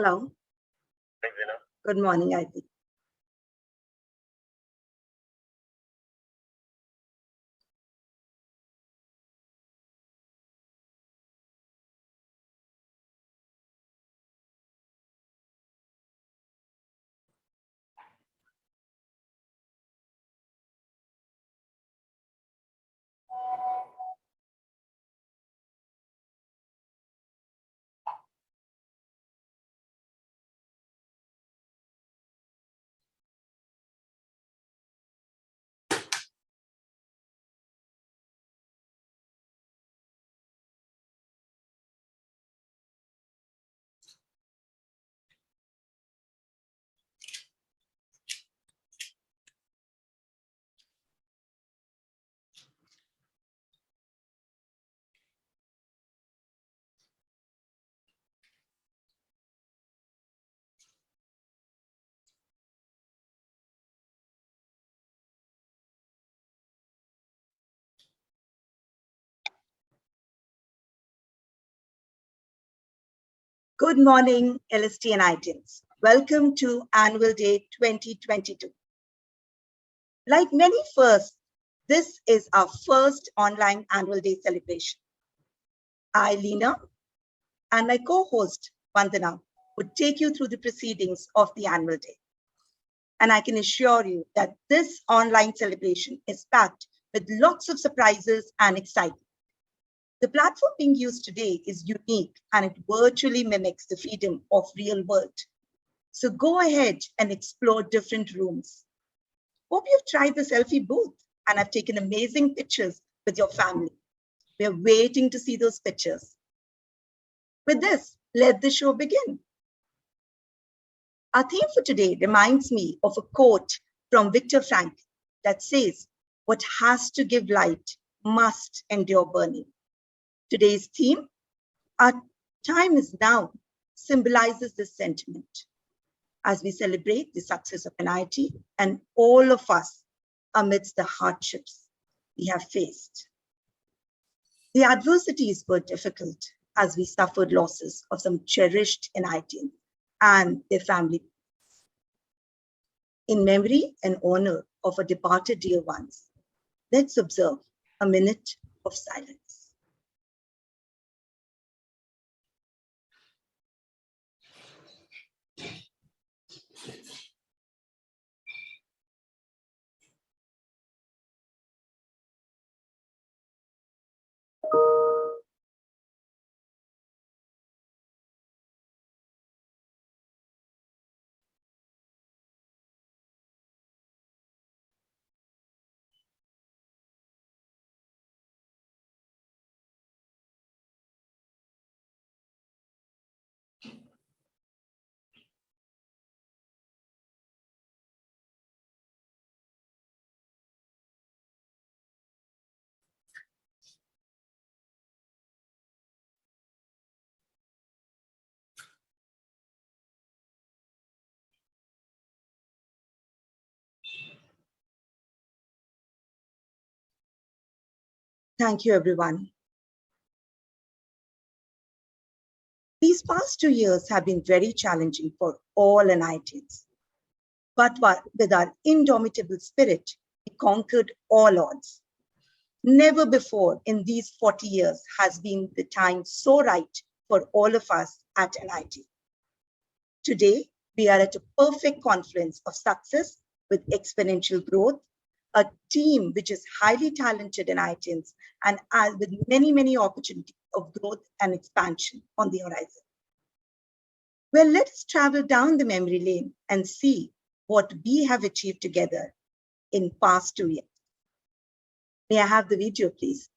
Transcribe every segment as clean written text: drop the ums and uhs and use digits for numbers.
Hello. Thanks, Zina. Good morning, Ivy. Good morning, LST and ITINs. Welcome to Annual Day 2022. Like many firsts, this is our first online Annual Day celebration. I, Leena, and my co-host, Vandana, would take you through the proceedings of the Annual Day. And I can assure you that this online celebration is packed with lots of surprises and excitement. The platform being used today is unique and it virtually mimics the freedom of real world. So go ahead and explore different rooms. Hope you've tried the selfie booth and have taken amazing pictures with your family. We're waiting to see those pictures. With this, let the show begin. Our theme for today reminds me of a quote from Viktor Frankl that says, "What has to give light must endure burning." Today's theme, "Our time is now," symbolizes this sentiment as we celebrate the success of NIIT and all of us amidst the hardships we have faced. The adversities were difficult as we suffered losses of some cherished NIITians and their family. In memory and honor of our departed dear ones, let's observe a minute of silence. Thank you, everyone. These past 2 years have been very challenging for all NIITians. But with our indomitable spirit, we conquered all odds. Never before in these 40 years has been the time so right for all of us at NIIT. Today, we are at a perfect confluence of success with exponential growth, a team which is highly talented NIITians and with many, many opportunities of growth and expansion on the horizon. Well, let's travel down the memory lane and see what we have achieved together in past 2 years. May I have the video, please?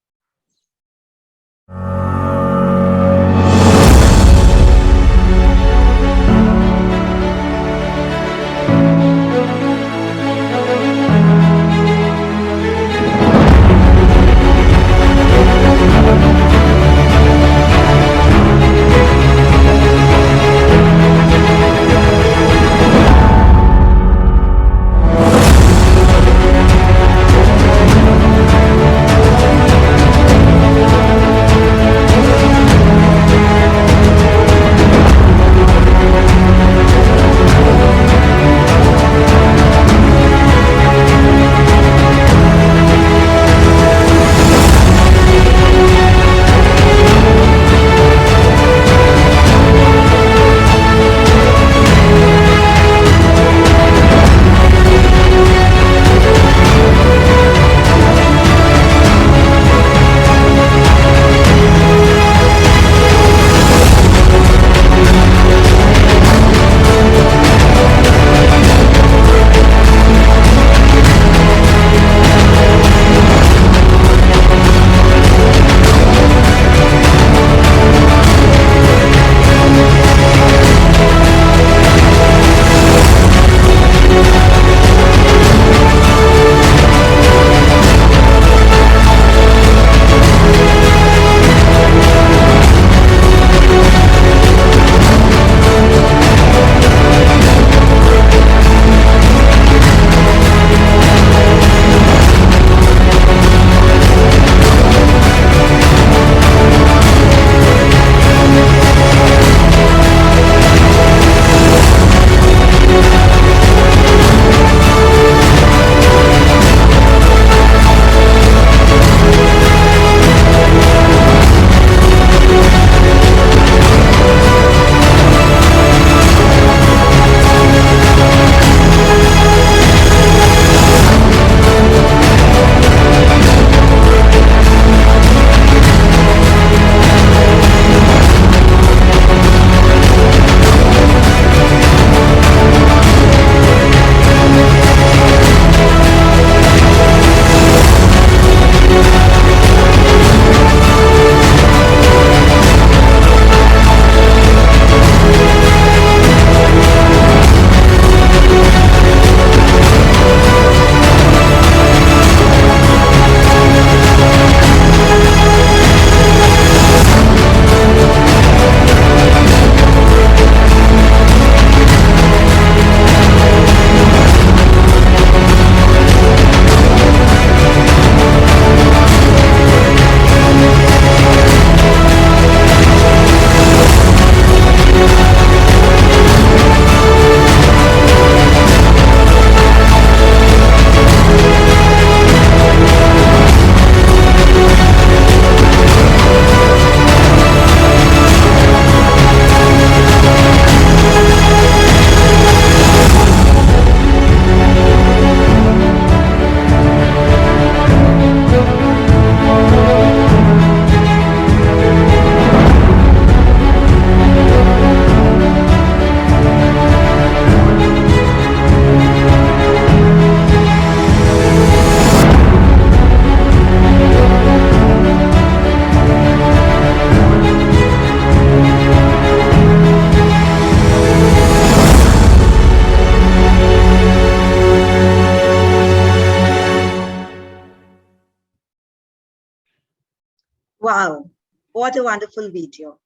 Wow, what a wonderful video.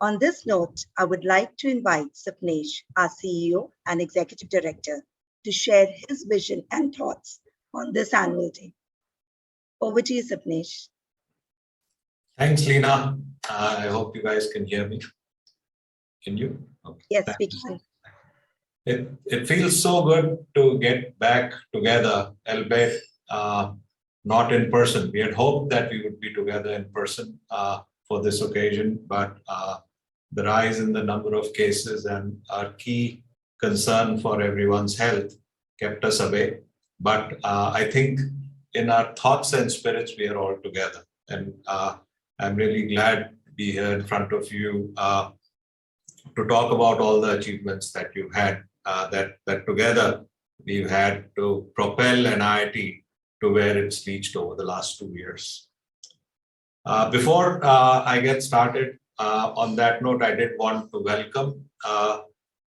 On this note, I would like to invite Sapnesh, our CEO and Executive Director, to share his vision and thoughts on this annual day. Over to you, Sapnesh. Thanks, Leena. I hope you guys can hear me. Can you? Okay. Yes, we can. It feels so good to get back together, albeit not in person. We had hoped that we would be together in person for this occasion, but the rise in the number of cases and our key concern for everyone's health kept us away. But I think in our thoughts and spirits, we are all together. And I'm really glad to be here in front of you to talk about all the achievements that you've had, that together we've had to propel NIIT to where it's reached over the last 2 years. Before I get started, on that note, I did want to welcome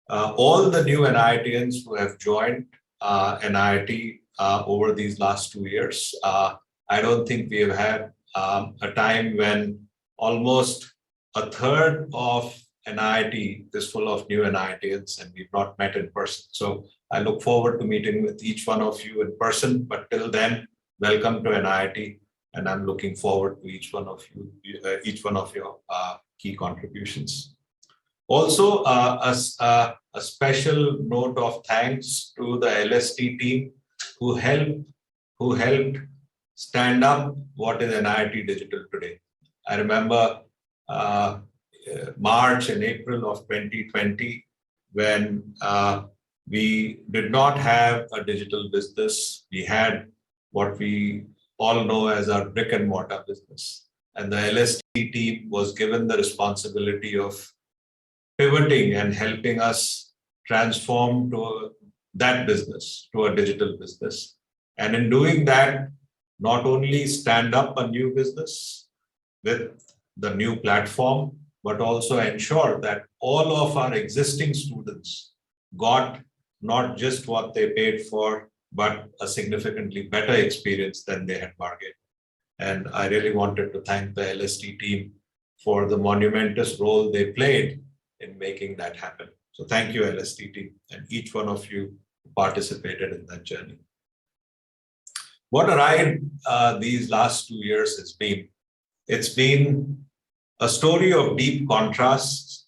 all the new NIITians who have joined NIIT over these last 2 years. I don't think we have had a time when almost a third of NIIT is full of new NIITians and we've not met in person. So I look forward to meeting with each one of you in person, but till then, welcome to NIIT. And I'm looking forward to each one of your key contributions. Also, a special note of thanks to the LST team who helped stand up what is NIIT Digital today. I remember March and April of 2020 when we did not have a digital business. We had what we all know as our brick and mortar business. And the LST team was given the responsibility of pivoting and helping us transform that business to a digital business. And in doing that, not only stand up a new business with the new platform, but also ensure that all of our existing students got not just what they paid for, but a significantly better experience than they had bargained. And I really wanted to thank the LST team for the monumentous role they played in making that happen. So thank you, LST team, and each one of you who participated in that journey. What a ride these last 2 years has been. It's been a story of deep contrasts.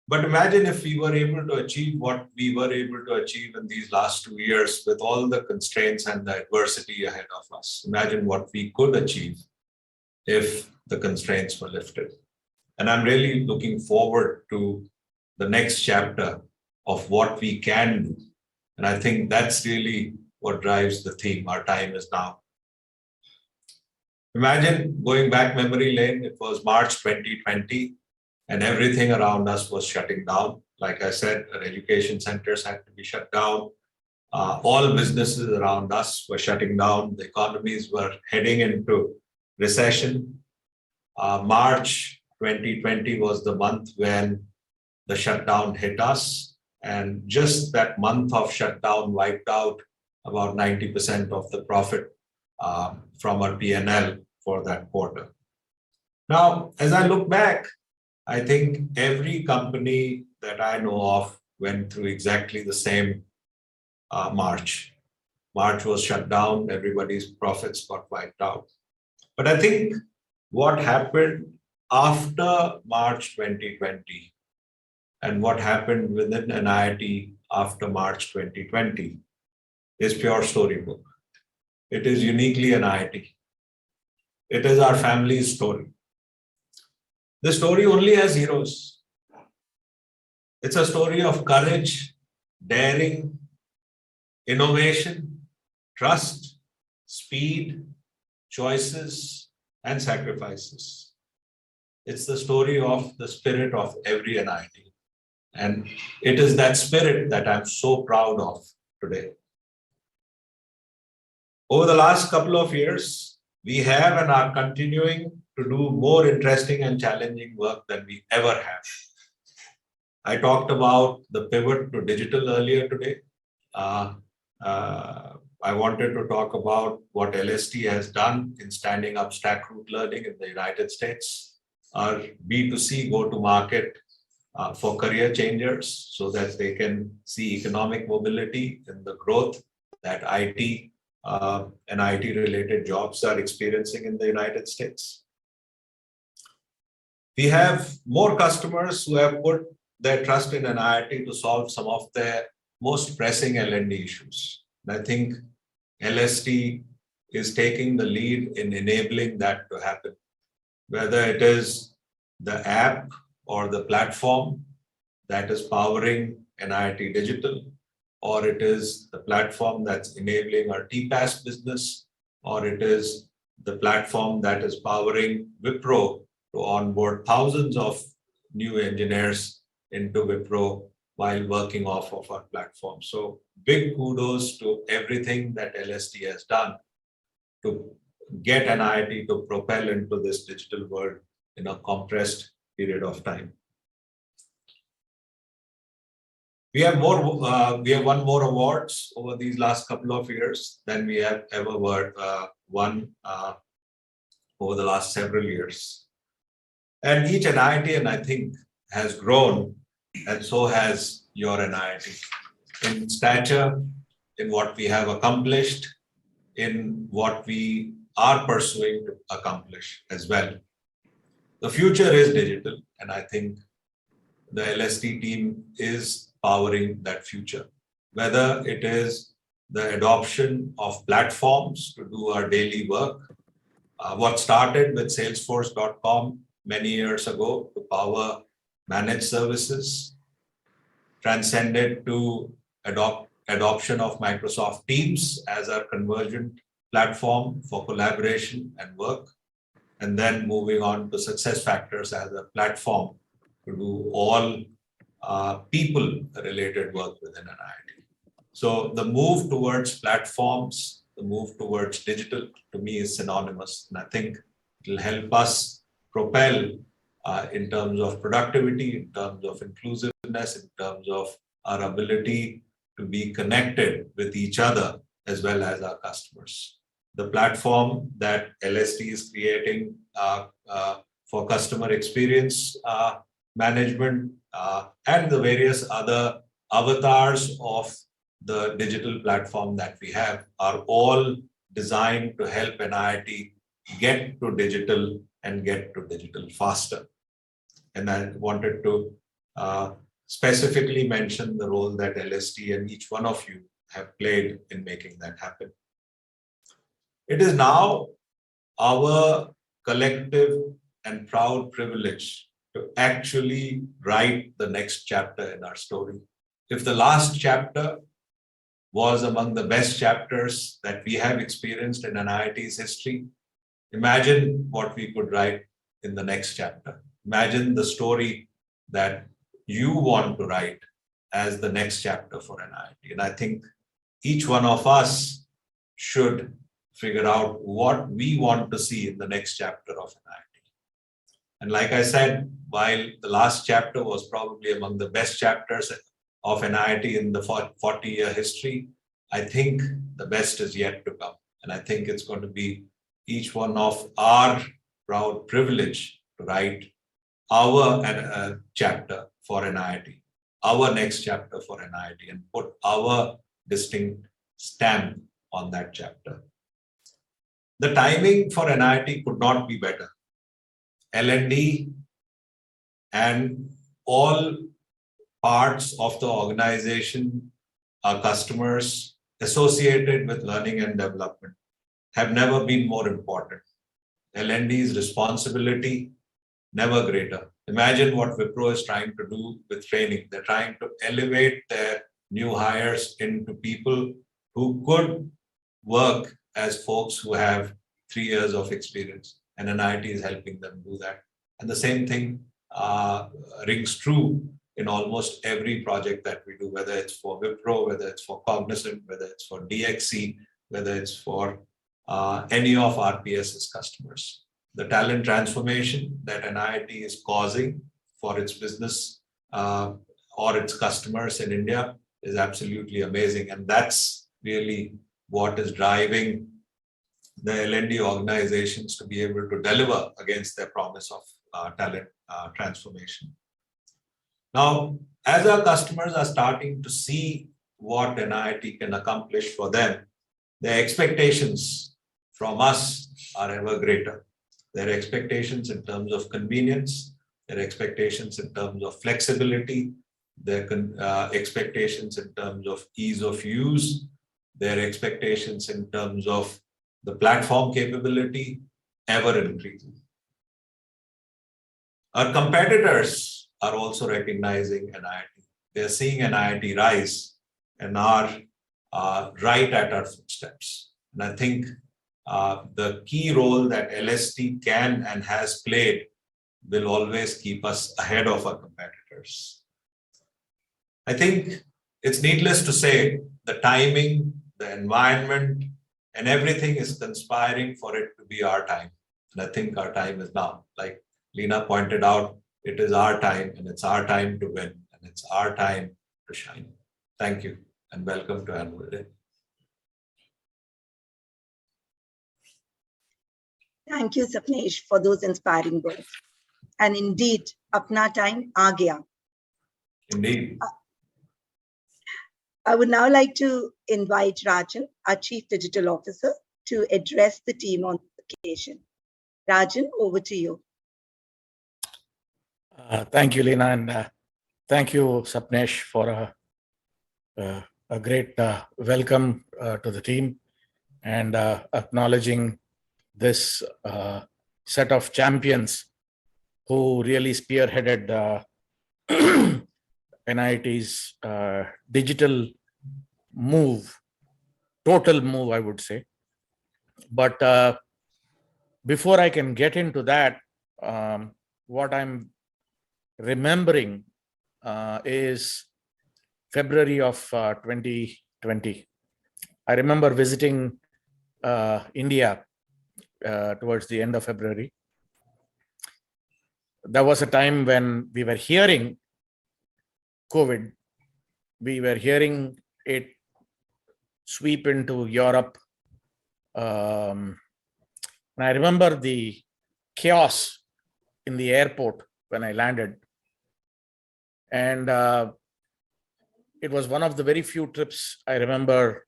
But imagine if we were able to achieve what we were able to achieve in these last 2 years with all the constraints and the adversity ahead of us. Imagine what we could achieve if the constraints were lifted. And I'm really looking forward to the next chapter of what we can do. And I think that's really what drives the theme. Our time is now. Imagine going back memory lane, it was March 2020 and everything around us was shutting down. Like I said, our education centers had to be shut down. All businesses around us were shutting down. The economies were heading into recession. March 2020 was the month when the shutdown hit us. And just that month of shutdown wiped out about 90% of the profit from our P&L for that quarter. Now, as I look back, I think every company that I know of went through exactly the same March. March was shut down, everybody's profits got wiped out. But I think what happened after March 2020 and what happened within NIIT after March 2020 is pure storybook. It is uniquely NIIT. It is our family's story. The story only has heroes. It's a story of courage, daring, innovation, trust, speed, choices, and sacrifices. It's the story of the spirit of every NIIT. And it is that spirit that I'm so proud of today. Over the last couple of years, we have and are continuing to do more interesting and challenging work than we ever have. I talked about the pivot to digital earlier today. I wanted to talk about what LST has done in standing up stack root learning in the United States, our B2C go-to-market for career changers so that they can see economic mobility in the growth that IT and IT-related jobs are experiencing in the United States. We have more customers who have put their trust in an NIIT to solve some of their most pressing L&D issues. And I think LST is taking the lead in enabling that to happen, whether it is the app or the platform that is powering NIIT Digital, or it is the platform that's enabling our TPaaS business, or it is the platform that is powering Wipro to onboard thousands of new engineers into Wipro while working off of our platform. So big kudos to everything that LST has done to get NIIT to propel into this digital world in a compressed period of time. We have won more awards over these last couple of years than we have ever won over the last several years. And each NIIT, and I think, has grown, and so has your NIIT in stature, in what we have accomplished, in what we are pursuing to accomplish as well. The future is digital, and I think the LST team is powering that future, whether it is the adoption of platforms to do our daily work. What started with Salesforce.com many years ago to power managed services, transcended to adoption of Microsoft Teams as our convergent platform for collaboration and work, and then moving on to SuccessFactors as a platform to do all people-related work within an NIIT. So the move towards platforms, the move towards digital, to me is synonymous, and I think it will help us propel in terms of productivity, in terms of inclusiveness, in terms of our ability to be connected with each other as well as our customers. The platform that LST is creating for customer experience management and the various other avatars of the digital platform that we have are all designed to help NIIT get to digital and get to digital faster. And I wanted to specifically mention the role that LST and each one of you have played in making that happen. It is now our collective and proud privilege to actually write the next chapter in our story. If the last chapter was among the best chapters that we have experienced in NIIT's history, imagine what we could write in the next chapter. Imagine the story that you want to write as the next chapter for NIIT. And I think each one of us should figure out what we want to see in the next chapter of NIIT. And like I said, while the last chapter was probably among the best chapters of NIIT in the 40-year history, I think the best is yet to come. And I think it's going to be each one of our proud privilege to write our chapter for NIIT, our next chapter for NIIT, and put our distinct stamp on that chapter. The timing for NIIT could not be better. L&D and all parts of the organization, our customers associated with learning and development have never been more important. L&D's responsibility, never greater. Imagine what Wipro is trying to do with training. They're trying to elevate their new hires into people who could work as folks who have 3 years of experience, and NIIT is helping them do that. And the same thing rings true in almost every project that we do, whether it's for Wipro, whether it's for Cognizant, whether it's for DXC, whether it's for any of RPS's customers. The talent transformation that NIIT is causing for its business or its customers in India is absolutely amazing. And that's really what is driving the L&D organizations to be able to deliver against their promise of talent transformation. Now, as our customers are starting to see what NIIT can accomplish for them, their expectations from us are ever greater. Their expectations in terms of convenience, their expectations in terms of flexibility, their expectations in terms of ease of use, their expectations in terms of the platform capability, ever increasing. Our competitors are also recognizing NIIT. They're seeing NIIT rise and are right at our footsteps. And I think the key role that LST can and has played will always keep us ahead of our competitors. I think it's needless to say the timing, the environment, and everything is conspiring for it to be our time. And I think our time is now. Like Lena pointed out, it is our time and it's our time to win and it's our time to shine. Thank you and welcome to Annual Day. Thank you, Sapnesh, for those inspiring words. And indeed, apna time aa gaya. Indeed. I would now like to invite Rajan, our Chief Digital Officer, to address the team on the occasion. Rajan, over to you. Thank you, Lena, and thank you, Sapnesh, for a great welcome to the team and acknowledging this set of champions who really spearheaded NIIT's digital move, total move, I would say. But before I can get into that, what I'm remembering is February of 2020. I remember visiting India towards the end of February. There was a time when we were hearing COVID. We were hearing it sweep into Europe. And I remember the chaos in the airport when I landed. And it was one of the very few trips I remember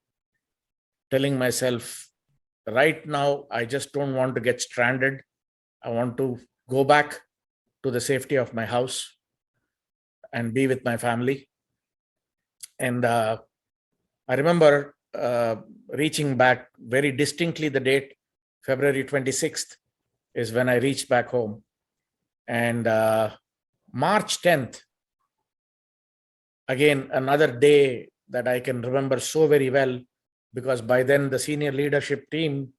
telling myself, right now, I just don't want to get stranded. I want to go back to the safety of my house and be with my family. And I remember reaching back very distinctly. The date, February 26th, is when I reached back home. And March 10th, again, another day that I can remember so very well, because by then the senior leadership team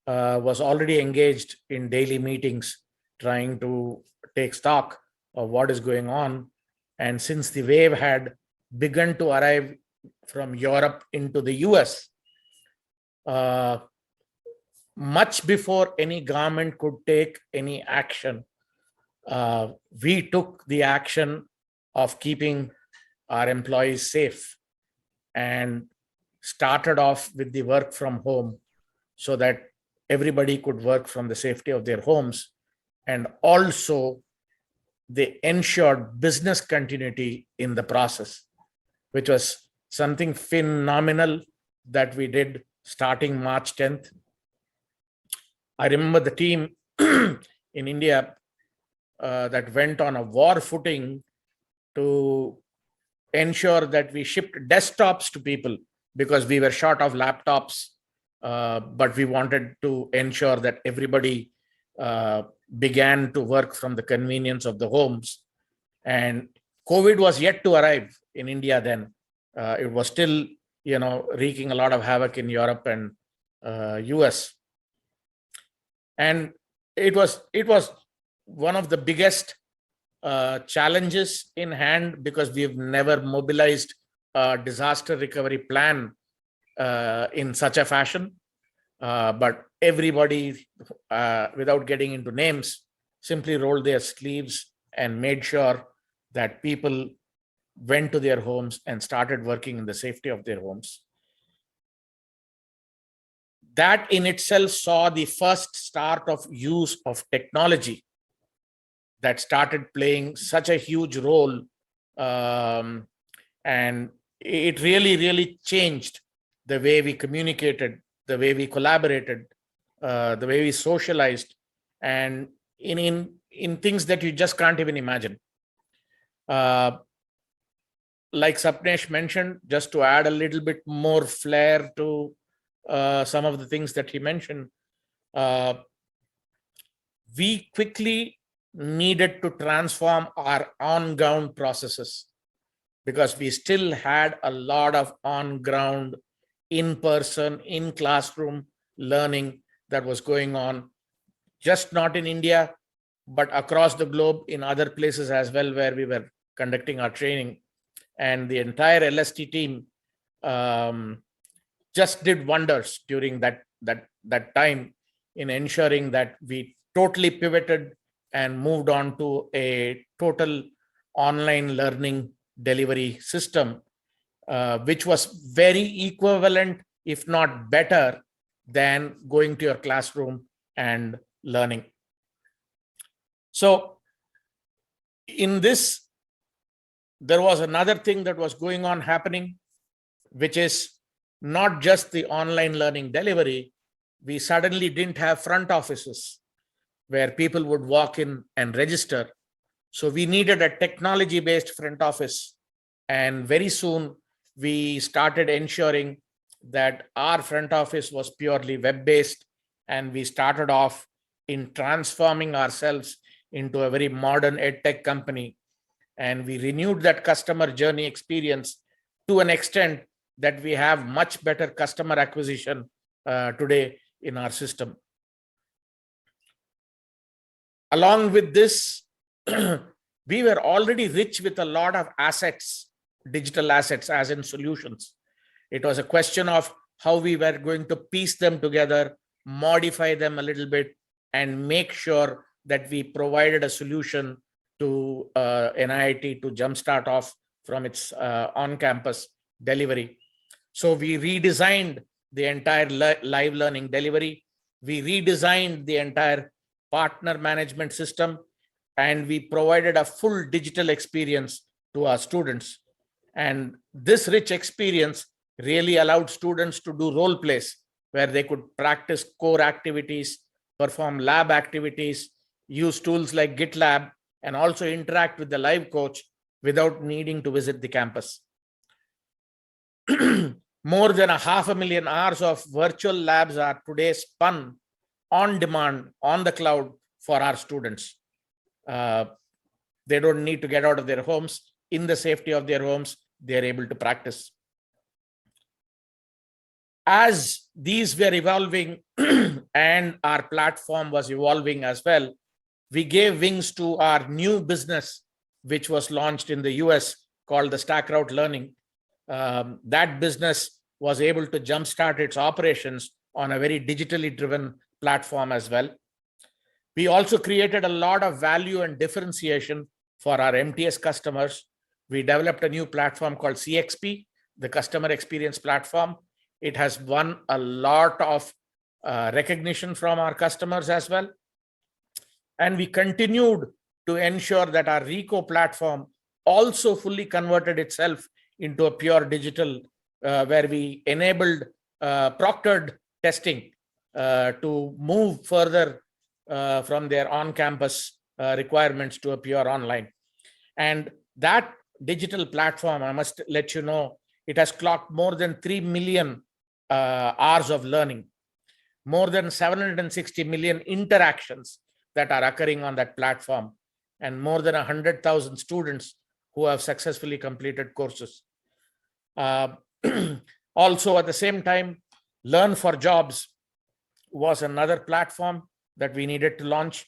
was already engaged in daily meetings, trying to take stock of what is going on. And since the wave had begun to arrive from Europe into the US, much before any government could take any action, we took the action of keeping our employees safe and started off with the work from home so that everybody could work from the safety of their homes. And also they ensured business continuity in the process, which was something phenomenal that we did starting March 10th. I remember the team in India that went on a war footing to ensure that we shipped desktops to people because we were short of laptops, but we wanted to ensure that everybody began to work from the convenience of the homes. And COVID was yet to arrive in India then. It was still, wreaking a lot of havoc in Europe and US. And it was one of the biggest challenges in hand, because we've never mobilized a disaster recovery plan in such a fashion. But everybody, without getting into names, simply rolled their sleeves and made sure that people went to their homes and started working in the safety of their homes. that in itself saw the first start of use of technology that started playing such a huge role. And it really changed the way we communicated, the way we collaborated, the way we socialized, and in things that you just can't even imagine. Like Sapnesh mentioned, just to add a little bit more flair to some of the things that he mentioned, we quickly needed to transform our on-ground processes, because we still had a lot of on-ground, in-person, in-classroom learning that was going on, just not in India, but across the globe in other places as well, where we were conducting our training. And the entire LST team just did wonders during that time in ensuring that we totally pivoted and moved on to a total online learning delivery system, which was very equivalent, if not better, than going to your classroom and learning. So in this, there was another thing that was going on happening, which is not just the online learning delivery. We suddenly didn't have front offices where people would walk in and register. So we needed a technology-based front office. And very soon we started ensuring that our front office was purely web-based, and we started off in transforming ourselves into a very modern edtech company. And we renewed that customer journey experience to an extent that we have much better customer acquisition today in our system. Along with this, we were already rich with a lot of assets, digital assets, as in solutions. It was a question of how we were going to piece them together, modify them a little bit, and make sure that we provided a solution to NIIT to jumpstart off from its on-campus delivery. So we redesigned the entire live learning delivery. We redesigned the entire partner management system, and we provided a full digital experience to our students. And this rich experience really allowed students to do role plays where they could practice core activities, perform lab activities, use tools like GitLab, and also interact with the live coach without needing to visit the campus. More than 500,000 hours of virtual labs are today spun on demand on the cloud for our students. They don't need to get out of their homes. In the safety of their homes, they're able to practice. As these were evolving and our platform was evolving as well, we gave wings to our new business, which was launched in the US, called the Stack Route Learning. That business was able to jumpstart its operations on a very digitally driven platform as well. We also created a lot of value and differentiation for our MTS customers. We developed a new platform called CXP, the Customer Experience Platform. It has won a lot of recognition from our customers as well. And we continued to ensure that our RICO platform also fully converted itself into a pure digital, where we enabled proctored testing to move further from their on-campus requirements to a pure online. And that digital platform, I must let you know, it has clocked more than 3 million hours of learning, more than 760 million interactions that are occurring on that platform, and more than 100,000 students who have successfully completed courses. Also, at the same time, Learn for Jobs was another platform that we needed to launch.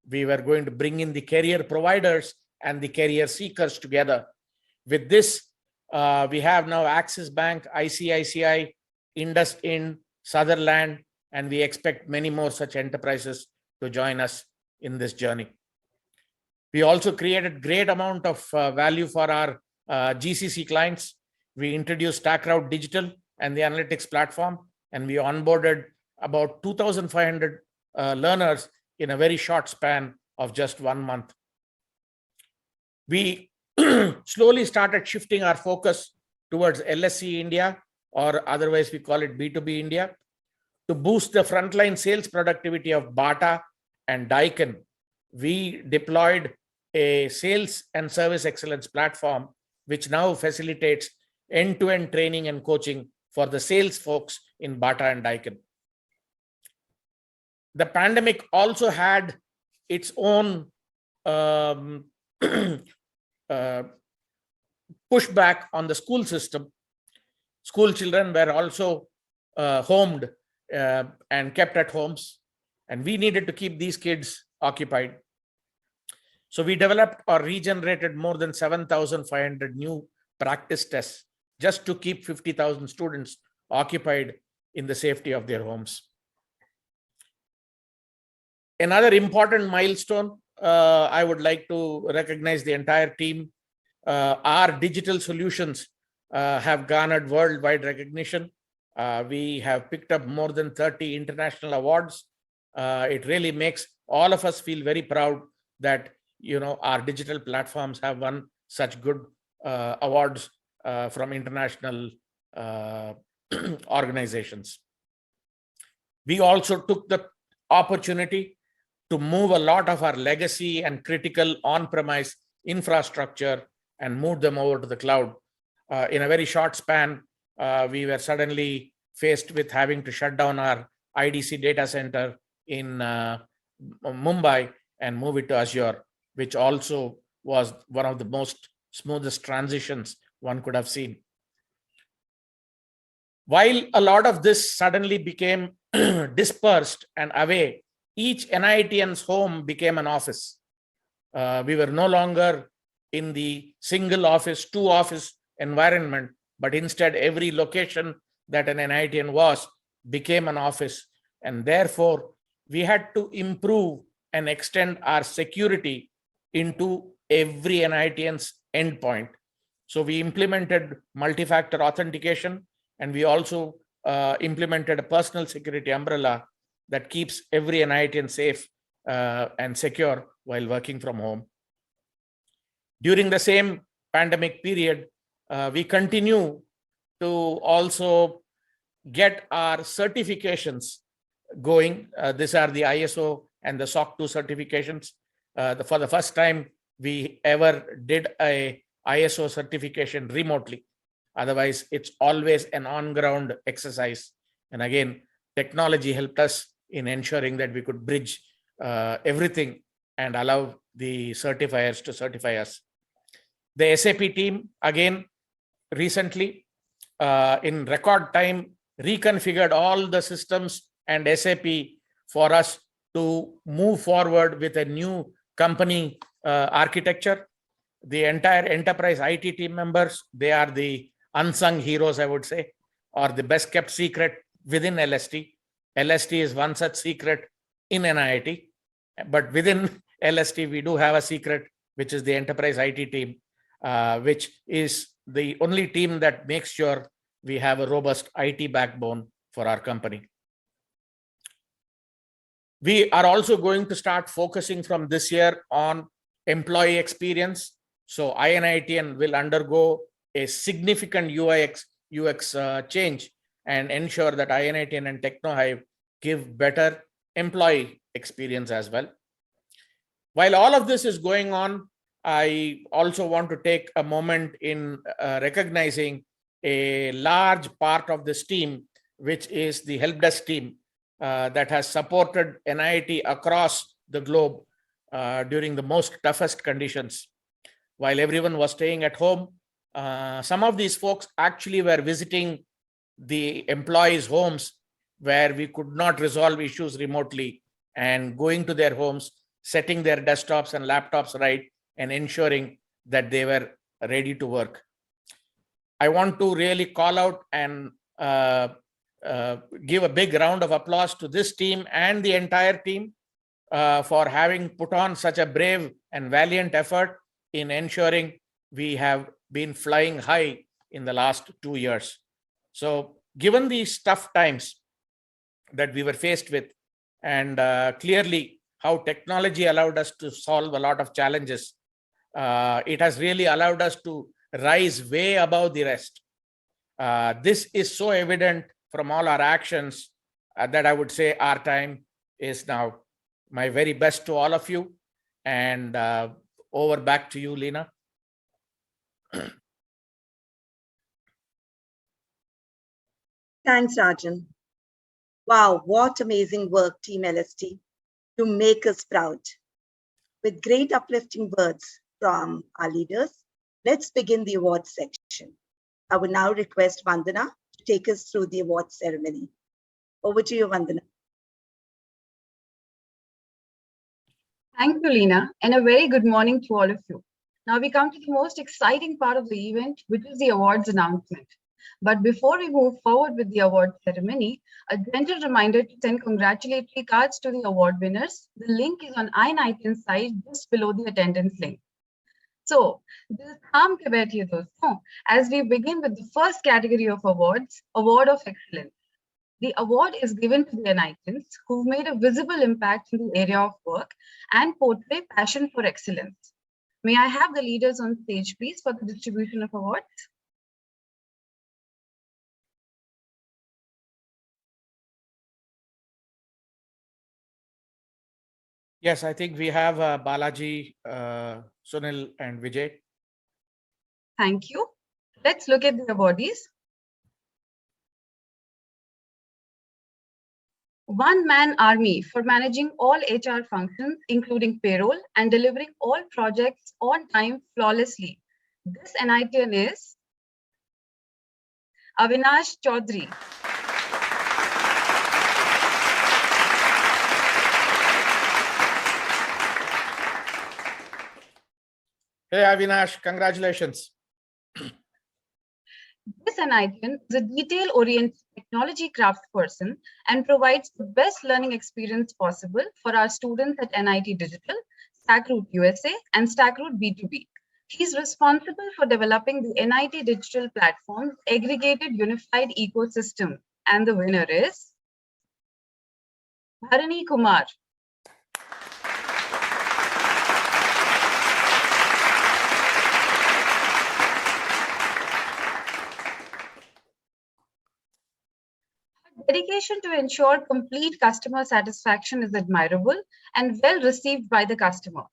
We were going to bring in the career providers and the career seekers together. With this, we have now Axis Bank, ICICI, IndusInd, Sutherland, and we expect many more such enterprises to join us in this journey. We also created great amount of value for our GCC clients. We introduced StackRoute Digital and the analytics platform, and we onboarded about 2,500 learners in a very short span of just 1 month. We slowly started shifting our focus towards LSC India, or otherwise we call it B2B India, to boost the frontline sales productivity of Bata and Daikin. We deployed a sales and service excellence platform, which now facilitates end-to-end training and coaching for the sales folks in Bata and Daikin. The pandemic also had its own pushback on the school system. School children were also homed and kept at homes, and we needed to keep these kids occupied. So we developed or regenerated more than 7,500 new practice tests just to keep 50,000 students occupied in the safety of their homes. Another important milestone, I would like to recognize the entire team. Our digital solutions have garnered worldwide recognition. We have picked up more than 30 international awards. It really makes all of us feel very proud that our digital platforms have won such good awards from international organizations. We also took the opportunity to move a lot of our legacy and critical on-premise infrastructure and move them over to the cloud. In a very short span, we were suddenly faced with having to shut down our IDC data center in Mumbai and move it to Azure, which also was one of the most smoothest transitions one could have seen. While a lot of this suddenly became dispersed and away, each NIITian's home became an office. We were no longer in the single office, two office environment, but instead every location that an NIITian was became an office. And therefore, we had to improve and extend our security into every NIITian's endpoint. So we implemented multi-factor authentication, and we also implemented a personal security umbrella that keeps every NIITian safe and secure while working from home. During the same pandemic period, we continue to also get our certifications going. These are the ISO and the SOC 2 certifications. For the first time, we ever did a ISO certification remotely. Otherwise, it's always an on-ground exercise. And again, technology helped us in ensuring that we could bridge everything and allow the certifiers to certify us. The SAP team, again, recently, in record time, reconfigured all the systems and SAP for us to move forward with a new company architecture. The entire enterprise IT team members, they are the unsung heroes, I would say, or the best kept secret within LST. LST is one such secret in NIIT, but within LST, we do have a secret, which is the enterprise IT team, which is the only team that makes sure we have a robust IT backbone for our company. We are also going to start focusing from this year on employee experience. So INITian will undergo a significant UX change and ensure that INITian and TechnoHive give better employee experience as well. While all of this is going on, I also want to take a moment in recognizing a large part of this team, which is the help desk team that has supported NIIT across the globe during the most toughest conditions. While everyone was staying at home, some of these folks actually were visiting the employees' homes where we could not resolve issues remotely, and going to their homes, setting their desktops and laptops right, and ensuring that they were ready to work. I want to really call out and give a big round of applause to this team and the entire team for having put on such a brave and valiant effort in ensuring we have been flying high in the last 2 years. So given these tough times, that we were faced with, and clearly how technology allowed us to solve a lot of challenges. It has really allowed us to rise way above the rest. This is so evident from all our actions that I would say our time is now. My very best to all of you, and over back to you, Lena. Thanks, Rajan. Wow, what amazing work, Team LST, to make us proud. With great uplifting words from our leaders, let's begin the awards section. I will now request Vandana to take us through the awards ceremony. Over to you, Vandana. Thank you, Lena, and a very good morning to all of you. Now we come to the most exciting part of the event, which is the awards announcement. But before we move forward with the award ceremony, a gentle reminder to send congratulatory cards to the award winners. The link is on NIIT's site just below the attendance link. So, as we begin with the first category of awards, Award of Excellence. The award is given to the NIITians who've made a visible impact in the area of work and portray passion for excellence. May I have the leaders on stage, please, for the distribution of awards? Yes, I think we have Balaji, Sunil, and Vijay. Thank you. Let's look at the awardees. One-man army for managing all HR functions, including payroll, and delivering all projects on time flawlessly. This NIITian is Avinash Chaudhary. Hey, Avinash, congratulations. This NIITian is a detail-oriented technology craftsperson and provides the best learning experience possible for our students at NIIT Digital, StackRoute USA, and StackRoute B2B. He's responsible for developing the NIIT Digital Platform's aggregated unified ecosystem. And the winner is Bharani Kumar. Dedication to ensure complete customer satisfaction is admirable and well received by the customer.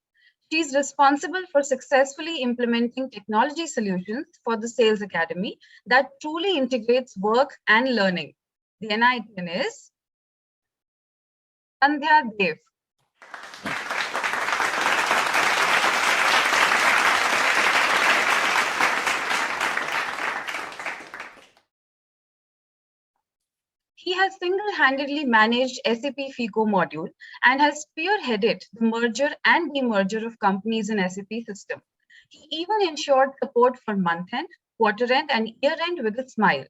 She is responsible for successfully implementing technology solutions for the Sales Academy that truly integrates work and learning. The NIITian is Sandhya Dev. He has single-handedly managed SAP FICO module and has spearheaded the merger and demerger of companies in SAP system. He even ensured support for month-end, quarter-end, and year-end with a smile.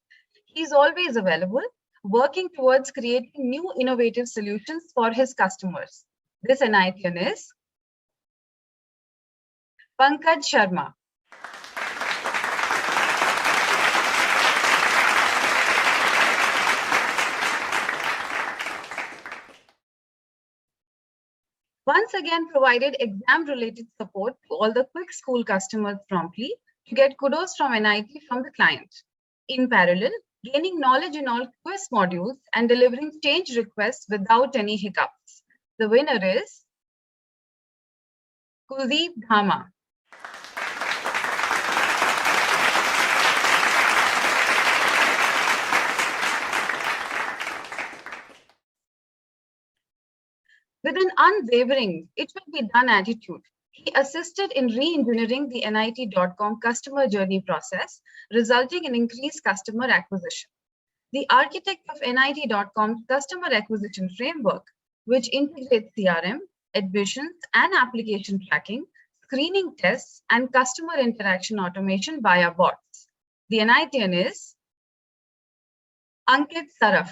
He is always available, working towards creating new innovative solutions for his customers. This NIITian is Pankaj Sharma. Once again provided exam-related support to all the quick school customers promptly to get kudos from NIIT from the client. In parallel, gaining knowledge in all quiz modules and delivering change requests without any hiccups. The winner is Kuldeep Dhama. With an unwavering, it will be done attitude, he assisted in re-engineering the NIIT.com customer journey process, resulting in increased customer acquisition. The architect of NIIT.com's customer acquisition framework, which integrates CRM, admissions, and application tracking, screening tests, and customer interaction automation via bots. The NIITian is Ankit Saraf.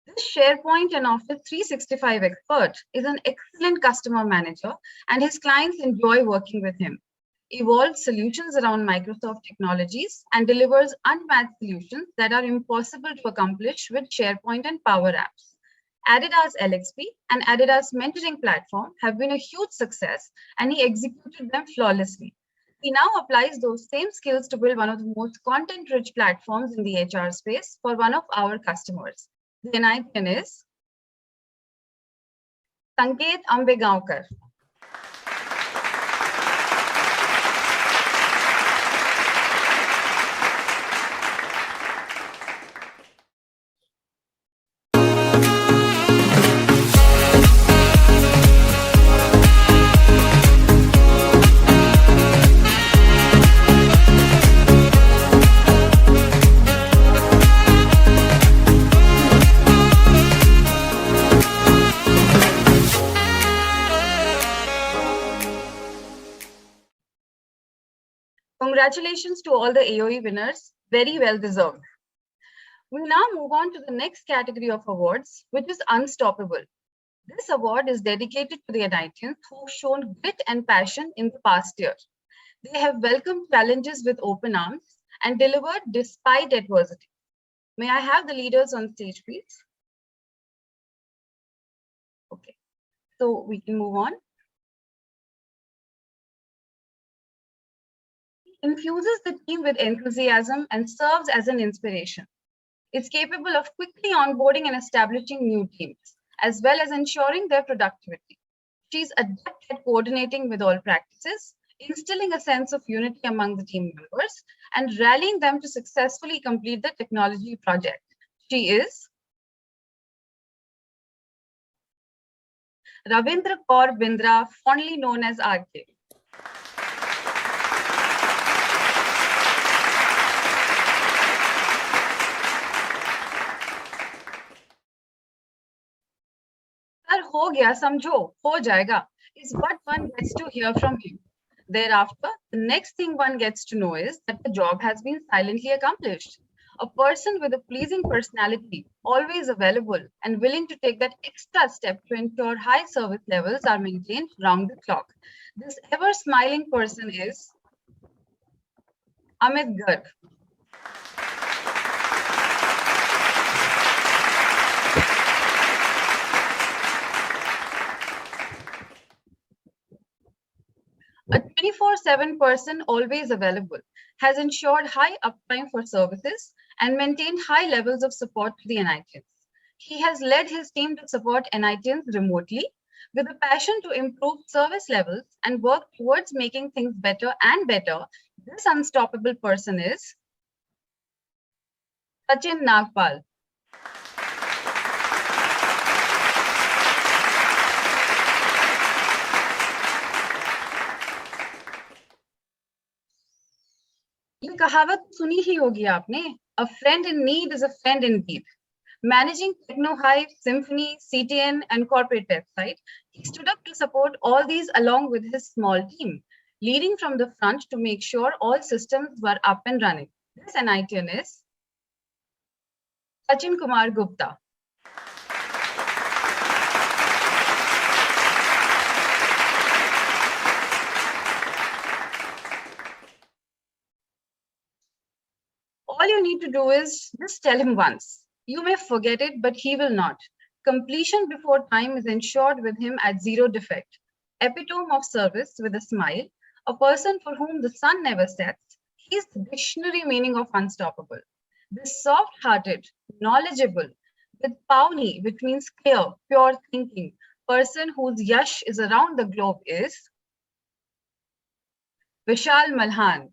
This SharePoint and Office 365 expert, is an excellent customer manager, and his clients enjoy working with him. Evolves solutions around Microsoft technologies and delivers unmatched solutions that are impossible to accomplish with SharePoint and Power Apps. Adidas LXP and Adidas mentoring platform have been a huge success, and he executed them flawlessly. He now applies those same skills to build one of the most content-rich platforms in the HR space for one of our customers. The NIIT is Sanket Ambegaonkar. Congratulations to all the AOE winners, very well deserved. We now move on to the next category of awards, which is Unstoppable. This award is dedicated to the NIITians who've shown grit and passion in the past year. They have welcomed challenges with open arms and delivered despite adversity. May I have the leaders on stage, please? Okay, so we can move on. Infuses the team with enthusiasm and serves as an inspiration. It's capable of quickly onboarding and establishing new teams, as well as ensuring their productivity. She's adept at coordinating with all practices, instilling a sense of unity among the team members, and rallying them to successfully complete the technology project. She is Ravindra Kaur Bindra, fondly known as RK. Sir, ho gaya, samjho, ho jayega, is what one gets to hear from him. Thereafter, the next thing one gets to know is that the job has been silently accomplished. A person with a pleasing personality, always available and willing to take that extra step to ensure high service levels are maintained round the clock. This ever smiling person is Amit Garg. A 24/7 person always available has ensured high uptime for services and maintained high levels of support to the NIITians. He has led his team to support NIITians remotely with a passion to improve service levels and work towards making things better and better. This unstoppable person is Sachin Nagpal. ये कहावत सुनी ही होगी आपने, a friend in need is a friend indeed. Managing TechnoHive, Symphony, CTN, and corporate website, he stood up to support all these along with his small team, leading from the front to make sure all systems were up and running. This NIITian is Sachin Kumar Gupta. All you need to do is just tell him once. You may forget it, but he will not. Completion before time is ensured with him at zero defect. Epitome of service with a smile, a person for whom the sun never sets. He is the dictionary meaning of unstoppable. This soft-hearted, knowledgeable, with Pauni, which means clear, pure thinking, person whose yash is around the globe is Vishal Malhan.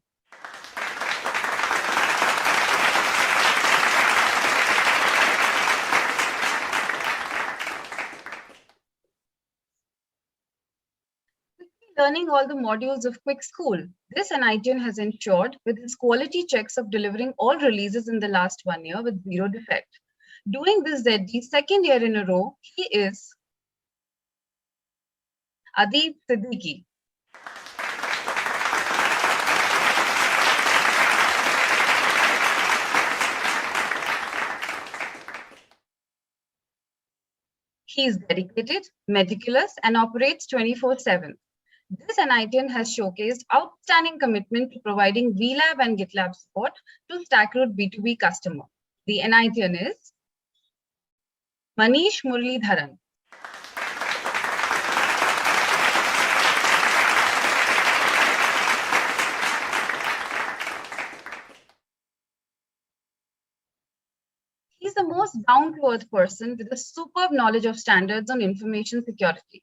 Learning all the modules of Quick School, this NIITian has ensured with his quality checks of delivering all releases in the last 1 year with zero defect. Doing this ZD's second year in a row, he is Adib Siddiqui. He is dedicated, meticulous, and operates 24/7. This NITian has showcased outstanding commitment to providing VLab and GitLab support to StackRoot B2B customer. The NITian is Manish Muralidharan. He's the most down-to-earth person with a superb knowledge of standards on information security.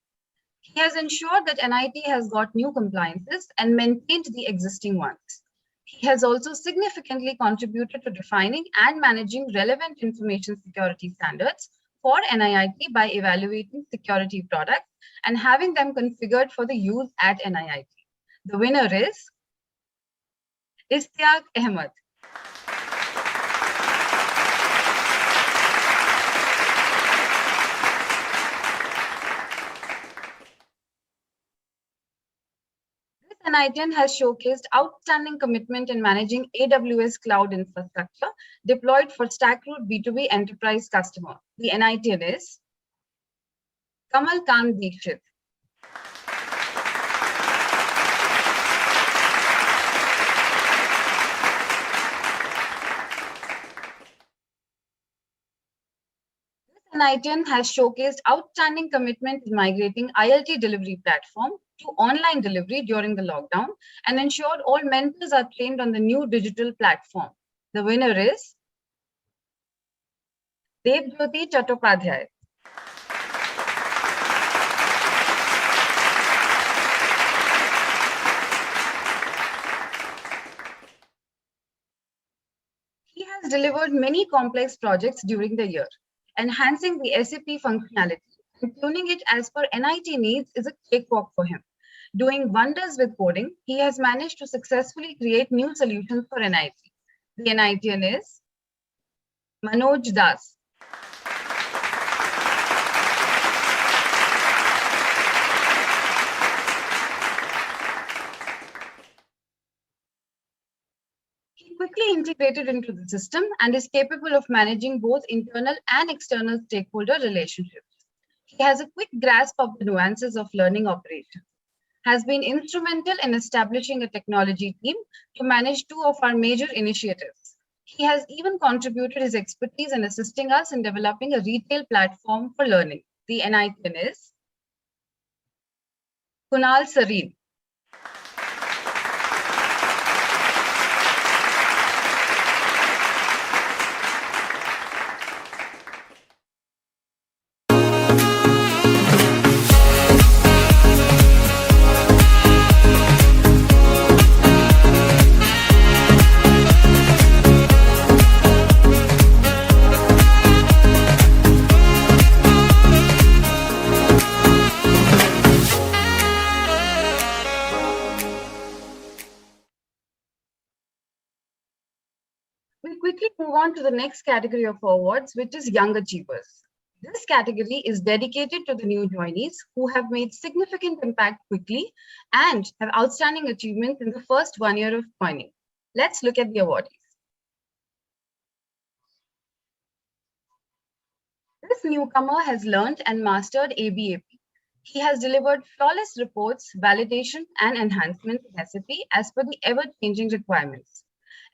He has ensured that NIT has got new compliances and maintained the existing ones. He has also significantly contributed to defining and managing relevant information security standards for NIIT by evaluating security products and having them configured for the use at NIIT. The winner is Istiaq Ahmed. NITian has showcased outstanding commitment in managing AWS cloud infrastructure deployed for StackRoot B2B enterprise customer. The NITian is Kamal Khan Dikshit. This NITian has showcased outstanding commitment in migrating ILT delivery platform to online delivery during the lockdown and ensured all mentors are trained on the new digital platform. The winner is Devjyoti Chattopadhyay. He has delivered many complex projects during the year. Enhancing the SAP functionality and tuning it as per NIT needs is a cakewalk for him. Doing wonders with coding, he has managed to successfully create new solutions for NIT. The NITian is Manoj Das. He quickly integrated into the system and is capable of managing both internal and external stakeholder relationships. He has a quick grasp of the nuances of learning operations, has been instrumental in establishing a technology team to manage two of our major initiatives. He has even contributed his expertise in assisting us in developing a retail platform for learning. The NITian is Kunal Sareen. We quickly move on to the next category of awards, which is Young Achievers. This category is dedicated to the new joinees who have made significant impact quickly and have outstanding achievements in the first 1 year of joining. Let's look at the awardees. This newcomer has learned and mastered ABAP. He has delivered flawless reports, validation, and enhancements in SAP as per the ever-changing requirements.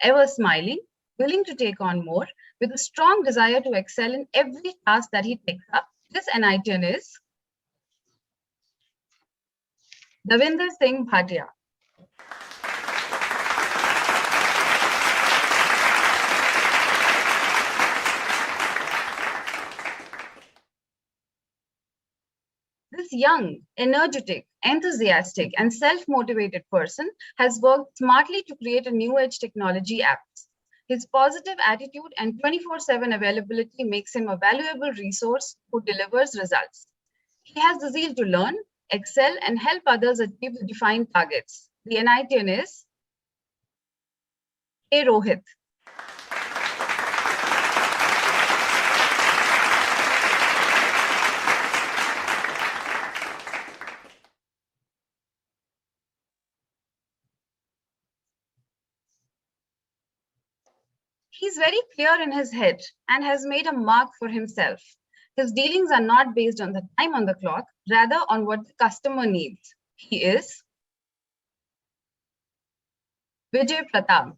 Ever smiling, willing to take on more, with a strong desire to excel in every task that he takes up, this NITian is Davinder Singh Bhatia. This young, energetic, enthusiastic, and self-motivated person has worked smartly to create a new age technology app. His positive attitude and 24/7 availability makes him a valuable resource who delivers results. He has the zeal to learn, excel, and help others achieve the defined targets. The NITian is A. Rohit. He's very clear in his head and has made a mark for himself. His dealings are not based on the time on the clock, rather on what the customer needs. He is Vijay Pratap.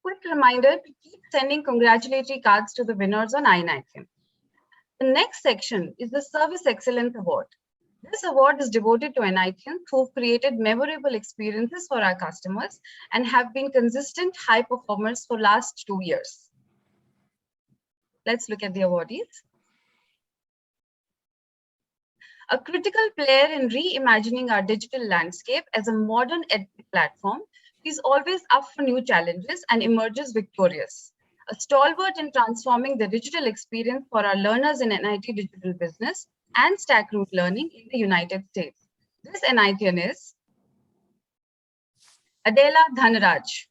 Quick reminder to keep sending congratulatory cards to the winners on iNiIT. The next section is the Service Excellence Award. This award is devoted to NIITians who've created memorable experiences for our customers and have been consistent high performers for last 2 years. Let's look at the awardees. A critical player in reimagining our digital landscape as a modern EdTech platform, he's always up for new challenges and emerges victorious. A stalwart in transforming the digital experience for our learners in NIIT Digital Business and Stack Root Learning in the United States. This NIITian is Adela Dhanraj.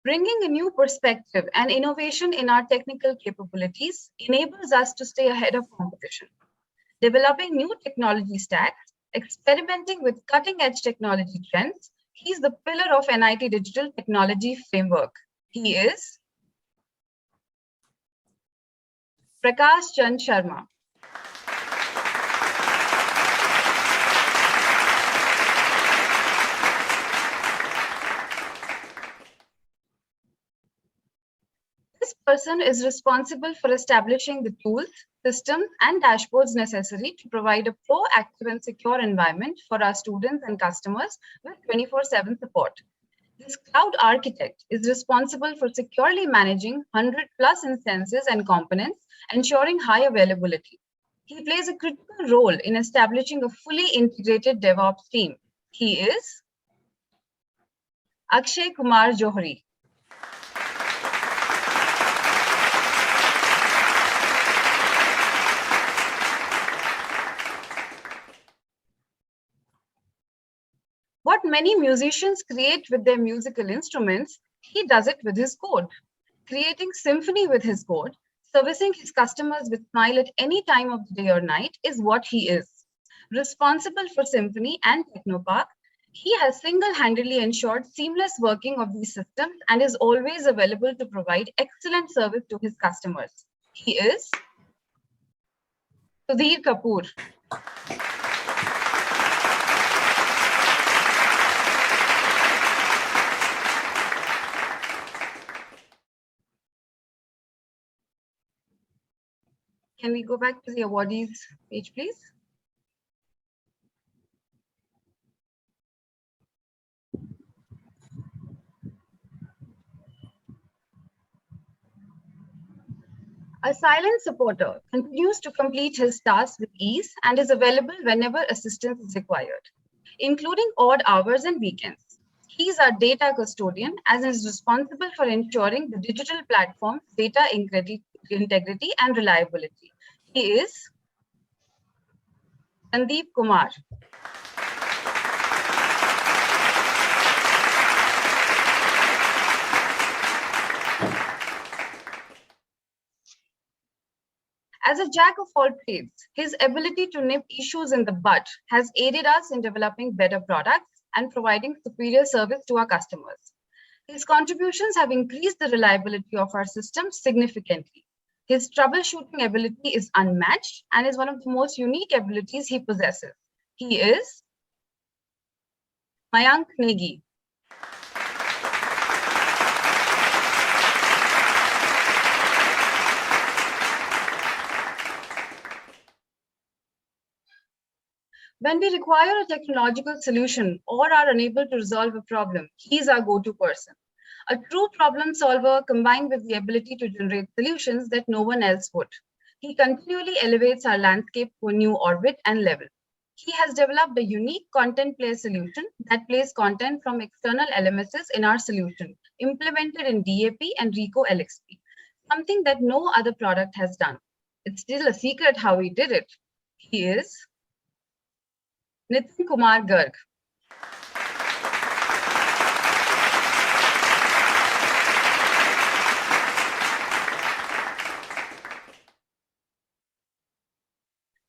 Bringing a new perspective and innovation in our technical capabilities enables us to stay ahead of competition. Developing new technology stacks, experimenting with cutting-edge technology trends, he's the pillar of NIIT Digital Technology Framework. He is Prakash Chand Sharma. This person is responsible for establishing the tools, systems, and dashboards necessary to provide a proactive and secure environment for our students and customers with 24/7 support. This cloud architect is responsible for securely managing 100+ instances and components, ensuring high availability. He plays a critical role in establishing a fully integrated DevOps team. He is Akshay Kumar Johri. What many musicians create with their musical instruments, he does it with his code. Creating symphony with his code, servicing his customers with smile at any time of the day or night is what he is. Responsible for Symphony and Technopark, he has single-handedly ensured seamless working of these systems and is always available to provide excellent service to his customers. He is Sudhir Kapoor. Can we go back to the awardees page, please? A silent supporter continues to complete his tasks with ease and is available whenever assistance is required, including odd hours and weekends. He is our data custodian and is responsible for ensuring the digital platform's data integrity and reliability. He is Sandeep Kumar. As a jack of all trades, his ability to nip issues in the bud has aided us in developing better products and providing superior service to our customers. His contributions have increased the reliability of our systems significantly. His troubleshooting ability is unmatched and is one of the most unique abilities he possesses. He is Mayank Negi. When we require a technological solution or are unable to resolve a problem, he is our go-to person. A true problem solver combined with the ability to generate solutions that no one else would. He continually elevates our landscape to a new orbit and level. He has developed a unique content play solution that plays content from external LMSs in our solution, implemented in DAP and Rico LXP, something that no other product has done. It's still a secret how he did it. He is Nitin Kumar Garg.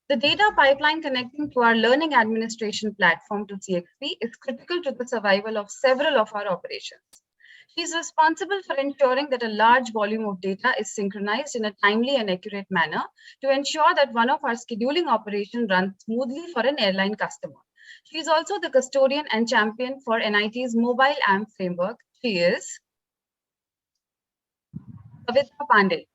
The data pipeline connecting to our learning administration platform to CXP is critical to the survival of several of our operations. She is responsible for ensuring that a large volume of data is synchronized in a timely and accurate manner to ensure that one of our scheduling operations runs smoothly for an airline customer. She is also the custodian and champion for NIIT's mobile AMP framework. She is Kavita Pandey.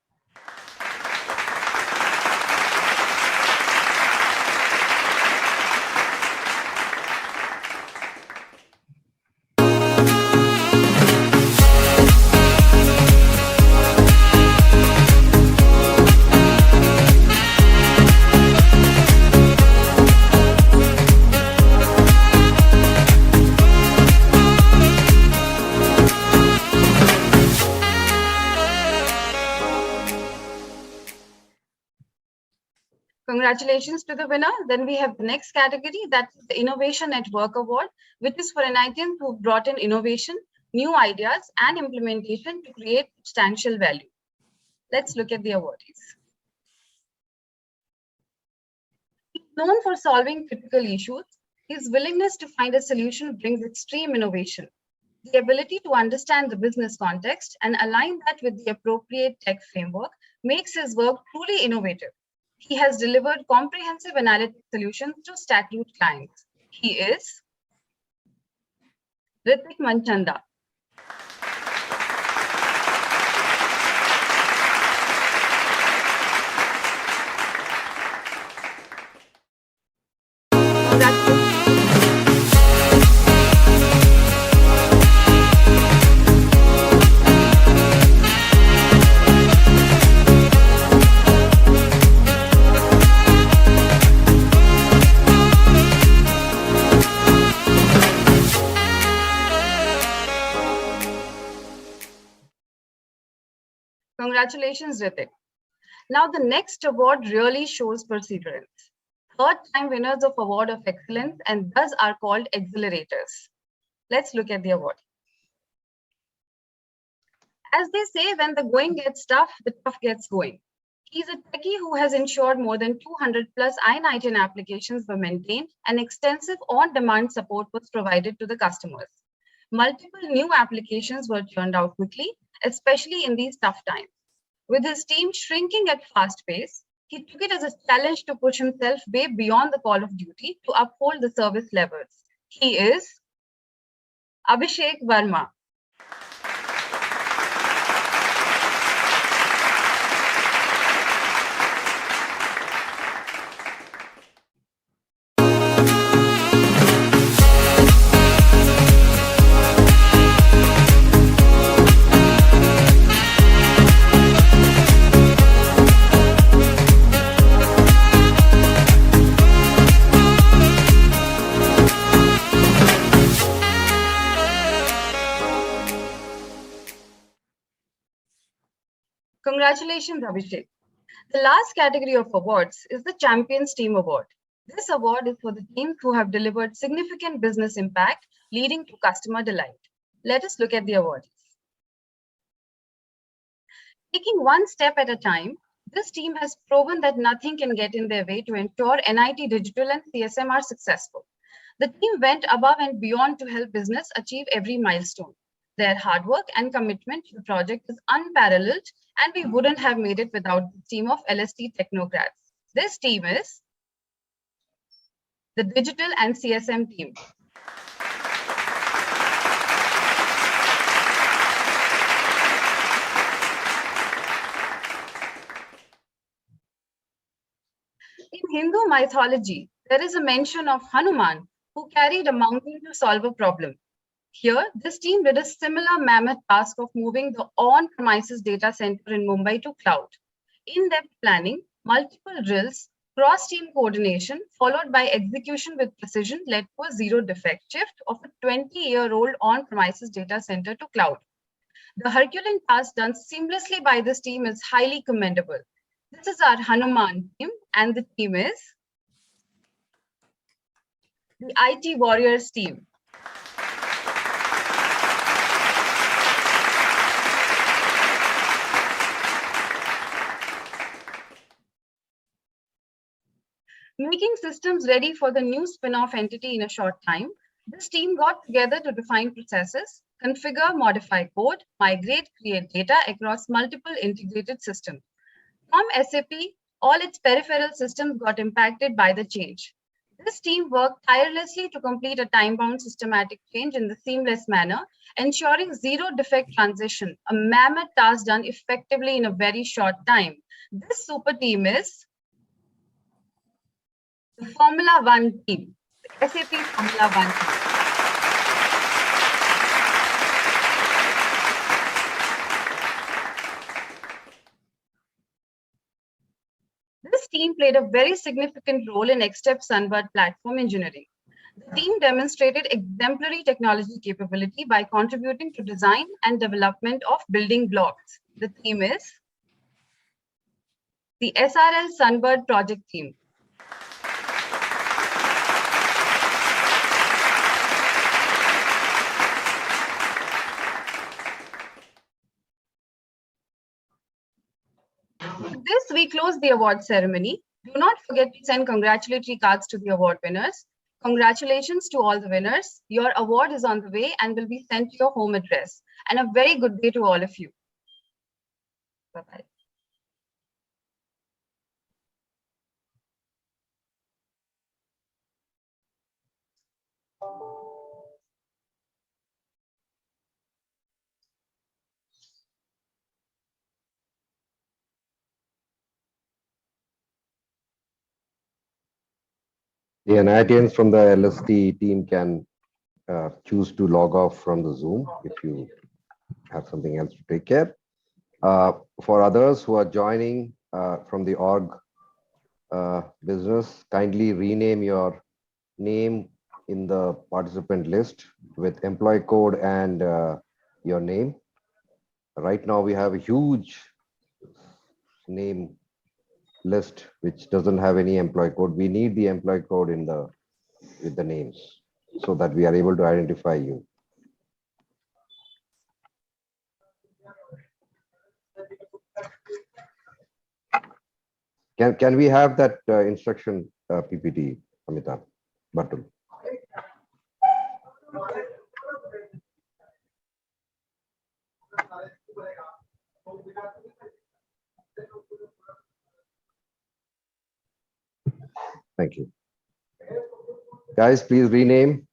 Congratulations to the winner. Then we have the next category, that's the Innovation at Work Award, which is for NIITians who brought in innovation, new ideas, and implementation to create substantial value. Let's look at the awardees. He's known for solving critical issues. His willingness to find a solution brings extreme innovation. The ability to understand the business context and align that with the appropriate tech framework makes his work truly innovative. He has delivered comprehensive analytic solutions to StatRoot clients. He is Ritik Manchanda. Congratulations, Ritik. Now the next award really shows perseverance. Third-time winners of Award of Excellence and thus are called accelerators. Let's look at the award. As they say, when the going gets tough, the tough gets going. He's a techie who has ensured more than 200 plus I-19 applications were maintained and extensive on-demand support was provided to the customers. Multiple new applications were churned out quickly, especially in these tough times. With his team shrinking at fast pace, he took it as a challenge to push himself way beyond the call of duty to uphold the service levels. He is Abhishek Verma. Congratulations, Abhishek. The last category of awards is the Champions Team Award. This award is for the teams who have delivered significant business impact, leading to customer delight. Let us look at the awards. Taking one step at a time, this team has proven that nothing can get in their way to ensure NIIT Digital and CSM are successful. The team went above and beyond to help business achieve every milestone. Their hard work and commitment to the project is unparalleled, and we wouldn't have made it without the team of LST technocrats. This team is the Digital and CSM team. In Hindu mythology, there is a mention of Hanuman, who carried a mountain to solve a problem. Here, this team did a similar mammoth task of moving the on-premises data center in Mumbai to cloud. In-depth planning, multiple drills, cross-team coordination, followed by execution with precision led to a zero-defect shift of a 20-year-old on-premises data center to cloud. The Herculean task done seamlessly by this team is highly commendable. This is our Hanuman team, and the team is the IT Warriors team. Making systems ready for the new spin-off entity in a short time, this team got together to define processes, configure, modify code, migrate, create data across multiple integrated systems. From SAP, all its peripheral systems got impacted by the change. This team worked tirelessly to complete a time-bound systematic change in the seamless manner, ensuring zero-defect transition, a mammoth task done effectively in a very short time. This super team is the Formula One team, the SAP Formula One team. This team played a very significant role in Xstep Sunbird platform engineering. The team demonstrated exemplary technology capability by contributing to design and development of building blocks. The team is the SRL Sunbird project team. With this, we close the award ceremony. Do not forget to send congratulatory cards to the award winners. Congratulations to all the winners. Your award is on the way and will be sent to your home address. And a very good day to all of you. Bye-bye. The NIITians from the LST team can choose to log off from the Zoom if you have something else to take care. For others who are joining from the org business, kindly rename your name in the participant list with employee code and your name. Right now we have a huge name list which doesn't have any employee code. We need the employee code in the with the names so that we are able to identify you. Can we have that instruction PPT, Amitabh Batul? Thank you. Guys, please rename.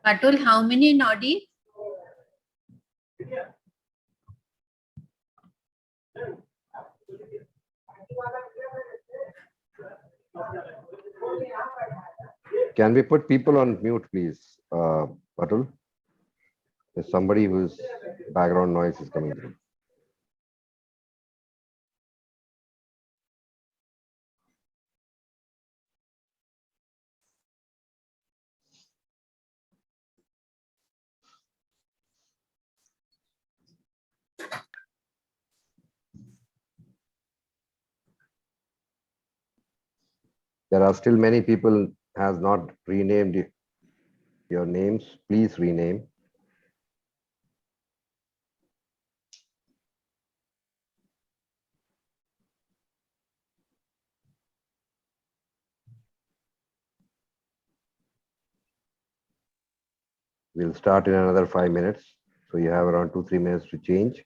Batul, how many Nodi? Can we put people on mute, please, Batul? There's somebody whose background noise is coming through. There are still many people has not renamed your names. Please rename. We'll start in another 5 minutes. So you have around 2-3 minutes to change.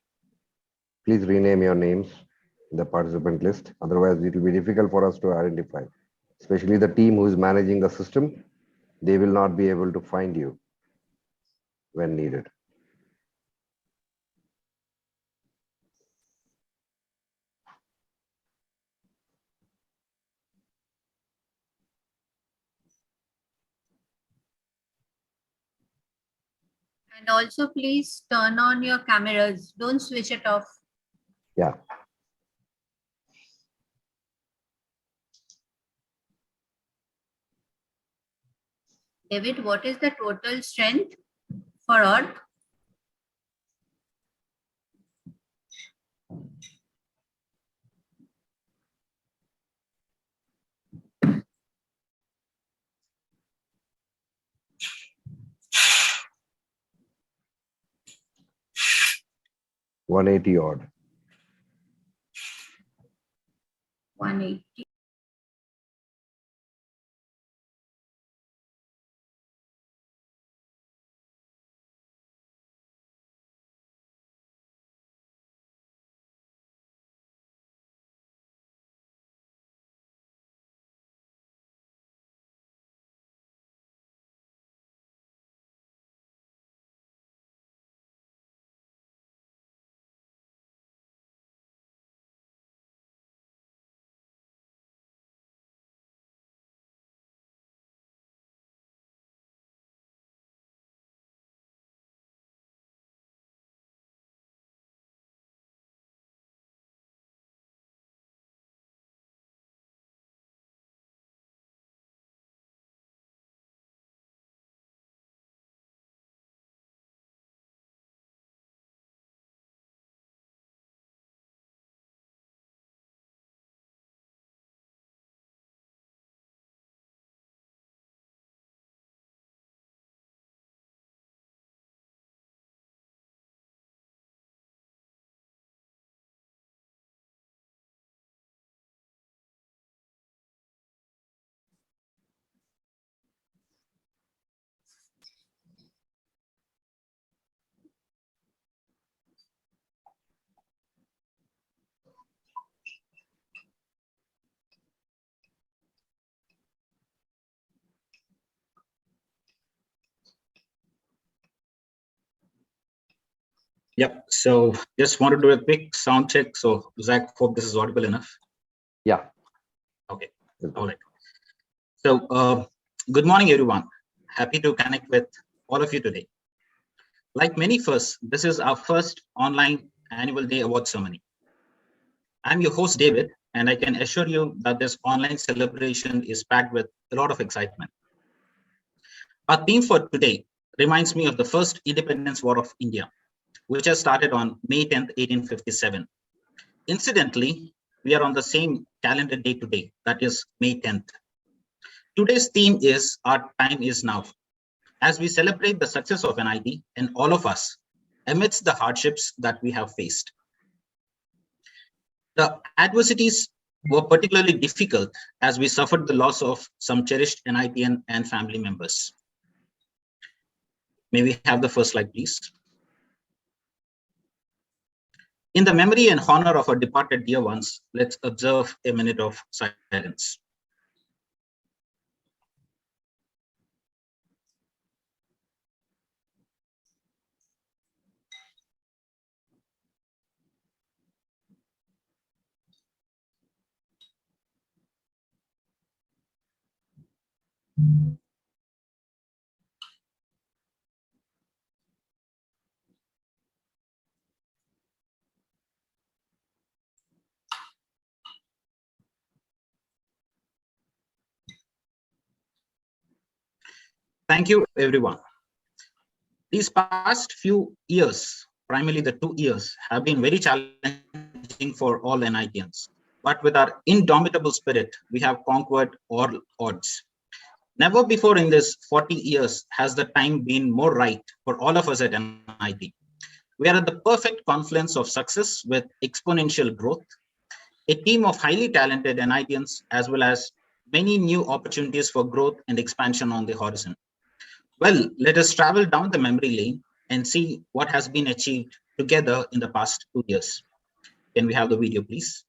Please rename your names in the participant list. Otherwise, it will be difficult for us to identify, especially the team who is managing the system. They will not be able to find you when needed. And also please turn on your cameras. Don't switch it off. Yeah. David, what is the total strength for org? $180 odd. 180. Yep. So just want to do a quick sound check. So Zach, hope this is audible enough. Yeah. Okay. All right. So good morning, everyone. Happy to connect with all of you today. Like many firsts, this is our first online annual day award ceremony. I'm your host, David, and I can assure you that this online celebration is packed with a lot of excitement. Our theme for today reminds me of the first independence war of India, which has started on May 10th, 1857. Incidentally, we are on the same calendar day today, that is May 10th. Today's theme is Our Time Is Now, as we celebrate the success of NIIT and all of us amidst the hardships that we have faced. The adversities were particularly difficult as we suffered the loss of some cherished NIITian and family members. May we have the first slide, please? In the memory and honor of our departed dear ones, let's observe a minute of silence. Thank you, everyone. These past few years, primarily the 2 years, have been very challenging for all NIITians. But with our indomitable spirit, we have conquered all odds. Never before in this 40 years has the time been more right for all of us at NIIT. We are at the perfect confluence of success with exponential growth, a team of highly talented NIITians, as well as many new opportunities for growth and expansion on the horizon. Well, let us travel down the memory lane and see what has been achieved together in the past 2 years. Can we have the video, please?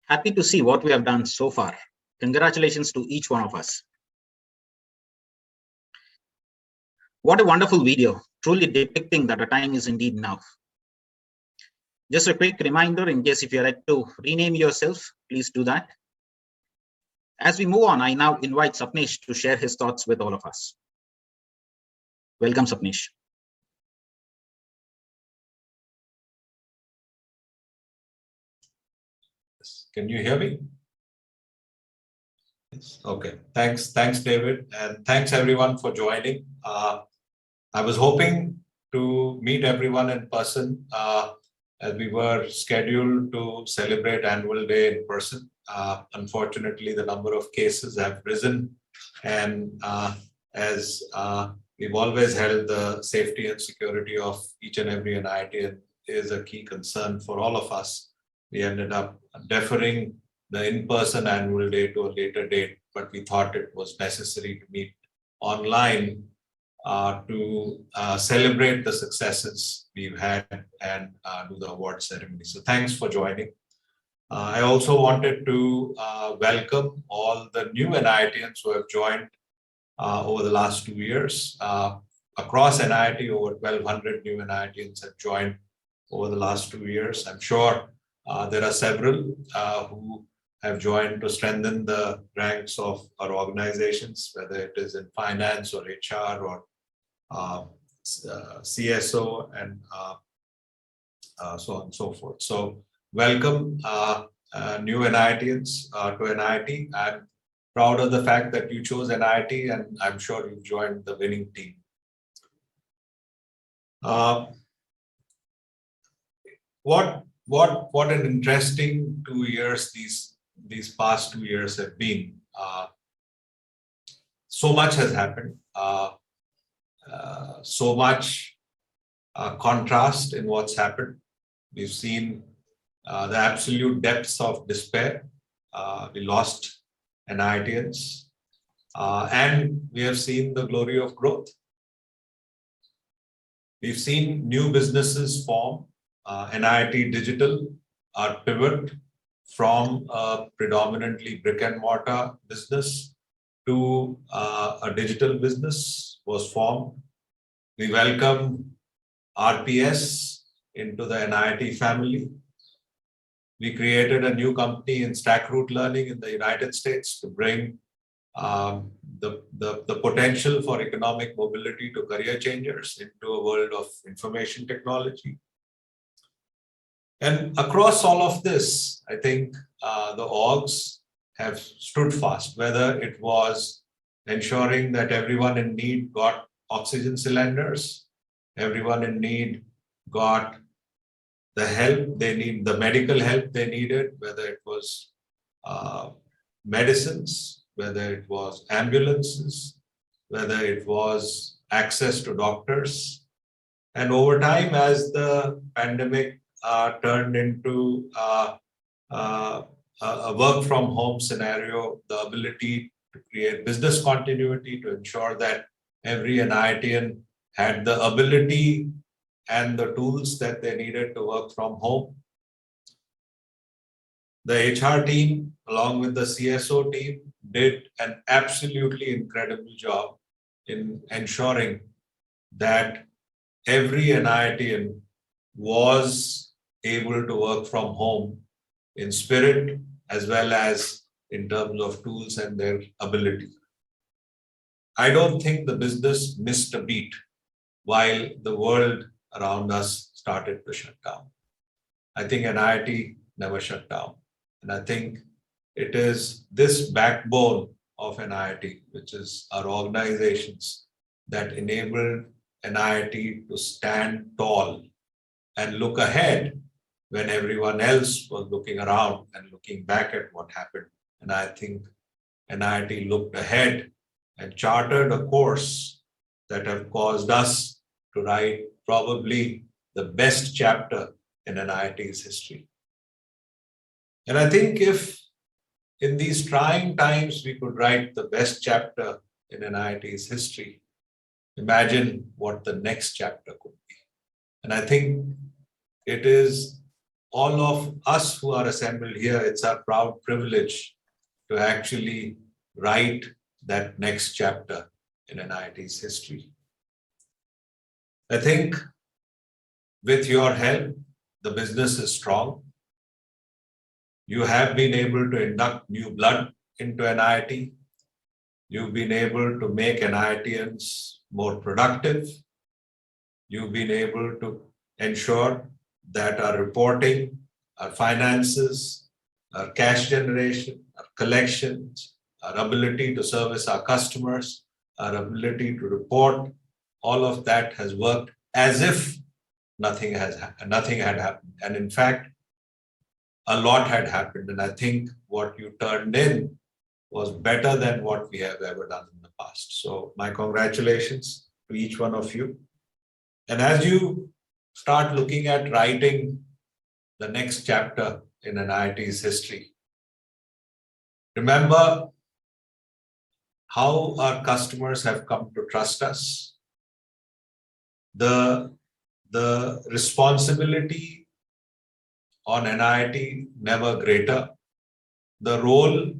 Happy to see what we have done so far. Congratulations to each one of us. What a wonderful video, truly depicting that a time is indeed now. Just a quick reminder, in case if you'd like to rename yourself, please do that. As we move on, I now invite Sapnesh to share his thoughts with all of us. Welcome, Sapnesh. Can you hear me? Yes. Okay. Thanks, David, and thanks everyone for joining. I was hoping to meet everyone in person as we were scheduled to celebrate Annual Day in person. Unfortunately, the number of cases have risen, and as We've always held the safety and security of each and every NIIT is a key concern for all of us. We ended up deferring the in-person annual day to a later date, but we thought it was necessary to meet online to celebrate the successes we've had and do the award ceremony. So thanks for joining. I also wanted to welcome all the new NIITians who have joined over the last 2 years. Across NIIT, over 1,200 new NIITians have joined over the last 2 years. I'm sure there are several who have joined to strengthen the ranks of our organizations, whether it is in finance or HR or CSO and so on and so forth. So welcome new NIITians to NIIT. I'm proud of the fact that you chose NIIT, and I'm sure you've joined the winning team. What an interesting 2 years these past 2 years have been. So much has happened. So much contrast in what's happened. We've seen the absolute depths of despair. We lost NIITians, and we have seen the glory of growth. We've seen new businesses form. NIIT Digital, our pivot from a predominantly brick and mortar business to a digital business was formed. We welcome RPS into the NIIT family. We created a new company in StackRoot Learning in the United States to bring the potential for economic mobility to career changers into a world of information technology. And across all of this, I think the orgs have stood fast, whether it was ensuring that everyone in need got oxygen cylinders, everyone in need got the help they need, the medical help they needed, whether it was medicines, whether it was ambulances, whether it was access to doctors. And over time, as the pandemic turned into a work from home scenario, the ability to create business continuity to ensure that every NIITian had the ability and the tools that they needed to work from home. The HR team, along with the CSO team, did an absolutely incredible job in ensuring that every NIITian was able to work from home in spirit as well as in terms of tools and their ability. I don't think the business missed a beat while the world around us started to shut down. I think NIIT never shut down. And I think it is this backbone of NIIT, which is our organizations, that enabled NIIT to stand tall and look ahead when everyone else was looking around and looking back at what happened. And I think NIIT looked ahead and chartered a course that have caused us to write probably the best chapter in NIIT's history. And I think if in these trying times we could write the best chapter in NIIT's history, imagine what the next chapter could be. And I think it is all of us who are assembled here, it's our proud privilege to actually write that next chapter in NIIT's history. I think with your help, the business is strong. You have been able to induct new blood into NIIT. You've been able to make NIITians more productive. You've been able to ensure that our reporting, our finances, our cash generation, our collections, our ability to service our customers, our ability to report, all of that has worked as if nothing had happened. And in fact, a lot had happened. And I think what you turned in was better than what we have ever done in the past. So my congratulations. to each one of you. And as you start looking at writing the next chapter in NIIT's history, remember how our customers have come to trust us. The responsibility on NIIT never greater. The role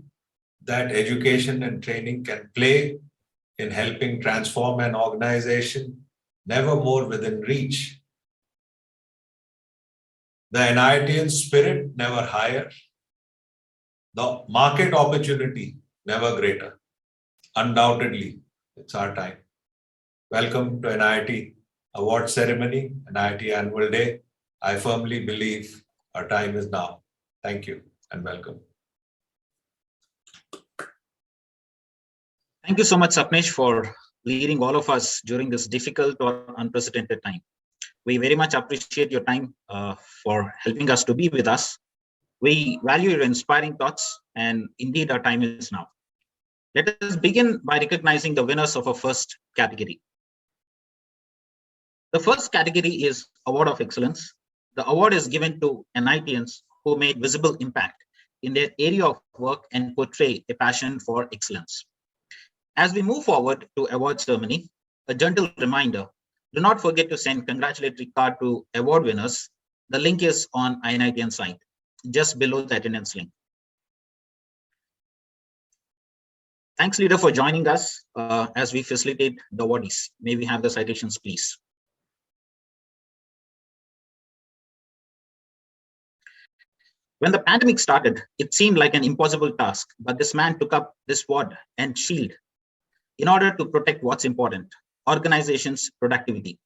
that education and training can play in helping transform an organization never more within reach. The NIITian spirit never higher. The market opportunity never greater. Undoubtedly, it's our time. Welcome to NIIT Award Ceremony, NIIT Annual Day. I firmly believe our time is now. Thank you and welcome. Thank you so much, Sapnesh, for leading all of us during this difficult or unprecedented time. We very much appreciate your time for helping us to be with us. We value your inspiring thoughts, and indeed our time is now. Let us begin by recognizing the winners of our first category. The first category is Award of Excellence. The award is given to NIITians who made visible impact in their area of work and portray a passion for excellence. As we move forward to award ceremony, a gentle reminder, do not forget to send congratulatory card to award winners. The link is on NIITian site, just below the attendance link. Thanks, leader, for joining us as we facilitate the awardees. May we have the citations, please. When the pandemic started, it seemed like an impossible task, but this man took up this sword and shield in order to protect what's important, organizations' productivity.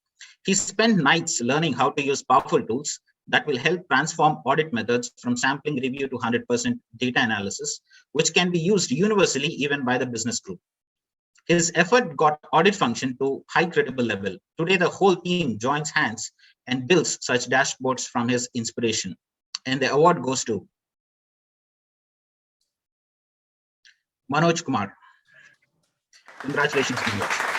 He spent nights learning how to use powerful tools that will help transform audit methods from sampling review to 100% data analysis, which can be used universally even by the business group. His effort got audit function to high credible level. Today, the whole team joins hands and builds such dashboards from his inspiration. And the award goes to Manoj Kumar. Congratulations, Manoj.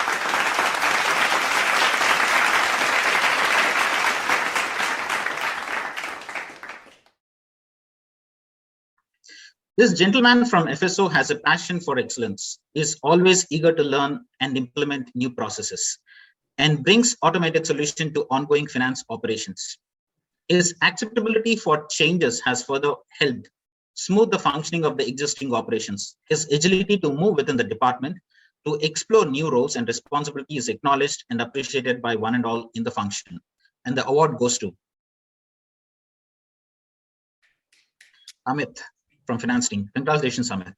This gentleman from FSO has a passion for excellence, is always eager to learn and implement new processes, and brings automated solution to ongoing finance operations. His acceptability for changes has further helped smooth the functioning of the existing operations. His agility to move within the department to explore new roles and responsibilities is acknowledged and appreciated by one and all in the function. And the award goes to Amit from finance team. Congratulations, Amit.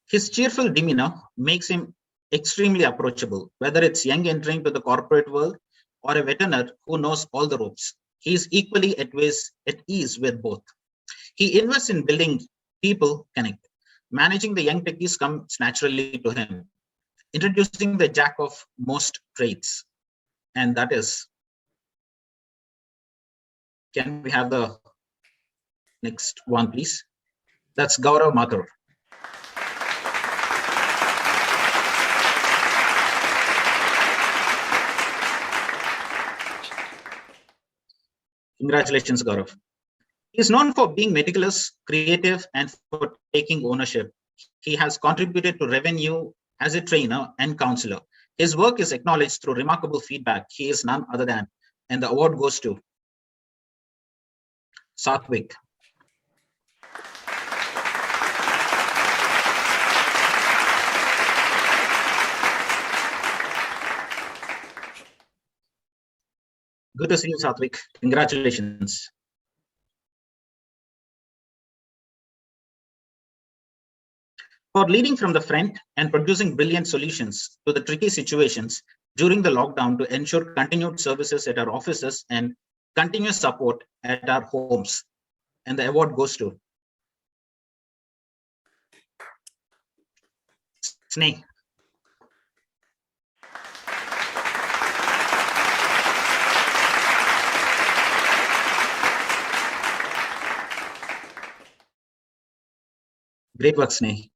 His cheerful demeanor makes him extremely approachable, whether it's young entering to the corporate world or a veteran who knows all the ropes. He is equally at ease with both. He invests in building people connect. Managing the young techies comes naturally to him, introducing the jack of most trades. And that is, can we have the next one, please? That's Gaurav Mathur. Congratulations, Gaurav. He is known for being meticulous, creative, and for taking ownership. He has contributed to revenue as a trainer and counselor. His work is acknowledged through remarkable feedback. He is none other than, and the award goes to Satvik. Good to see you, Satvik. Congratulations. For leading from the front and producing brilliant solutions to the tricky situations during the lockdown to ensure continued services at our offices and continuous support at our homes. And the award goes to Sneh. Great work, Sneh.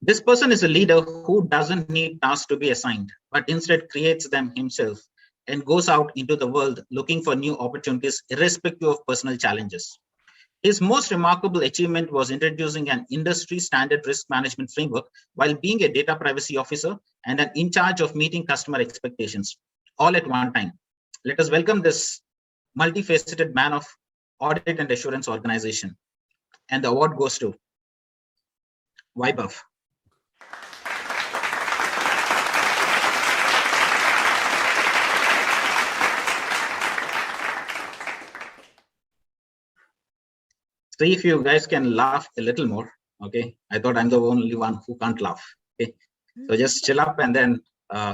This person is a leader who doesn't need tasks to be assigned, but instead creates them himself and goes out into the world looking for new opportunities irrespective of personal challenges. His most remarkable achievement was introducing an industry standard risk management framework while being a data privacy officer and an in charge of meeting customer expectations, all at one time. Let us welcome this multifaceted man of audit and assurance organization. And the award goes to Vaibhav. See if you guys can laugh a little more. Okay, I thought I'm the only one who can't laugh. Okay, so just chill up and then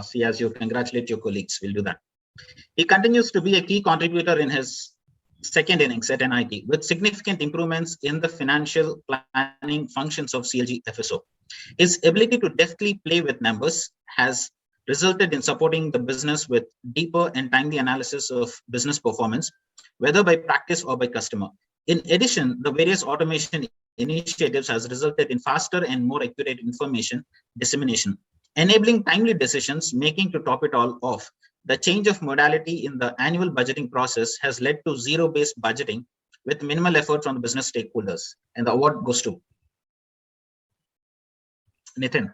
see as you congratulate your colleagues. We'll do that. He continues to be a key contributor in his second innings at NIIT with significant improvements in the financial planning functions of CLG FSO. His ability to deftly play with numbers has resulted in supporting the business with deeper and timely analysis of business performance, whether by practice or by customer. In addition, the various automation initiatives has resulted in faster and more accurate information dissemination, enabling timely decisions making. To top it all off, the change of modality in the annual budgeting process has led to zero-based budgeting with minimal effort from the business stakeholders. And the award goes to Nitin.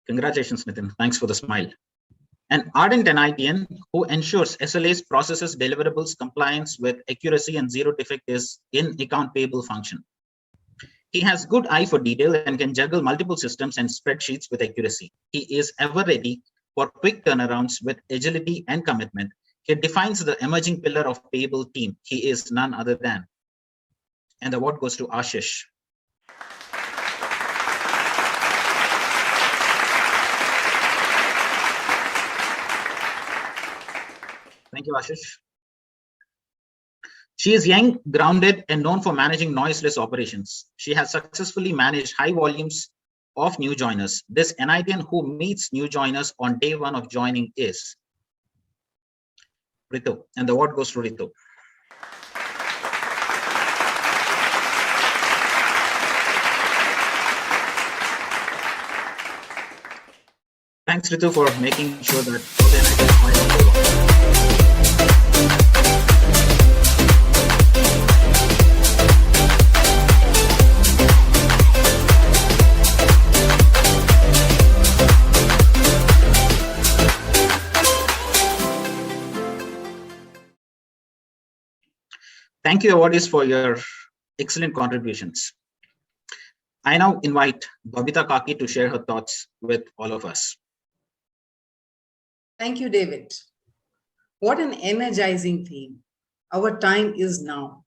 Congratulations, Nitin. Thanks for the smile. An ardent NITian who ensures SLA's processes, deliverables, compliance with accuracy and zero defect is in account payable function. He has good eye for detail and can juggle multiple systems and spreadsheets with accuracy. He is ever ready for quick turnarounds with agility and commitment. He defines the emerging pillar of payable team. He is none other than. And the award goes to Ashish. Thank you, Ashish. She is young, grounded, and known for managing noiseless operations. She has successfully managed high volumes of new joiners. This NITian who meets new joiners on day one of joining is Ritu, and the award goes to Ritu. Thanks, Ritu, for making sure that all the NITians. Thank you, awardees, for your excellent contributions. I now invite Babita Kaki to share her thoughts with all of us. Thank you, David. What an energizing theme. Our time is now.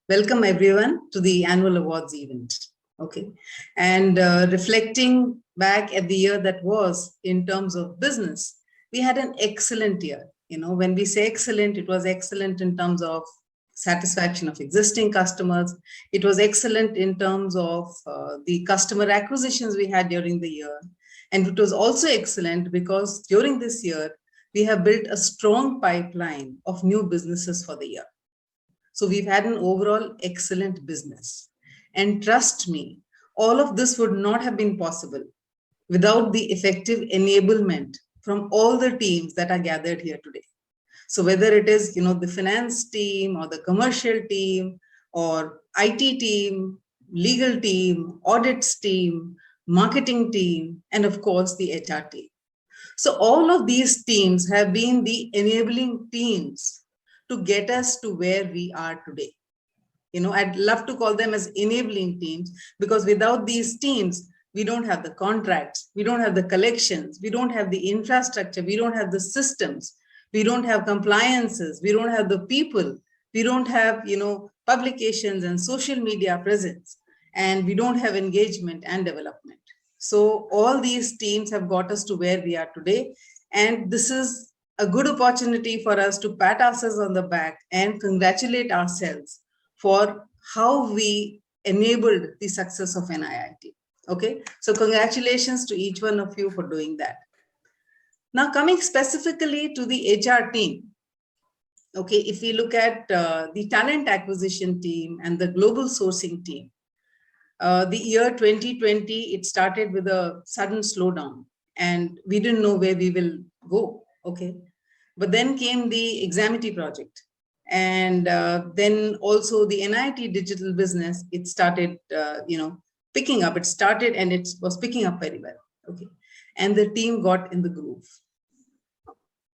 Welcome everyone to the annual awards event. Okay. And reflecting back at the year that was in terms of business, we had an excellent year. You know, when we say excellent, it was excellent in terms of satisfaction of existing customers. It was excellent in terms of the customer acquisitions we had during the year. And it was also excellent because during this year, we have built a strong pipeline of new businesses for the year. So we've had an overall excellent business. And trust me, all of this would not have been possible without the effective enablement from all the teams that are gathered here today. So whether it is, you know, the finance team or the commercial team or IT team, legal team, audits team, marketing team, and of course the HR team. So all of these teams have been the enabling teams to get us to where we are today. You know, I'd love to call them as enabling teams because without these teams, we don't have the contracts, we don't have the collections, we don't have the infrastructure, we don't have the systems, we don't have compliances, we don't have the people, we don't have, you know, publications and social media presence, and we don't have engagement and development. So all these teams have got us to where we are today. And this is a good opportunity for us to pat ourselves on the back and congratulate ourselves for how we enabled the success of NIIT. Okay, so congratulations to each one of you for doing that. Now coming specifically to the HR team. Okay, if we look at the talent acquisition team and the global sourcing team, the year 2020, it started with a sudden slowdown and we didn't know where we will go. Okay, but then came the Examity project. And then also the NIIT digital business, it started, picking up. It started and it was picking up very well. Okay, and the team got in the groove.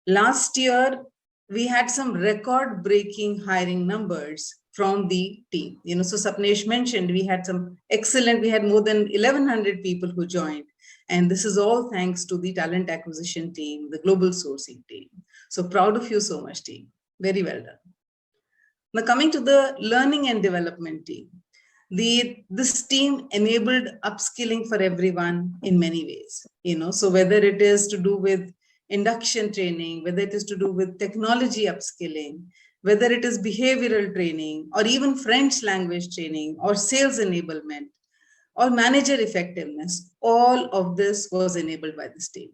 Last year, we had some record-breaking hiring numbers from the team. So Sapnesh mentioned we had we had more than 1,100 people who joined. And this is all thanks to the talent acquisition team, the global sourcing team. So proud of you so much, team. Very well done. Now coming to the learning and development team. This team enabled upskilling for everyone in many ways. So whether it is to do with induction training, whether it is to do with technology upskilling, whether it is behavioral training, or even French language training, or sales enablement, or manager effectiveness, all of this was enabled by this team.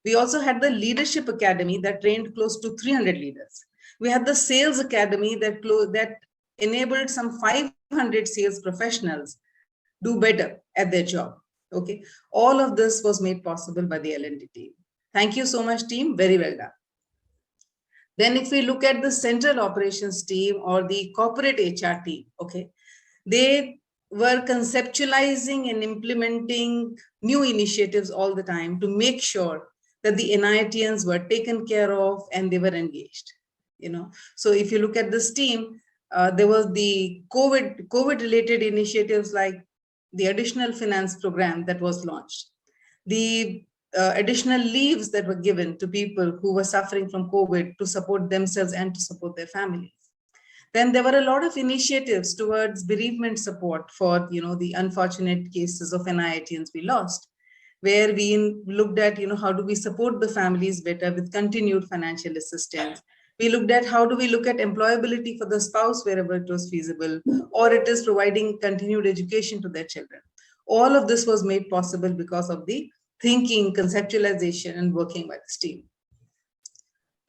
We also had the Leadership Academy that trained close to 300 leaders. We had the Sales Academy that enabled some 500 sales professionals do better at their job. Okay, all of this was made possible by the L&D team. Thank you so much, team. Very well done. Then if we look at the central operations team or the corporate HR team, okay, they were conceptualizing and implementing new initiatives all the time to make sure that the NIITians were taken care of and they were engaged. So if you look at this team, there was the COVID related initiatives like the additional finance program that was launched, the additional leaves that were given to people who were suffering from COVID to support themselves and to support their families. Then there were a lot of initiatives towards bereavement support for the unfortunate cases of NIITians we lost, where we looked at how do we support the families better with continued financial assistance. We looked at how do we look at employability for the spouse wherever it was feasible, or it is providing continued education to their children. All of this was made possible because of the thinking, conceptualization, and working by this team.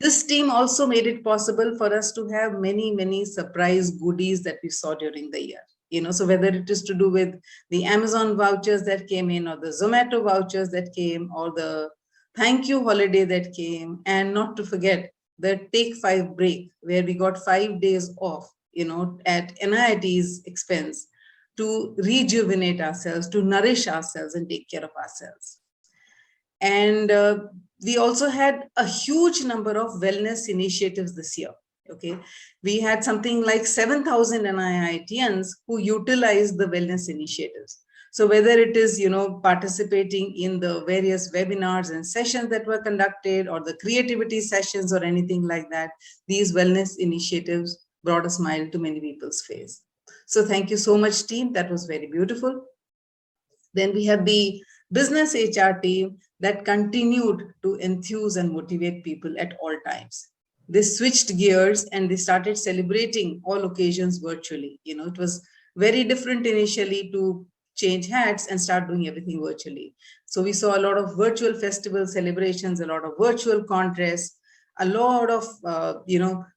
This team also made it possible for us to have many, many surprise goodies that we saw during the year. So whether it is to do with the Amazon vouchers that came in, or the Zomato vouchers that came, or the thank you holiday that came, and not to forget the Take 5 break, where we got 5 days off, at NIIT's expense to rejuvenate ourselves, to nourish ourselves and take care of ourselves. And we also had a huge number of wellness initiatives this year. Okay, we had something like 7,000 NIITians who utilized the wellness initiatives. So whether it is, participating in the various webinars and sessions that were conducted, or the creativity sessions or anything like that, these wellness initiatives brought a smile to many people's face. So thank you so much, team. That was very beautiful. Then we have the business HR team that continued to enthuse and motivate people at all times. They switched gears and they started celebrating all occasions virtually. It was very different initially to change hats and start doing everything virtually. So we saw a lot of virtual festival celebrations, a lot of virtual contests, a lot of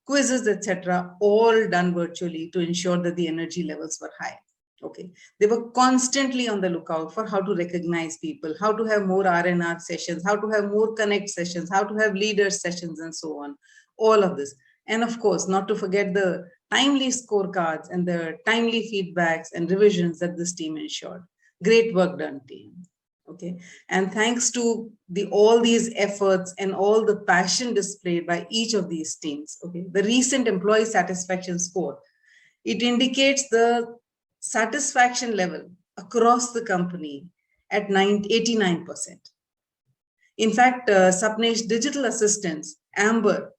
quizzes, etc., all done virtually to ensure that the energy levels were high. Okay, they were constantly on the lookout for how to recognize people, how to have more R&R sessions, how to have more connect sessions, how to have leader sessions, and so on. All of this. And of course, not to forget the timely scorecards and the timely feedbacks and revisions that this team ensured. Great work done, team. Okay, and thanks to all these efforts and all the passion displayed by each of these teams, okay, the recent employee satisfaction score, it indicates the satisfaction level across the company at 89%. In fact, Sapnesh digital assistants, Amber,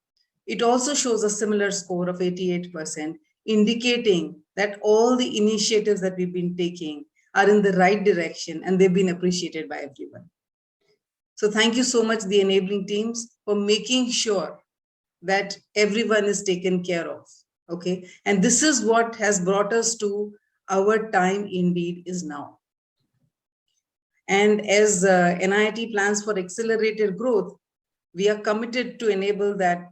it also shows a similar score of 88%, indicating that all the initiatives that we've been taking are in the right direction and they've been appreciated by everyone. So thank you so much, the enabling teams, for making sure that everyone is taken care of. Okay, and this is what has brought us to our time indeed is now. And as NIIT plans for accelerated growth, we are committed to enable that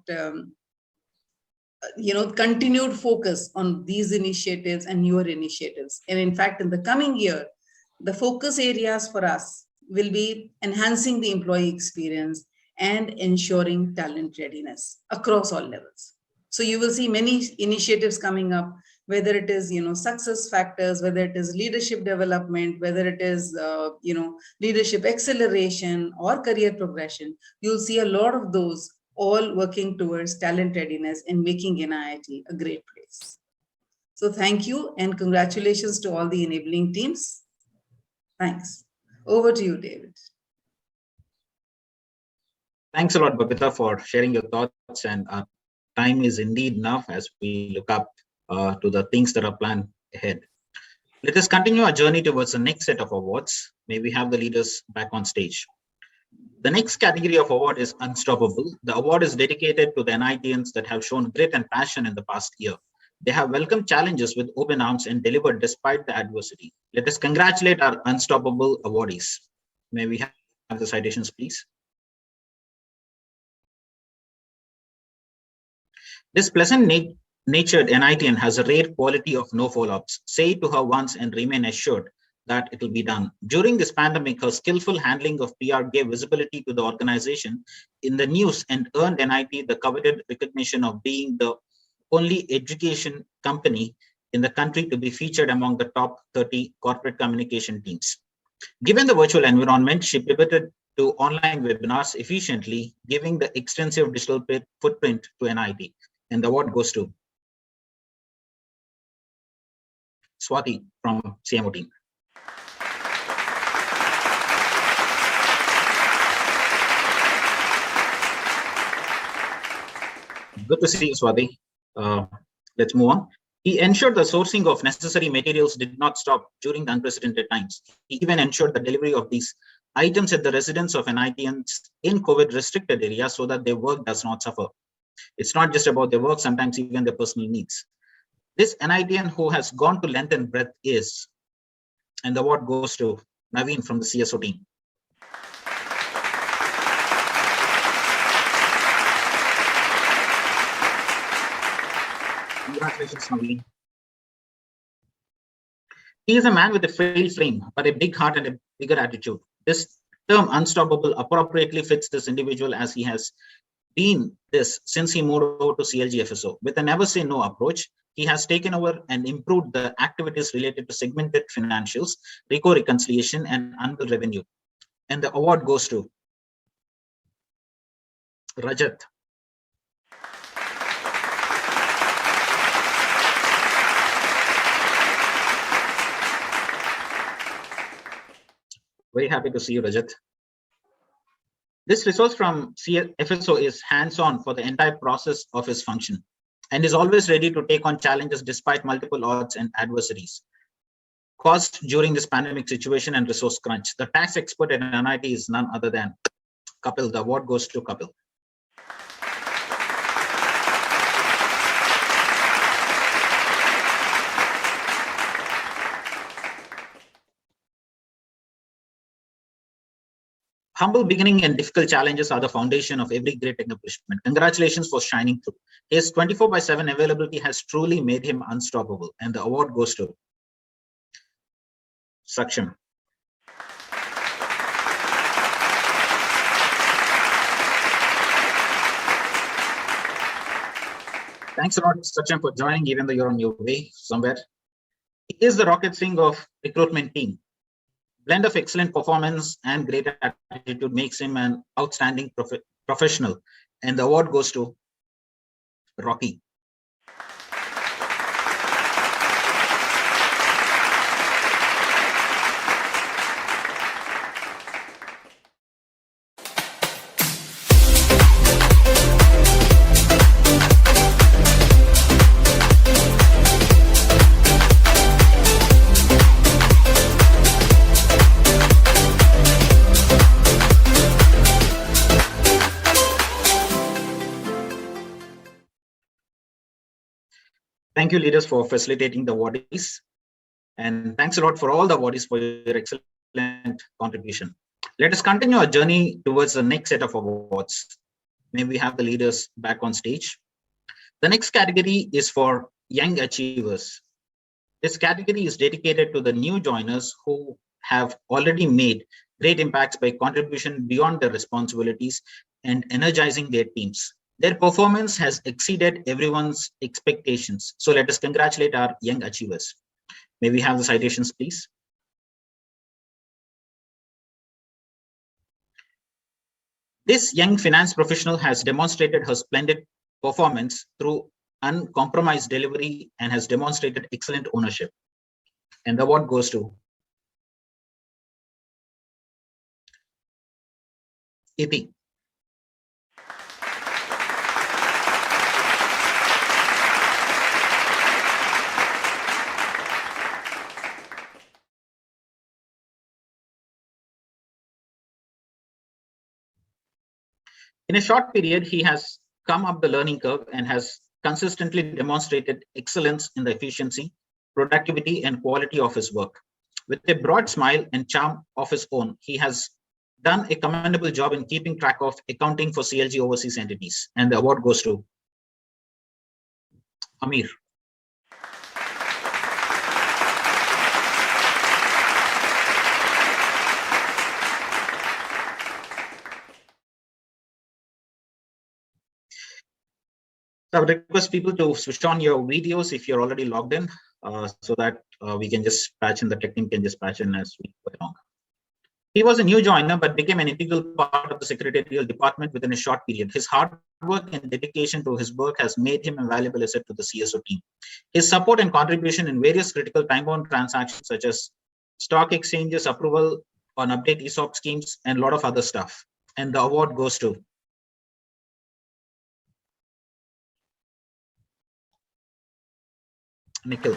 continued focus on these initiatives and newer initiatives. And in fact, in the coming year, the focus areas for us will be enhancing the employee experience and ensuring talent readiness across all levels. So you will see many initiatives coming up, whether it is success factors, whether it is leadership development, whether it is leadership acceleration or career progression. You'll see a lot of those all working towards talent readiness and making NIIT a great place. So thank you and congratulations to all the enabling teams. Thanks. Over to you, David. Thanks a lot, Babita, for sharing your thoughts. And time is indeed enough as we look up to the things that are planned ahead. Let us continue our journey towards the next set of awards. May we have the leaders back on stage. The next category of award is Unstoppable. The award is dedicated to the NIITians that have shown grit and passion in the past year. They have welcomed challenges with open arms and delivered despite the adversity. Let us congratulate our Unstoppable awardees. May we have the citations, please? This pleasant-natured NIITian has a rare quality of no follow-ups. Say it to her once and remain assured that it will be done. During this pandemic, her skillful handling of PR gave visibility to the organization in the news and earned NIIT the coveted recognition of being the only education company in the country to be featured among the top 30 corporate communication teams. Given the virtual environment, she pivoted to online webinars efficiently, giving the extensive digital footprint to NIIT. And the award goes to Swati from CMO team. Good to see you, Swati. Let's move on. He ensured the sourcing of necessary materials did not stop during the unprecedented times. He even ensured the delivery of these items at the residence of NIITians in COVID restricted areas so that their work does not suffer. It's not just about their work, sometimes even their personal needs. This NIITian who has gone to length and breadth is, and the award goes to Naveen from the CSO team. Congratulations, Naveen. He is a man with a frail frame, but a big heart and a bigger attitude. This term unstoppable appropriately fits this individual as he has been this since he moved over to CLG FSO. With a never say no approach, he has taken over and improved the activities related to segmented financials, RICO reconciliation, and unbilled revenue. And the award goes to Rajat. Very happy to see you, Rajat. This resource from FSO is hands-on for the entire process of his function and is always ready to take on challenges despite multiple odds and adversaries caused during this pandemic situation and resource crunch. The tax expert at NIIT is none other than Kapil. The award goes to Kapil. Humble beginning and difficult challenges are the foundation of every great accomplishment. Congratulations for shining through. His 24/7 availability has truly made him unstoppable, and the award goes to Saksham. Thanks a lot, Saksham, for joining, even though you're on your way somewhere. He is the rocket swing of recruitment team. Blend of excellent performance and great attitude makes him an outstanding professional, and the award goes to Rocky. Thank you, leaders, for facilitating the awardees. And thanks a lot for all the awardees for your excellent excellent contribution. Let us continue our journey towards the next set of awards. May we have the leaders back on stage. The next category is for young achievers. This category is dedicated to the new joiners who have already made great impacts by contribution beyond their responsibilities and energizing their teams. Their performance has exceeded everyone's expectations. So let us congratulate our young achievers. May we have the citations, please? This young finance professional has demonstrated her splendid performance through uncompromised delivery and has demonstrated excellent ownership. And the award goes to Iti. In a short period, he has come up the learning curve and has consistently demonstrated excellence in the efficiency, productivity, and quality of his work. With a broad smile and charm of his own, he has done a commendable job in keeping track of accounting for CLG overseas entities. And the award goes to Amir. So I would request people to switch on your videos if you're already logged in, so that we can just patch in, the tech team can just patch in as we go along. He was a new joiner, but became an integral part of the secretarial department within a short period. His hard work and dedication to his work has made him a valuable asset to the CSO team. His support and contribution in various critical time-bound transactions, such as stock exchanges, approval on update ESOP schemes, and a lot of other stuff. And the award goes to Nikhil.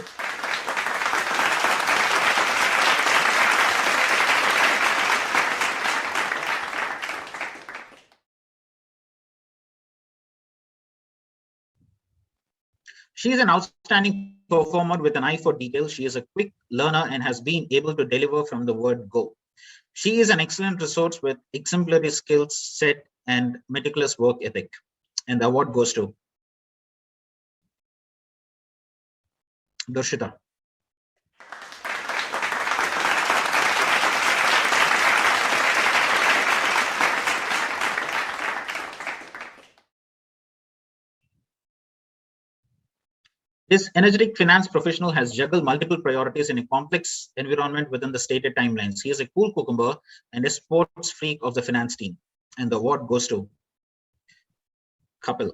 She is an outstanding performer with an eye for detail. She is a quick learner and has been able to deliver from the word go. She is an excellent resource with exemplary skills set and meticulous work ethic. And the award goes to Darshita. This energetic finance professional has juggled multiple priorities in a complex environment within the stated timelines. He is a cool cucumber and a sports freak of the finance team. And the award goes to Kapil.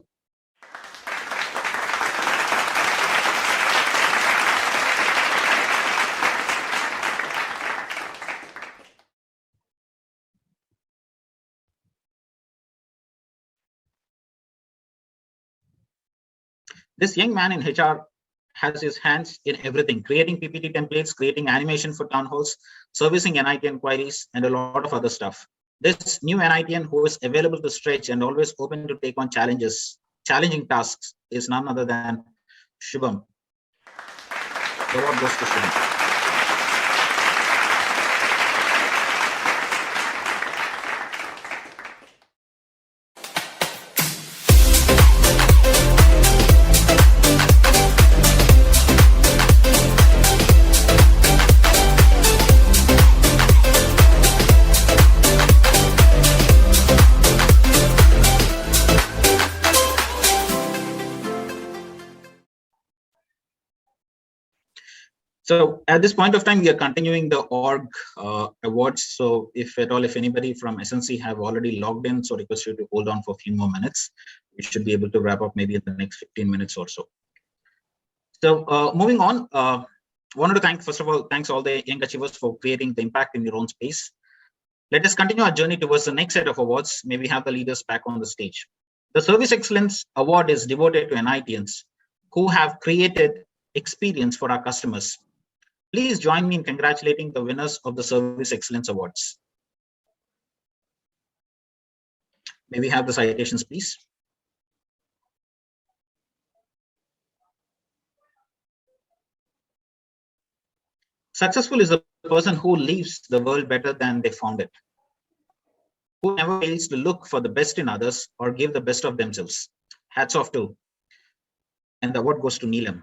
This young man in HR has his hands in everything, creating PPT templates, creating animation for town halls, servicing NIIT inquiries, and a lot of other stuff. This new NIITian who is available to stretch and always open to take on challenging tasks is none other than Shubham. The award goes to Shubham. So at this point of time, we are continuing the org awards. So if at all, if anybody from SNC have already logged in, so request you to hold on for a few more minutes. We should be able to wrap up maybe in the next 15 minutes or so. So moving on, wanted to thank, first of all, thanks all the young achievers for creating the impact in your own space. Let us continue our journey towards the next set of awards. May we have the leaders back on the stage. The Service Excellence Award is devoted to NIITians who have created experience for our customers. Please join me in congratulating the winners of the Service Excellence Awards. May we have the citations, please? Successful is the the person who leaves the world better than they found it, who never fails to look for the best in others or give the best of themselves. Hats off to. And the award goes to Neelam.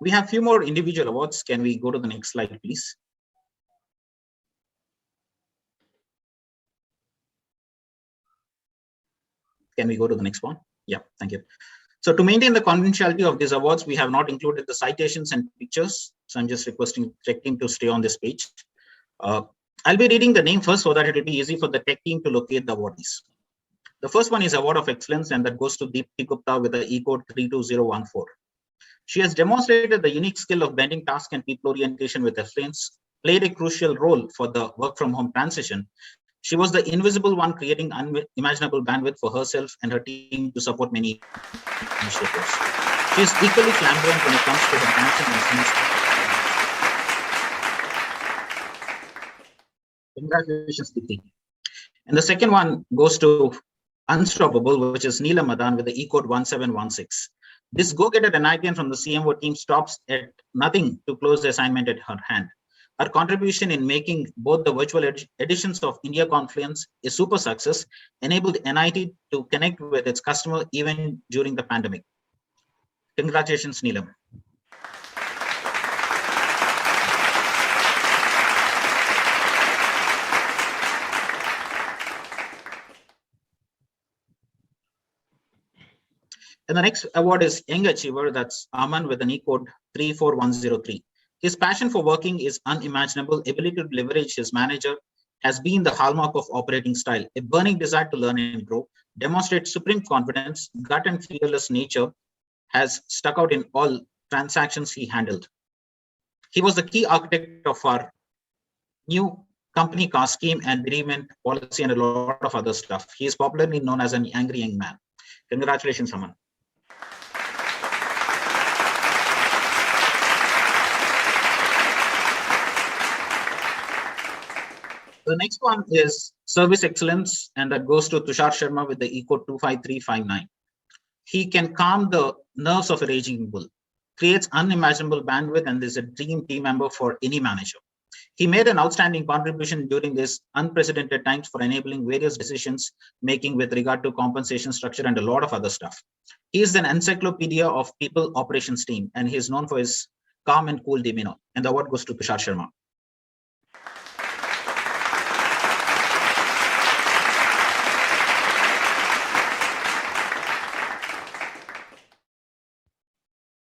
We have a few more individual awards. Can we go to the next slide, please? Can we go to the next one? Yeah, thank you. So to maintain the confidentiality of these awards, we have not included the citations and pictures. So I'm just requesting tech team to stay on this page. I'll be reading the name first so that it will be easy for the tech team to locate the awardees. The first one is Award of Excellence, and that goes to Deepti Gupta with the E code 32014. She has demonstrated the unique skill of blending task and people orientation with excellence, played a crucial role for the work from home transition. She was the invisible one creating unimaginable bandwidth for herself and her team to support many initiatives. She is equally flamboyant when it comes to her dancing and singing. Congratulations, Deepti. And the second one goes to Unstoppable, which is Neela Madan with the E code 1716. This go-getter NIITian from the CMO team stops at nothing to close the assignment at her hand. Her contribution in making both the virtual editions of India Confluence a super success enabled NIIT to connect with its customer even during the pandemic. Congratulations, Neelam. And the next award is Young Achiever, that's Aman with an E code 34103. His passion for working is unimaginable. Ability to leverage his manager has been the hallmark of operating style. A burning desire to learn and grow, demonstrate supreme confidence, gut and fearless nature has stuck out in all transactions he handled. He was the key architect of our new company car scheme and bereavement policy and a lot of other stuff. He is popularly known as an angry young man. Congratulations, Aman. The next one is Service Excellence, and that goes to Tushar Sharma with the E code 25359. He can calm the nerves of a raging bull, creates unimaginable bandwidth, and is a dream team member for any manager. He made an outstanding contribution during these unprecedented times for enabling various decisions making with regard to compensation structure and a lot of other stuff. He is an encyclopedia of people operations team, and he is known for his calm and cool demeanor. And the award goes to Tushar Sharma.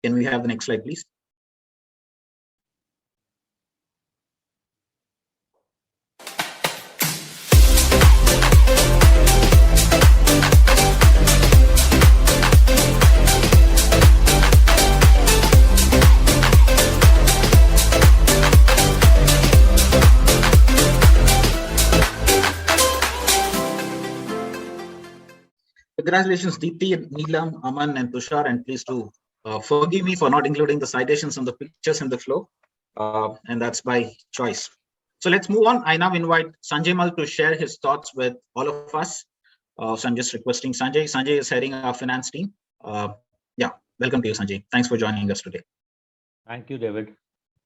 Can we have the next slide, please? Congratulations, Deepti, Neelam, Aman, and Tushar, and please do forgive me for not including the citations on the pictures in the flow, and that's by choice. So let's move on. I now invite Sanjay Mal to share his thoughts with all of us. So I'm just requesting Sanjay. Sanjay is heading our finance team. Yeah, welcome to you, Sanjay. Thanks for joining us today. Thank you, David.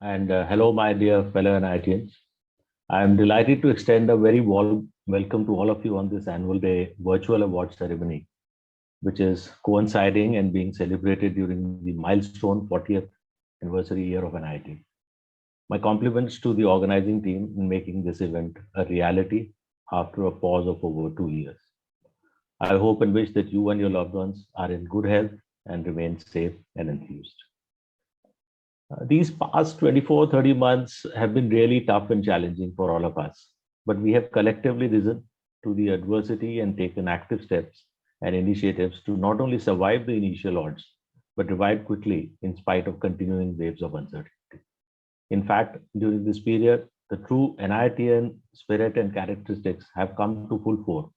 And hello, my dear fellow NIITians. I am delighted to extend a very warm welcome to all of you on this annual day virtual award ceremony, which is coinciding and being celebrated during the milestone 40th anniversary year of NIIT. My compliments to the organizing team in making this event a reality after a pause of over 2 years. I hope and wish that you and your loved ones are in good health and remain safe and enthused. These past 24-30 months have been really tough and challenging for all of us, but we have collectively risen to the adversity and taken active steps and initiatives to not only survive the initial odds, but revive quickly in spite of continuing waves of uncertainty. In fact, during this period, the true NIITian spirit and characteristics have come to full fore,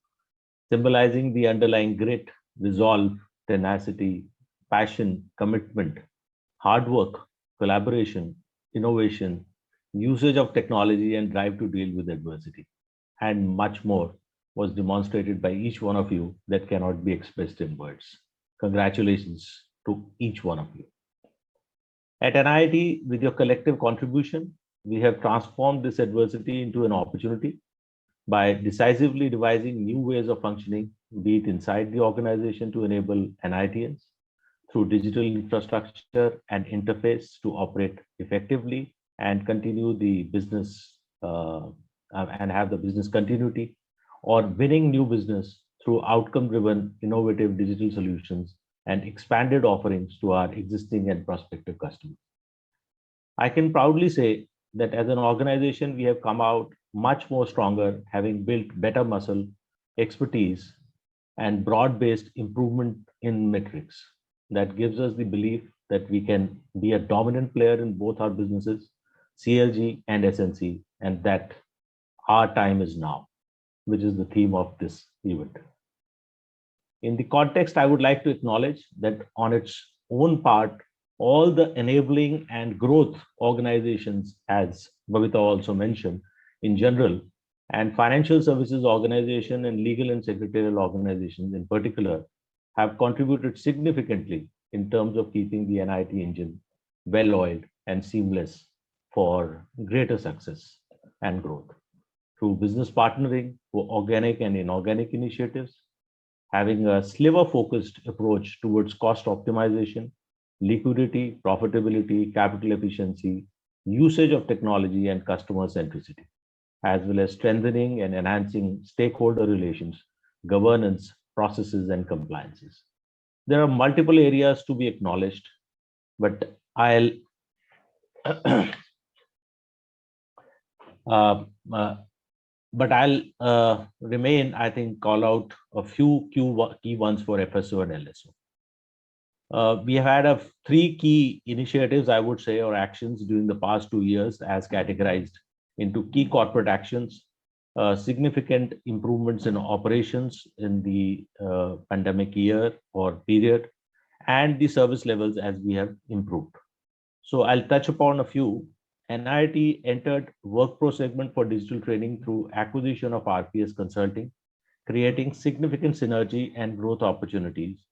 symbolizing the underlying grit, resolve, tenacity, passion, commitment, hard work, collaboration, innovation, usage of technology, and drive to deal with adversity, and much more was demonstrated by each one of you that cannot be expressed in words. Congratulations to each one of you. At NIIT, with your collective contribution, we have transformed this adversity into an opportunity by decisively devising new ways of functioning, be it inside the organization to enable NIITians through digital infrastructure and interface to operate effectively and continue the business and have the business continuity, or winning new business through outcome-driven, innovative digital solutions and expanded offerings to our existing and prospective customers. I can proudly say that as an organization, we have come out much more stronger, having built better muscle, expertise, and broad-based improvement in metrics. That gives us the belief that we can be a dominant player in both our businesses, CLG and SNC, and that our time is now, which is the theme of this event. In the context, I would like to acknowledge that on its own part, all the enabling and growth organizations, as Bhavita also mentioned, in general, and financial services organization and legal and secretarial organizations in particular, have contributed significantly in terms of keeping the NIIT engine well-oiled and seamless for greater success and growth. Through business partnering, through organic and inorganic initiatives, having a sliver-focused approach towards cost optimization, liquidity, profitability, capital efficiency, usage of technology, and customer centricity, as well as strengthening and enhancing stakeholder relations, governance, processes, and compliances. There are multiple areas to be acknowledged, but I'll remain, I think, call out a few key ones for FSO and LSO. We have had three key initiatives, I would say, or actions during the past 2 years as categorized into key corporate actions, significant improvements in operations in the pandemic year or period, and the service levels as we have improved. So I'll touch upon a few. NIIT entered workpro segment for digital training through acquisition of RPS Consulting, creating significant synergy and growth opportunities.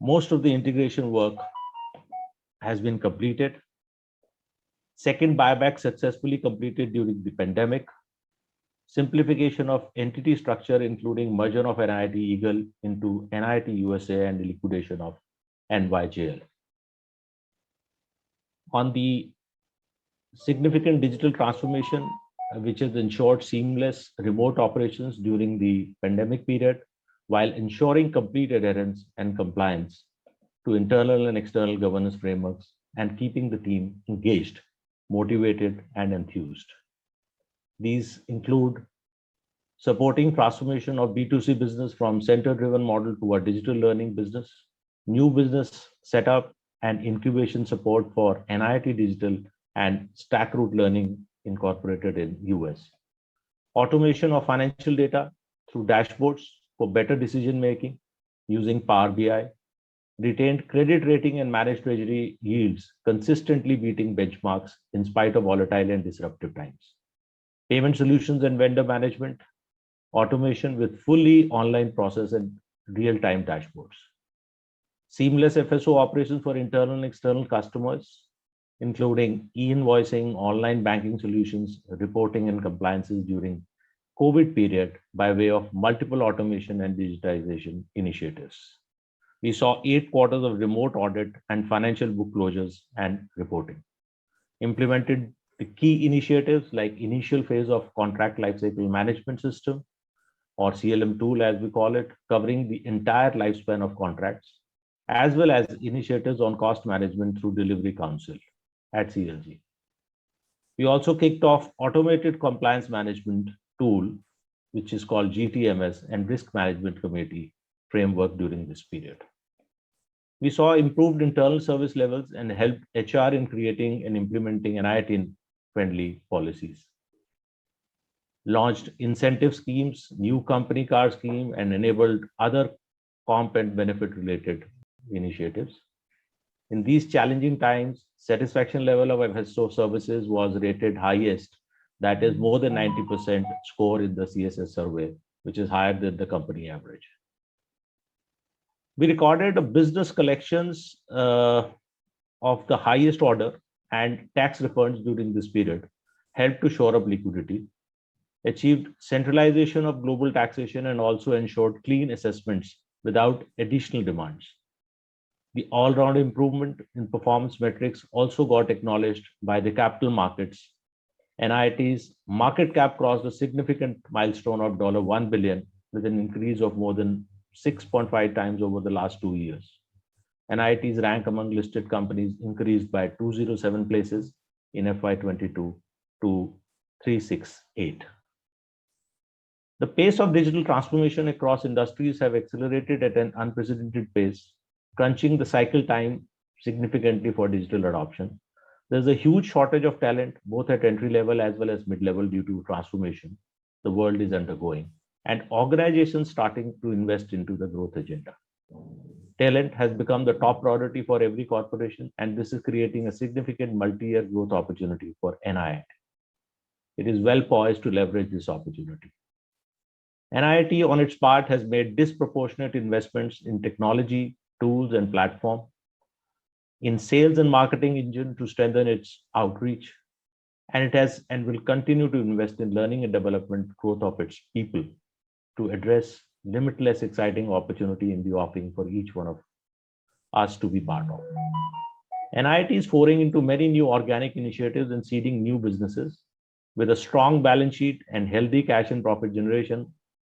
Most of the integration work has been completed. Second buyback successfully completed during the pandemic. Simplification of entity structure, including merger of NIIT Eagle into NIIT USA and the liquidation of NYJL. On the significant digital transformation, which has ensured seamless remote operations during the pandemic period, while ensuring complete adherence and compliance to internal and external governance frameworks and keeping the team engaged, motivated, and enthused. These include supporting transformation of B2C business from center-driven model to a digital learning business, new business setup and incubation support for NIIT Digital and StackRoot Learning incorporated in US. Automation of financial data through dashboards for better decision making using Power BI, retained credit rating and managed treasury yields consistently beating benchmarks in spite of volatile and disruptive times. Payment solutions and vendor management, automation with fully online process and real-time dashboards. Seamless FSO operations for internal and external customers, including e-invoicing, online banking solutions, reporting and compliances during COVID period by way of multiple automation and digitization initiatives. We saw 8 quarters of remote audit and financial book closures and reporting. Implemented the key initiatives like initial phase of contract lifecycle management system, or CLM tool as we call it, covering the entire lifespan of contracts, as well as initiatives on cost management through delivery council at CLG. We also kicked off automated compliance management tool which is called GTMS, and Risk Management Committee framework during this period. We saw improved internal service levels and helped HR in creating and implementing NIIT-friendly policies. Launched incentive schemes, new company car scheme, and enabled other comp and benefit related initiatives. In these challenging times, satisfaction level of FSO services was rated highest, that is more than 90% score in the CSS survey, which is higher than the company average. We recorded a business collections of the highest order, and tax refunds during this period helped to shore up liquidity, achieved centralization of global taxation, and also ensured clean assessments without additional demands. The all-round improvement in performance metrics also got acknowledged by the capital markets. NIIT's market cap crossed a significant milestone of $1 billion with an increase of more than 6.5 times over the last 2 years. NIIT's rank among listed companies increased by 207 places in FY22 to 368. The pace of digital transformation across industries have accelerated at an unprecedented pace, crunching the cycle time significantly for digital adoption. There's a huge shortage of talent, both at entry level as well as mid-level, due to transformation the world is undergoing, and organizations starting to invest into the growth agenda. Talent has become the top priority for every corporation, and this is creating a significant multi-year growth opportunity for NIIT. It is well poised to leverage this opportunity. NIIT, on its part, has made disproportionate investments in technology, tools, and platform, in sales and marketing engine to strengthen its outreach, and it has and will continue to invest in learning and development growth of its people to address limitless exciting opportunity in the offering for each one of us to be part of. NIIT is foraying into many new organic initiatives and seeding new businesses. With a strong balance sheet and healthy cash and profit generation,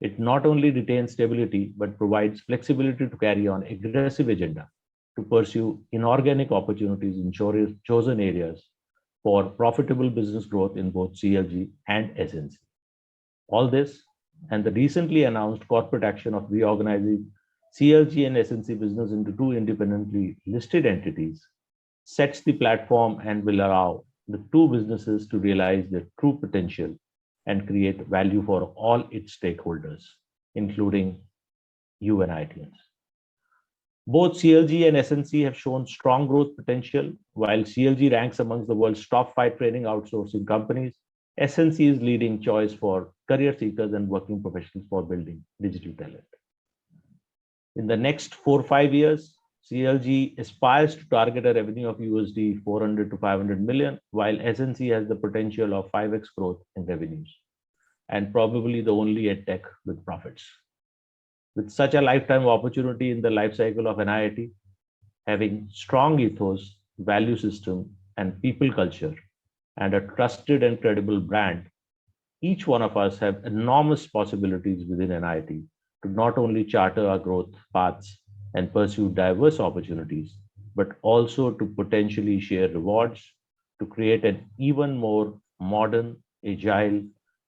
it not only retains stability, but provides flexibility to carry on aggressive agenda to pursue inorganic opportunities in chosen areas for profitable business growth in both CLG and SNC. All this and the recently announced corporate action of reorganizing CLG and SNC business into two independently listed entities sets the platform and will allow the two businesses to realize their true potential and create value for all its stakeholders, including you and NIITians. Both CLG and SNC have shown strong growth potential. While CLG ranks amongst the world's top 5 training outsourcing companies, SNC is leading choice for career seekers and working professionals for building digital talent. In the next 4 or 5 years, CLG aspires to target a revenue of USD 400 to 500 million, while SNC has the potential of 5x growth in revenues, and probably the only edtech with profits. With such a lifetime opportunity in the life cycle of NIIT, having strong ethos, value system, and people culture, and a trusted and credible brand, each one of us have enormous possibilities within NIIT to not only charter our growth paths and pursue diverse opportunities, but also to potentially share rewards, to create an even more modern, agile,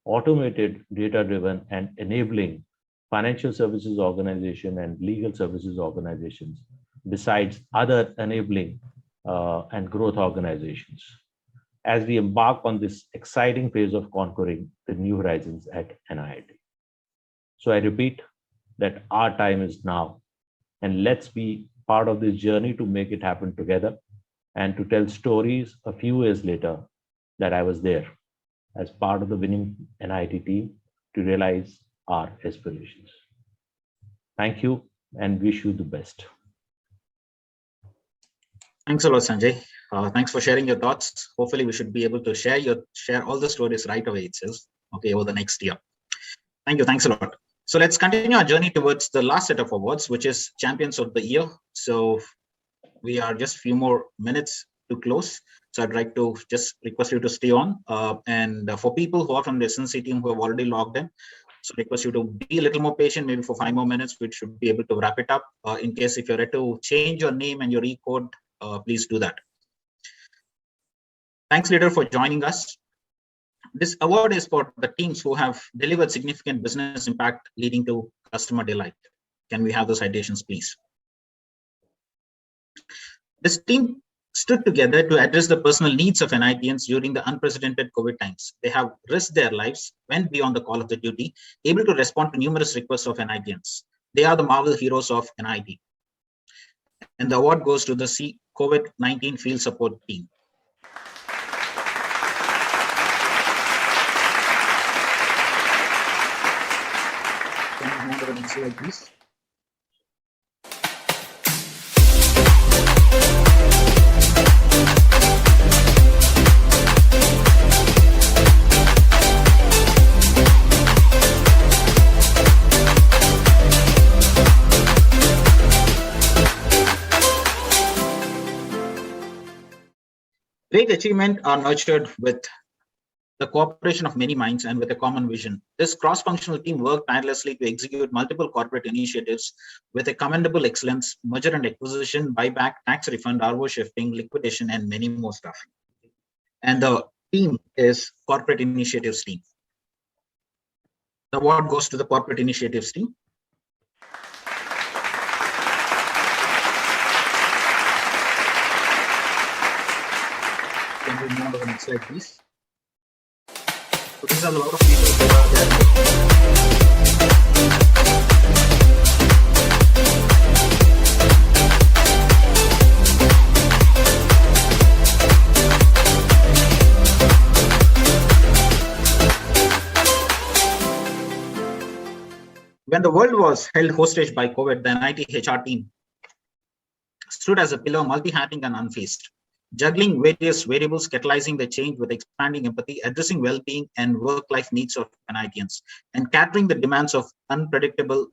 automated, data-driven, and enabling financial services organization and legal services organizations, besides other enabling and growth organizations, as we embark on this exciting phase of conquering the new horizons at NIIT. So I repeat that our time is now, and let's be part of this journey to make it happen together and to tell stories a few years later that I was there as part of the winning NIIT team to realize our aspirations. Thank you and wish you the best. Thanks a lot, Sanjay. Thanks for sharing your thoughts. Hopefully we should be able to share all the stories right away itself, okay, over the next year. Thank you. Thanks a lot. So let's continue our journey towards the last set of awards, which is Champions of the Year. So we are just a few more minutes to close. So I'd like to just request you to stay on. And for people who are from the SNC team who have already logged in, so request you to be a little more patient, maybe for 5 more minutes, we should be able to wrap it up. In case if you're ready to change your name and your recode, please do that. Thanks, leader, for joining us. This award is for the teams who have delivered significant business impact leading to customer delight. Can we have the citations, please? This team stood together to address the personal needs of NIITians during the unprecedented COVID times. They have risked their lives, went beyond the call of the duty, able to respond to numerous requests of NIITians. They are the Marvel heroes of NIIT. And the award goes to the COVID-19 Field Support Team. Can you move to the next slide, please? Great achievement are nurtured with the cooperation of many minds and with a common vision. This cross-functional team worked tirelessly to execute multiple corporate initiatives with a commendable excellence: merger and acquisition, buyback, tax refund, RO shifting, liquidation, and many more stuff. And the team is Corporate Initiatives Team. The award goes to the Corporate Initiatives Team. Can we move on to the next slide, please? So these are a lot of people who are there. When the world was held hostage by COVID, the NIIT HR team stood as a pillar, multi-hatting and unfazed, juggling various variables, catalyzing the change with expanding empathy, addressing well-being and work-life needs of NIITians, and catering the demands of unpredictable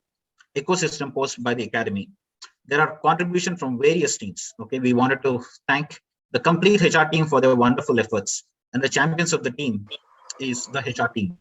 ecosystem posed by the academy. There are contributions from various teams. Okay, we wanted to thank the complete HR team for their wonderful efforts, and the champions of the team is the HR team.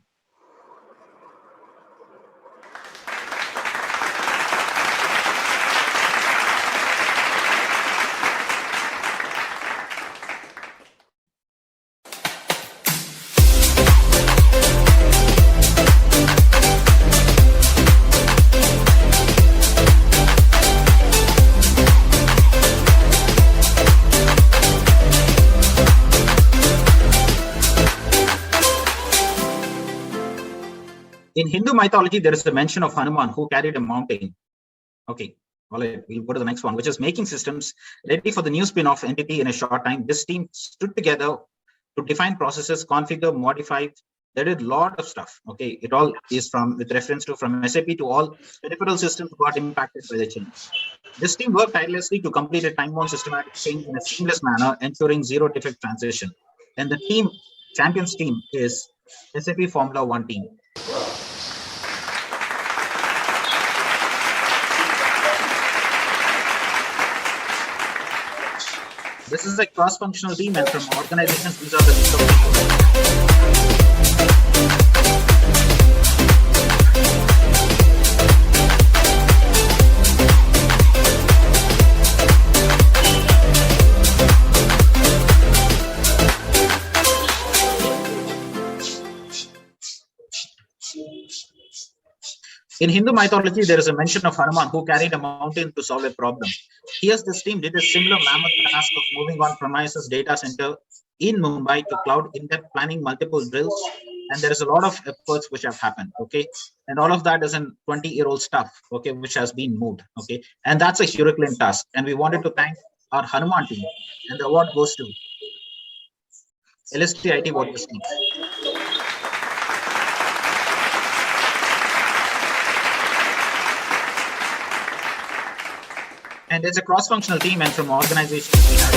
In Hindu mythology, there is a mention of Hanuman who carried a mountain. Okay, all right, we'll go to the next one, which is making systems ready for the new spin-off entity in a short time. This team stood together to define processes, configure, modify. They did a lot of stuff. Okay, it all is with reference to from SAP to all peripheral systems got impacted by the change. This team worked tirelessly to complete a time-bound systematic change in a seamless manner, ensuring zero defect transition. And the team, champions team, is SAP Formula One team. This is a cross-functional team, and from organizations, these are the In Hindu mythology, there is a mention of Hanuman who carried a mountain to solve a problem. Here, this team did a similar mammoth task of moving on premises data center in Mumbai to cloud, in-depth planning multiple drills, and there is a lot of efforts which have happened. Okay, and all of that is in 20-year-old stuff. Okay, which has been moved. Okay, and that's a Herculean task. And we wanted to thank our Hanuman team, and the award goes to LST IT Waters team. And it's a cross-functional team, and from organizations we have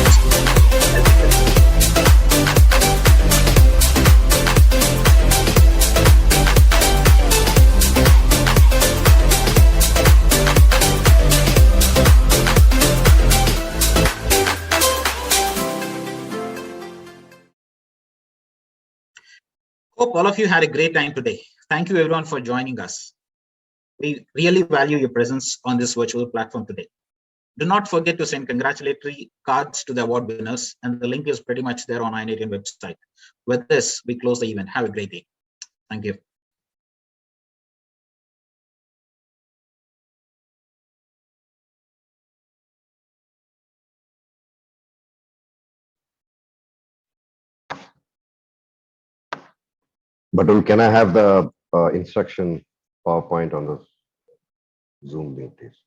Hope all of you had a great time today. Thank you everyone for joining us. We really value your presence on this virtual platform today. Do not forget to send congratulatory cards to the award winners, and the link is pretty much there on NIIT website. With this, we close the event. Have a great day. Thank you. Batul, can I have the instruction PowerPoint on the Zoom link, please?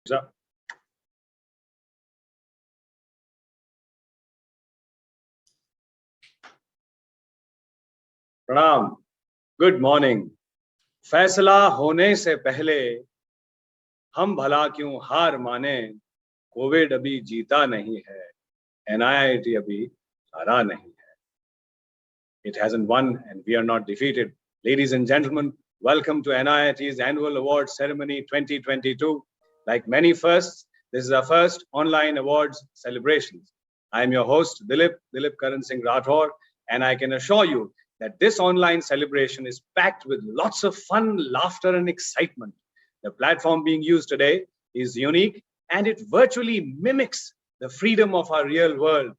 Sir. प्रणाम, good morning. फैसला होने से पहले हम भला क्यों हार माने, कोविड अभी जीता नहीं है, NIIT अभी हारा नहीं है. It hasn't won and we are not defeated. Ladies and gentlemen, welcome to NIIT's annual award ceremony 2022. Like many firsts, this is our first online awards celebrations. I am your host, Dilip Karan Singh Rathore, and I can assure you that this online celebration is packed with lots of fun, laughter, and excitement. The platform being used today is unique and it virtually mimics the freedom of our real world.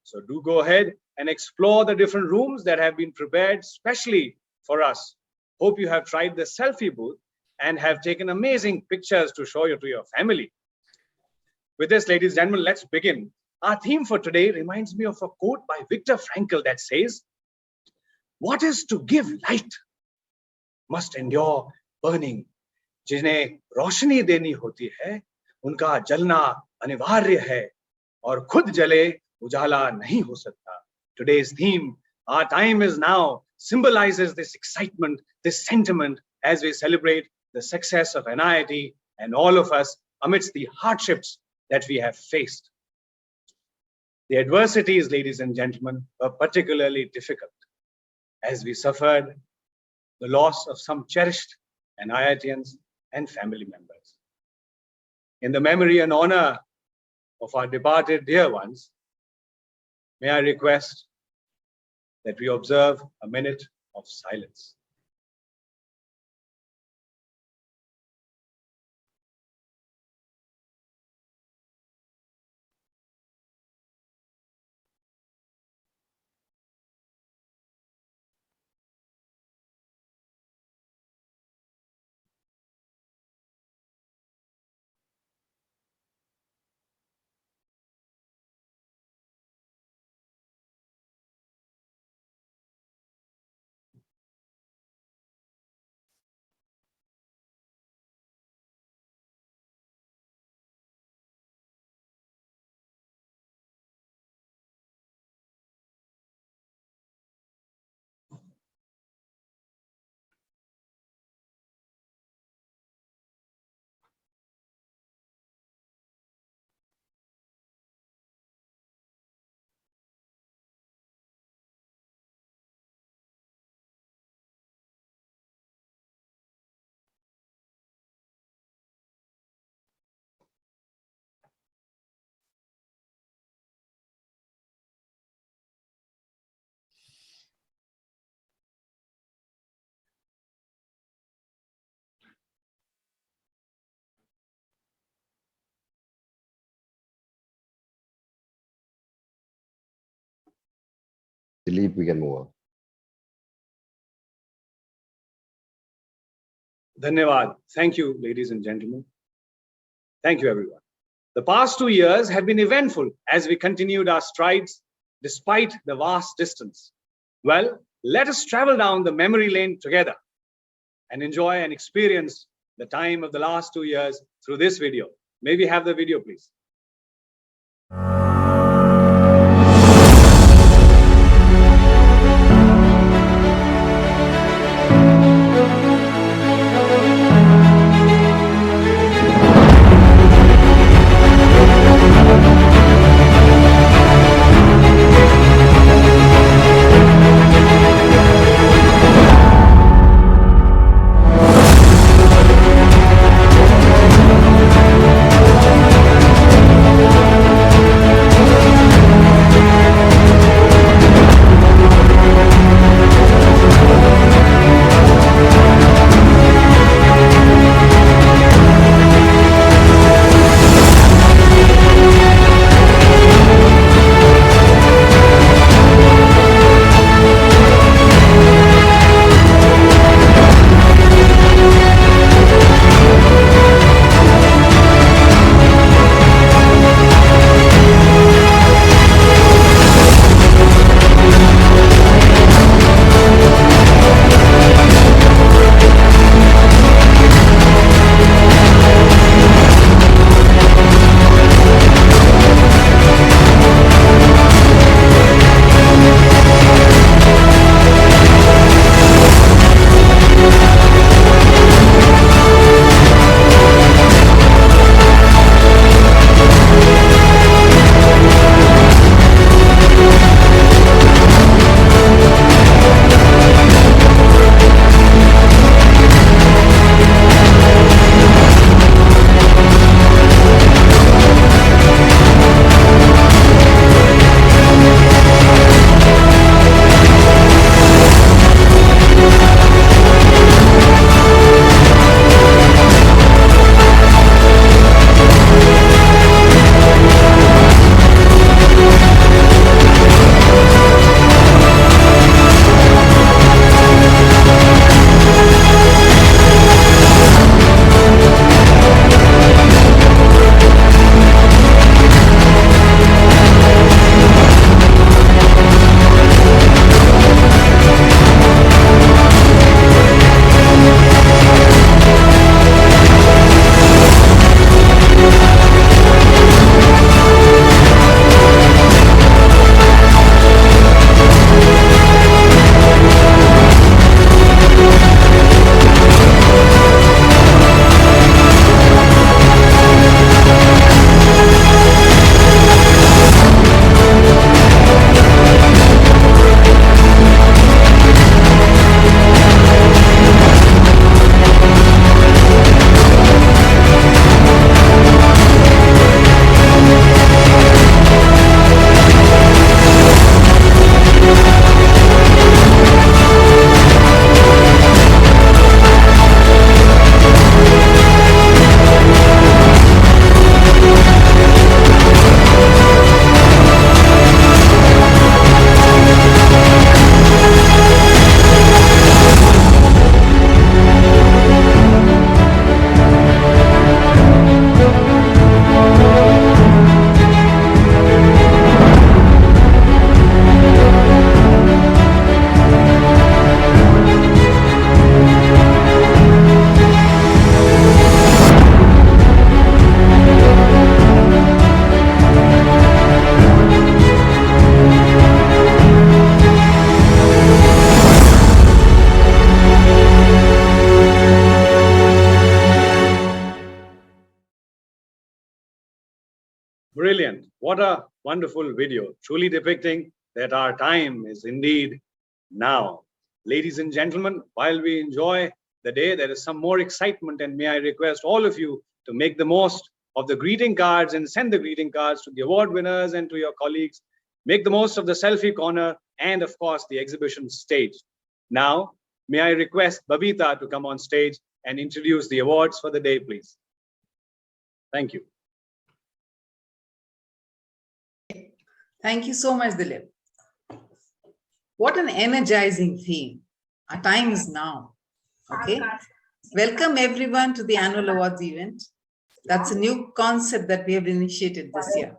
So do go ahead and explore the different rooms that have been prepared specially for us. Hope you have tried the selfie booth and have taken amazing pictures to show you to your family. With this, ladies and gentlemen, let's begin. Our theme for today reminds me of a quote by Viktor Frankl that says, "What is to give light must endure burning." जिन्हें रोशनी देनी होती है, उनका जलना अनिवार्य है, और खुद जले उजाला नहीं हो सकता. Today's theme, Our Time Is Now, symbolizes this excitement, this sentiment as we celebrate the success of NIIT and all of us amidst the hardships that we have faced. The adversities, ladies and gentlemen, were particularly difficult as we suffered the loss of some cherished NIITians and family members. In the memory and honor of our departed dear ones, may I request that we observe a minute of silence. Dilip, we can move on. Dhanyavad. Thank you, ladies and gentlemen. Thank you, everyone. The past 2 years have been eventful as we continued our strides despite the vast distance. Well, let us travel down the memory lane together and enjoy and experience the time of the last 2 years through this video. May we have the video, please? Brilliant. What a wonderful video, truly depicting that our time is indeed now. Ladies and gentlemen, while we enjoy the day, there is some more excitement, and may I request all of you to make the most of the greeting cards and send the greeting cards to the award winners and to your colleagues. Make the most of the selfie corner and, of course, the exhibition stage. Now, may I request Babita to come on stage and introduce the awards for the day, please. Thank you. Thank you so much, Dilip. What an energizing theme. Our time is now. Okay. Welcome everyone to the annual awards event. That's a new concept that we have initiated this year.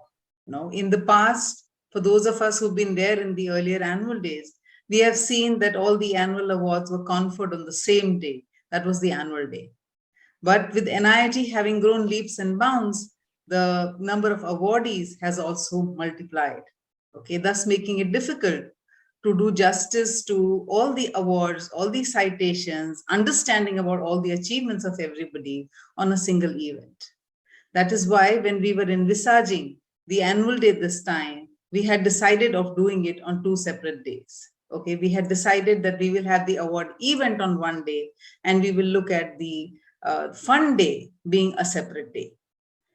In the past, for those of us who've been there in the earlier annual days, we have seen that all the annual awards were conferred on the same day. That was the annual day. But with NIIT having grown leaps and bounds, the number of awardees has also multiplied. Okay, thus making it difficult to do justice to all the awards, all the citations, understanding about all the achievements of everybody on a single event. That is why when we were envisaging the annual day this time, we had decided of doing it on 2 separate days. Okay, we had decided that we will have the award event on one day, and we will look at the fun day being a separate day.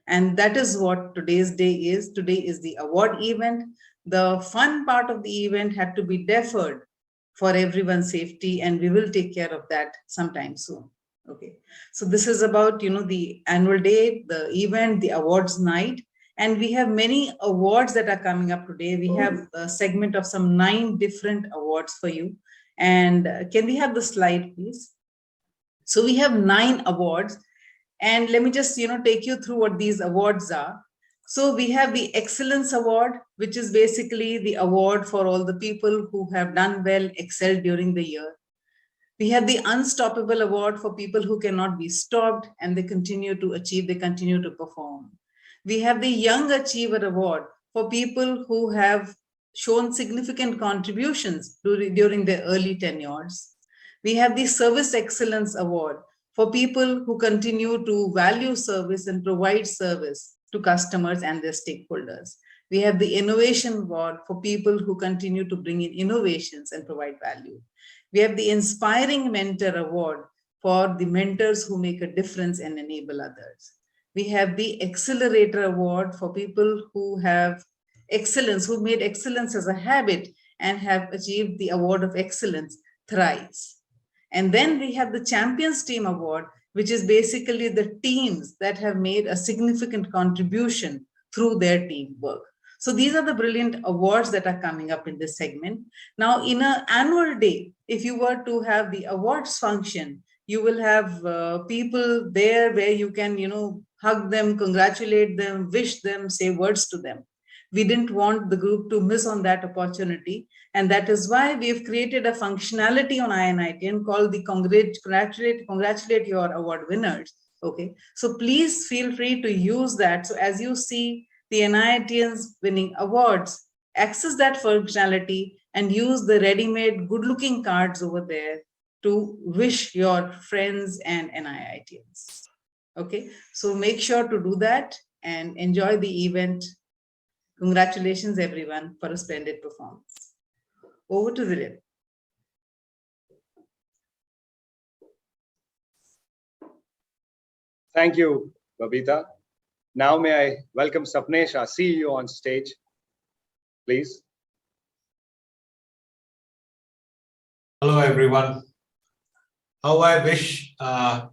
And that is what today's day is. Today is the award event. The fun part of the event had to be deferred for everyone's safety, and we will take care of that sometime soon. Okay, so this is about the annual day, the event, the awards night, and we have many awards that are coming up today. We have a segment of some 9 different awards for you. And can we have the slide, please? So we have 9 awards, and let me just take you through what these awards are. So we have the Excellence Award, which is basically the award for all the people who have done well, excelled during the year. We have the Unstoppable Award for people who cannot be stopped and they continue to achieve, they continue to perform. We have the Young Achiever Award for people who have shown significant contributions during their early tenures. We have the Service Excellence Award for people who continue to value service and provide service to customers and their stakeholders. We have the Innovation Award for people who continue to bring in innovations and provide value. We have the Inspiring Mentor Award for the mentors who make a difference and enable others. We have the Accelerator Award for people who have excellence, who made excellence as a habit and have achieved the award of excellence thrice. And then we have the Champions Team Award, which is basically the teams that have made a significant contribution through their teamwork. So these are the brilliant awards that are coming up in this segment. Now, in an annual day, if you were to have the awards function, you will have people there where you can, hug them, congratulate them, wish them, say words to them. We didn't want the group to miss on that opportunity. And that is why we've created a functionality on NIIT called the congratulate your award winners. Okay, so please feel free to use that. So as you see the NIITians winning awards, access that functionality and use the ready-made good-looking cards over there to wish your friends and NIITians. Okay, so make sure to do that and enjoy the event. Congratulations, everyone, for a splendid performance. Over to Dilip. Thank you, Babita. Now may I welcome Sapnesh, our CEO, on stage, please. Hello, everyone. How I wish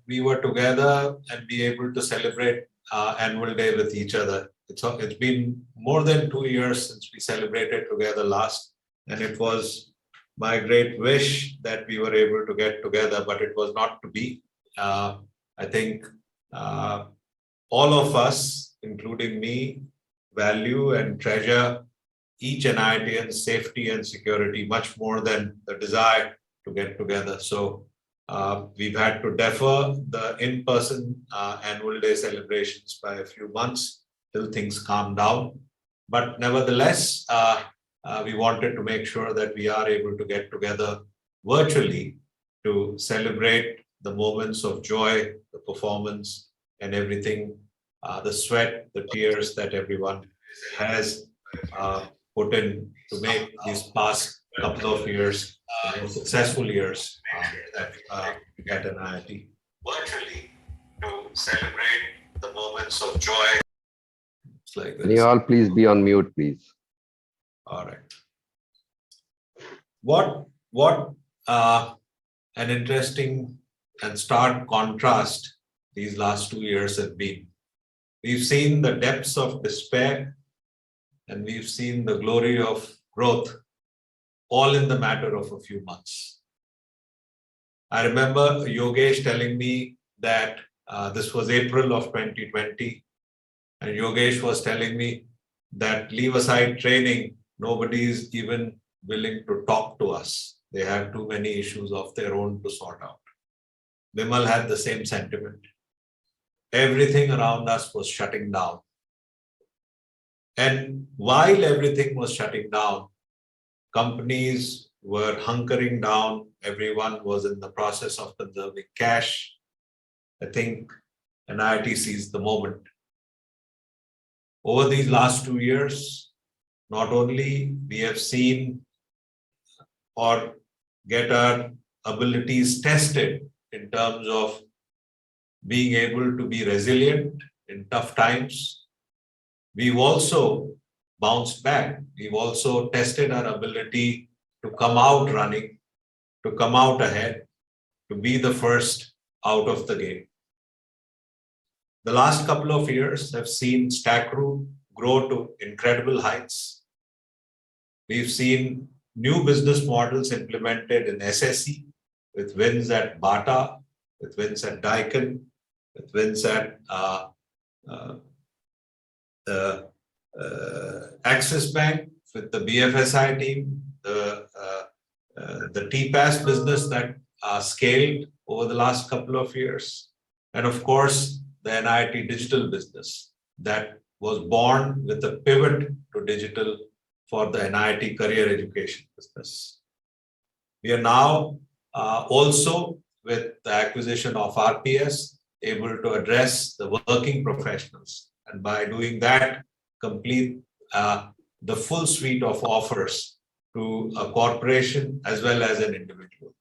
we were together and be able to celebrate annual day with each other. It's been more than 2 years since we celebrated together last, and it was my great wish that we were able to get together, but it was not to be. I think all of us, including me, value and treasure each NIITian's safety and security much more than the desire to get together. So we've had to defer the in-person annual day celebrations by a few months till things calm down. But nevertheless, we wanted to make sure that we are able to get together virtually to celebrate the moments of joy, the performance and everything, the sweat, the tears that everyone has put in to make these past couple of years successful years at NIIT. Virtually to celebrate the moments of joy. It's like Can you this. all please be on mute, please? All right. What an interesting and stark contrast these last 2 years have been. We've seen the depths of despair and we've seen the glory of growth, all in the matter of a few months. I remember Yogesh telling me that this was April of 2020, and Yogesh was telling me that leave aside training, nobody is even willing to talk to us. They have too many issues of their own to sort out. Vimal had the same sentiment. Everything around us was shutting down. And while everything was shutting down, companies were hunkering down. Everyone was in the process of conserving cash. I think NIIT seized the moment. Over these last 2 years, not only we have seen or get our abilities tested in terms of being able to be resilient in tough times, we've also bounced back. We've also tested our ability to come out running, to come out ahead, to be the first out of the gate. The last couple of years have seen StackRoot grow to incredible heights. We've seen new business models implemented in SSE with wins at Bata, with wins at Daikin, with wins at Axis Bank, with the BFSI team, the TPAS business that scaled over the last couple of years, and of course, the NIIT digital business that was born with a pivot to digital for the NIIT career education business. We are now also, with the acquisition of RPS, able to address the working professionals, and by doing that, complete the full suite of offers to a corporation as well as an individual.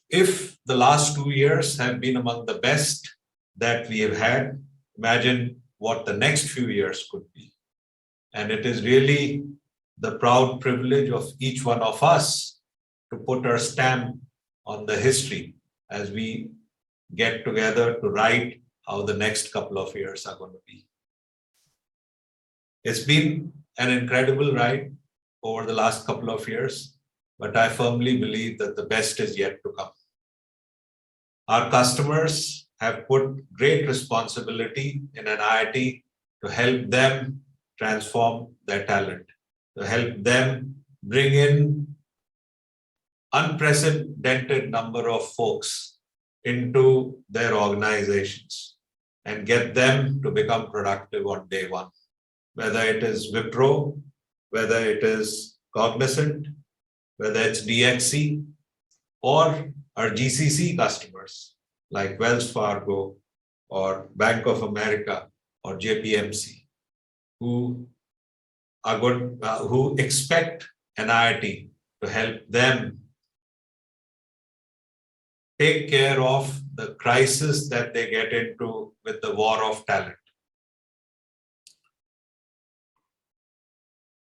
If the last 2 years have been among the best that we have had, imagine what the next few years could be. And it is really the proud privilege of each one of us to put our stamp on the history as we get together to write how the next couple of years are going to be. It's been an incredible ride over the last couple of years, but I firmly believe that the best is yet to come. Our customers have put great responsibility in NIIT to help them transform their talent, to help them bring in unprecedented number of folks into their organizations and get them to become productive on day one. Whether it is Wipro, whether it is Cognizant, whether it's DXC, or our GCC customers like Wells Fargo or Bank of America or JPMC, who are good, who expect NIIT to help them take care of the crisis that they get into with the war of talent.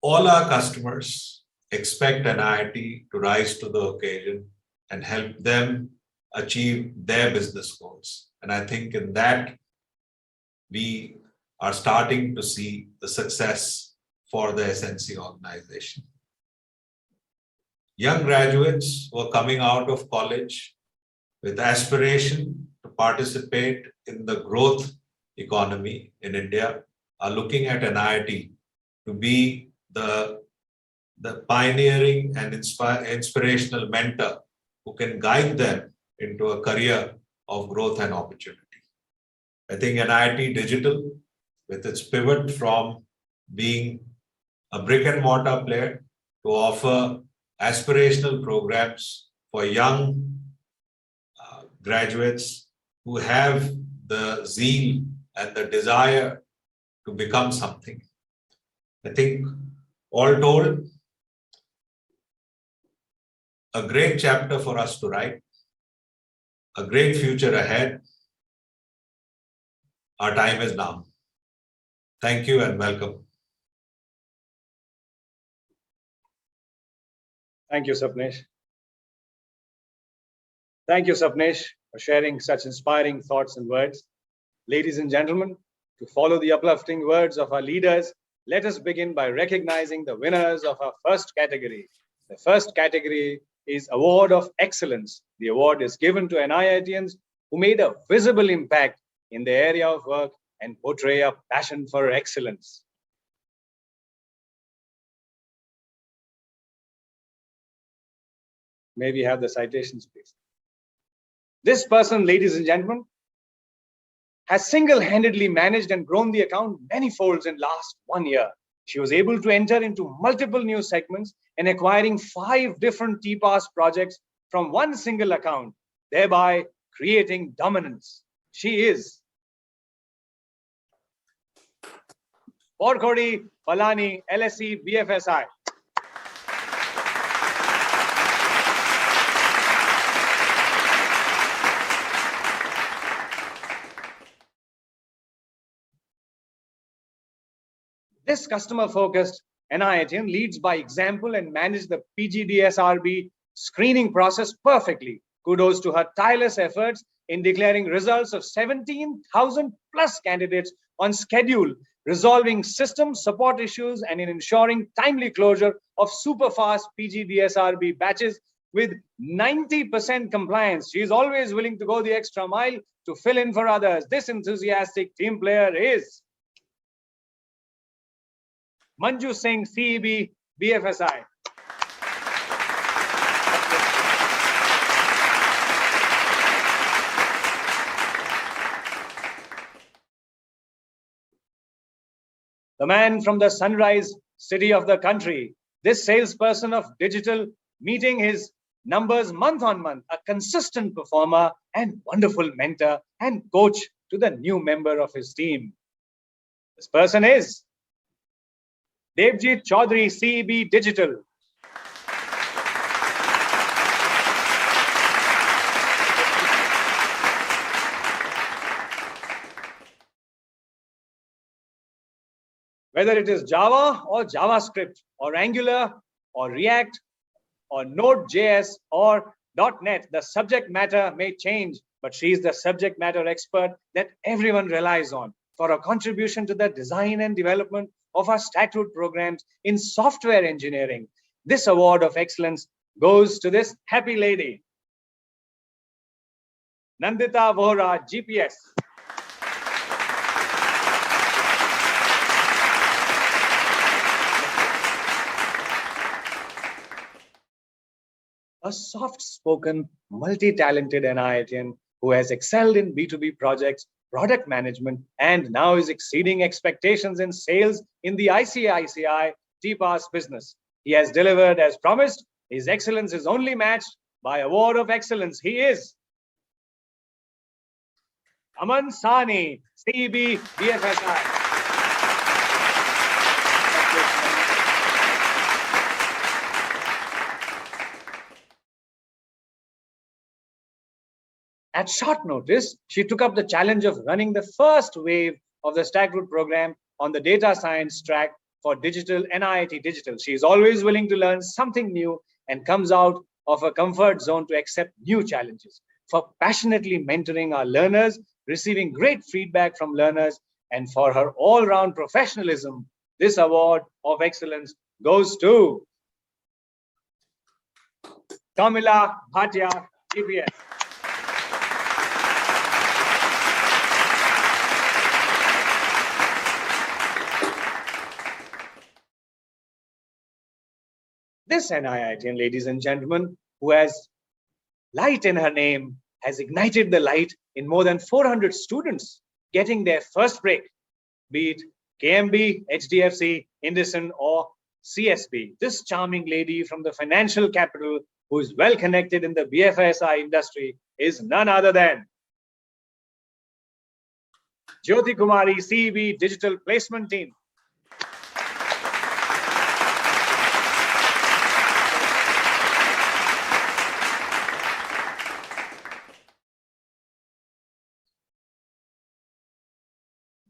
All our customers expect NIIT to rise to the occasion and help them achieve their business goals. And I think in that, we are starting to see the success for the SNC organization. Young graduates who are coming out of college with aspiration to participate in the growth economy in India are looking at NIIT to be the pioneering and inspirational mentor who can guide them into a career of growth and opportunity. I think NIIT Digital, with its pivot from being a brick and mortar player to offer aspirational programs for young graduates who have the zeal and the desire to become something. I think all told, a great chapter for us to write, a great future ahead. Our time is now. Thank you and welcome. Thank you, Sapnesh. Thank you, Sapnesh, for sharing such inspiring thoughts and words. Ladies and gentlemen, to follow the uplifting words of our leaders, let us begin by recognizing the winners of our first category. The first category is Award of Excellence. The award is given to NIITians who made a visible impact in the area of work and portray a passion for excellence. May we have the citations, please? This person, ladies and gentlemen, has single-handedly managed and grown the account many folds in last 1 year. She was able to enter into multiple new segments and acquiring 5 different TPAS projects from one single account, thereby creating dominance. She is Orgnzs Palani, LST BFSI. This customer-focused NIITian leads by example and manages the PGDSRB screening process perfectly. Kudos to her tireless efforts in declaring results of 17,000 plus candidates on schedule, resolving system support issues and in ensuring timely closure of super-fast PGDSRB batches with 90% compliance. She is always willing to go the extra mile to fill in for others. This enthusiastic team player is Manju Singh, CEB, BFSI. The man from the sunrise city of the country, this salesperson of digital, meeting his numbers month on month, a consistent performer and wonderful mentor and coach to the new member of his team. This person is Devjit Chaudhary, CEB Digital. Whether it is Java or JavaScript or Angular or React or Node.js or .NET, the subject matter may change, but she is the subject matter expert that everyone relies on for a contribution to the design and development of our statute programs in software engineering. This award of excellence goes to this happy lady, Nandita Vohra, GPS. A soft-spoken, multi-talented NIITian who has excelled in B2B projects, product management, and now is exceeding expectations in sales in the ICICI TPAS business. He has delivered as promised. His excellence is only matched by Award of Excellence. He is Aman Sani, CEB, BFSI. At short notice, she took up the challenge of running the first wave of the Stagwood program on the data science track for digital NIIT Digital. She is always willing to learn something new and comes out of her comfort zone to accept new challenges. For passionately mentoring our learners, receiving great feedback from learners, and for her all-round professionalism, this award of excellence goes to Kamila Bhatia, GPS. This NIITian, ladies and gentlemen, who has light in her name, has ignited the light in more than 400 students getting their first break, be it KMB, HDFC, IndusInd, or CSB. This charming lady from the financial capital who is well connected in the BFSI industry is none other than Jyoti Kumari, CEB Digital Placement Team.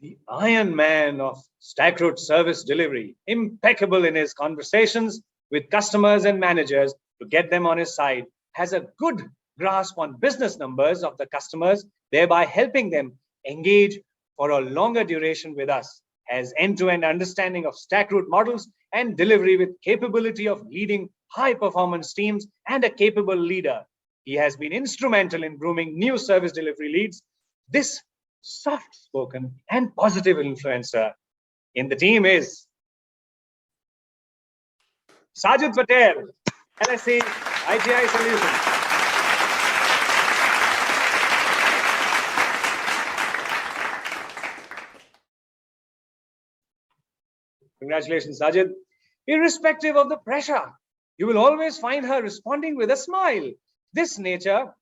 The Iron Man of StackRoute service delivery, impeccable in his conversations with customers and managers to get them on his side, has a good grasp on business numbers of the customers, thereby helping them engage for a longer duration with us, has end-to-end understanding of StackRoute models and delivery with capability of leading high-performance teams and a capable leader. He has been instrumental in grooming new service delivery leads. This soft-spoken and positive influencer in the team is Sajid Patel, LST ITI Solutions. Congratulations, Sajid. Irrespective of the pressure, you will always find her responding with a smile. This nature,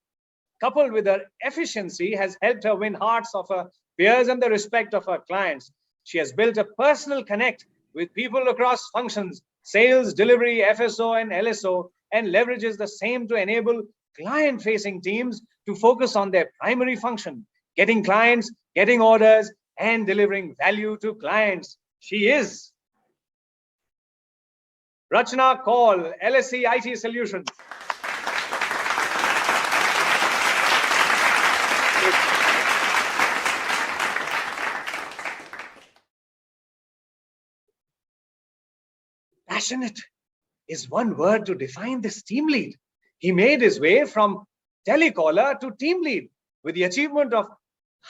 coupled with her efficiency, has helped her win hearts of her peers and the respect of her clients. She has built a personal connect with people across functions, sales, delivery, FSO, and LSO, and leverages the same to enable client-facing teams to focus on their primary function, getting clients, getting orders, and delivering value to clients. She is Rachna Kaul, LST IT Solutions. Passionate is one word to define this team lead. He made his way from telecaller to team lead with the achievement of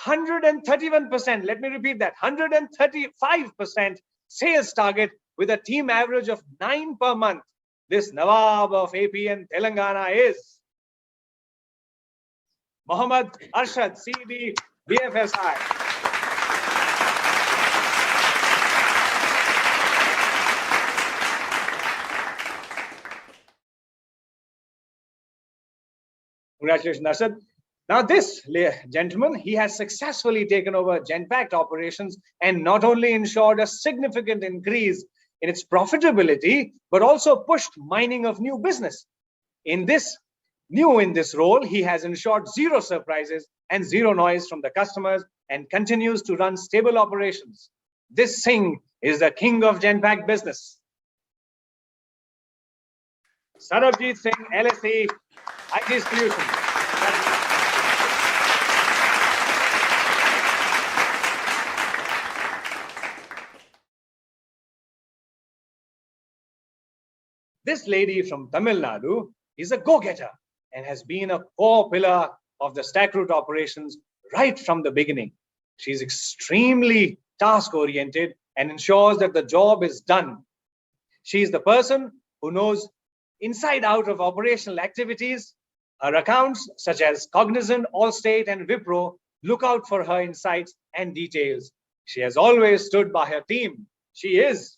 131%. Let me repeat that, 135% sales target with a team average of 9 per month. This Nawab of AP and Telangana is Mohammad Arshad, CEB BFSI. Congratulations, Arshad. Now this gentleman, he has successfully taken over Genpact operations and not only ensured a significant increase in its profitability, but also pushed mining of new business. In this role, he has ensured zero surprises and zero noise from the customers and continues to run stable operations. This Singh is the king of Genpact business. Sarabjit Singh, LST IT Solutions. This lady from Tamil Nadu is a go-getter and has been a core pillar of the StackRoute operations right from the beginning. She's extremely task-oriented and ensures that the job is done. She's the person who knows inside out of operational activities. Her accounts, such as Cognizant, Allstate, and Wipro, look out for her insights and details. She has always stood by her team. She is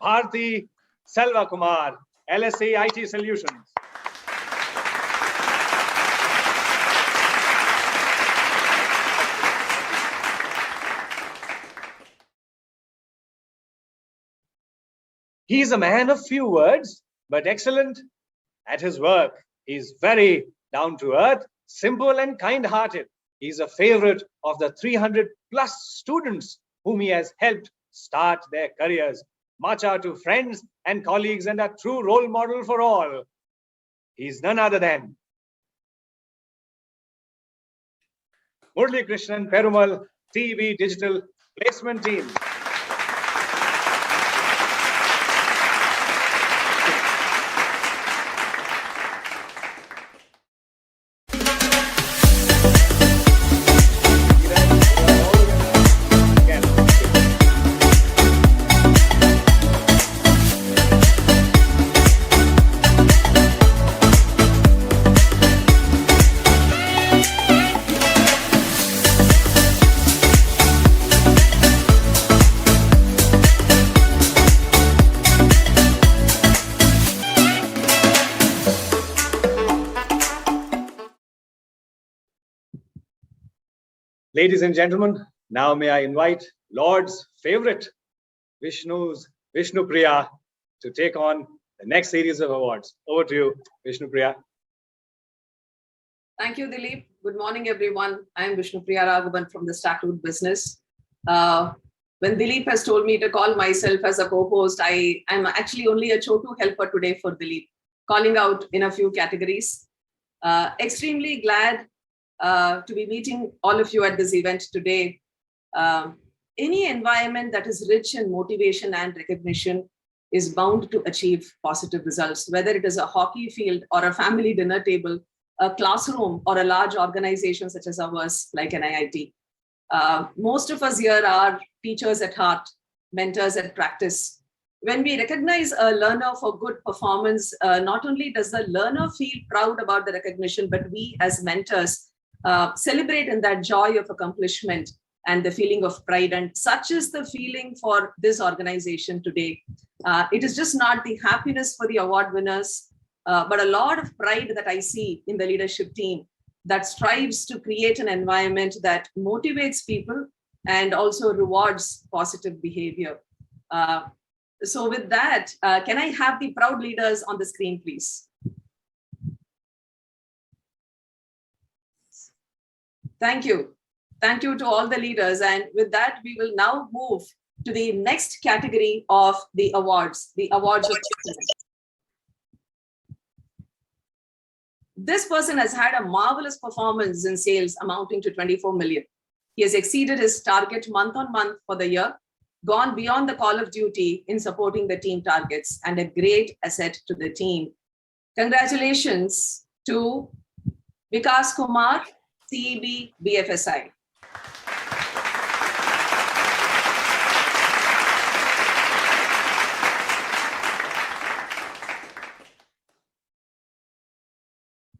Bharti Selva Kumar, LST IT Solutions. He is a man of few words, but excellent at his work. He's very down to earth, simple and kind-hearted. He's a favorite of the 300 plus students whom he has helped start their careers. Much out to friends and colleagues and a true role model for all. He's none other than Murli Krishnan Perumal, CEB Digital Placement Team. Ladies and gentlemen, now may I invite Lord's favorite, Vishnu Priya, to take on the next series of awards. Over to you, Vishnu Priya. Thank you, Dilip. Good morning, everyone. I am Vishnu Priya Raghavan from the StackRoot business. When Dilip has told me to call myself as a co-host, I'm actually only a Chotu helper today for Dilip, calling out in a few categories. Extremely glad to be meeting all of you at this event today. Any environment that is rich in motivation and recognition is bound to achieve positive results, whether it is a hockey field or a family dinner table, a classroom or a large organization such as ours, like NIIT. Most of us here are teachers at heart, mentors at practice. When we recognize a learner for good performance, not only does the learner feel proud about the recognition, but we as mentors celebrate in that joy of accomplishment and the feeling of pride. And such is the feeling for this organization today. It is just not the happiness for the award winners, but a lot of pride that I see in the leadership team that strives to create an environment that motivates people and also rewards positive behavior. So with that, can I have the proud leaders on the screen, please? Thank you. Thank you to all the leaders. And with that, we will now move to the next category of the awards of excellence. This person has had a marvelous performance in sales amounting to 24 million. He has exceeded his target month on month for the year, gone beyond the call of duty in supporting the team targets, and a great asset to the team. Congratulations to Vikas Kumar, CEB BFSI.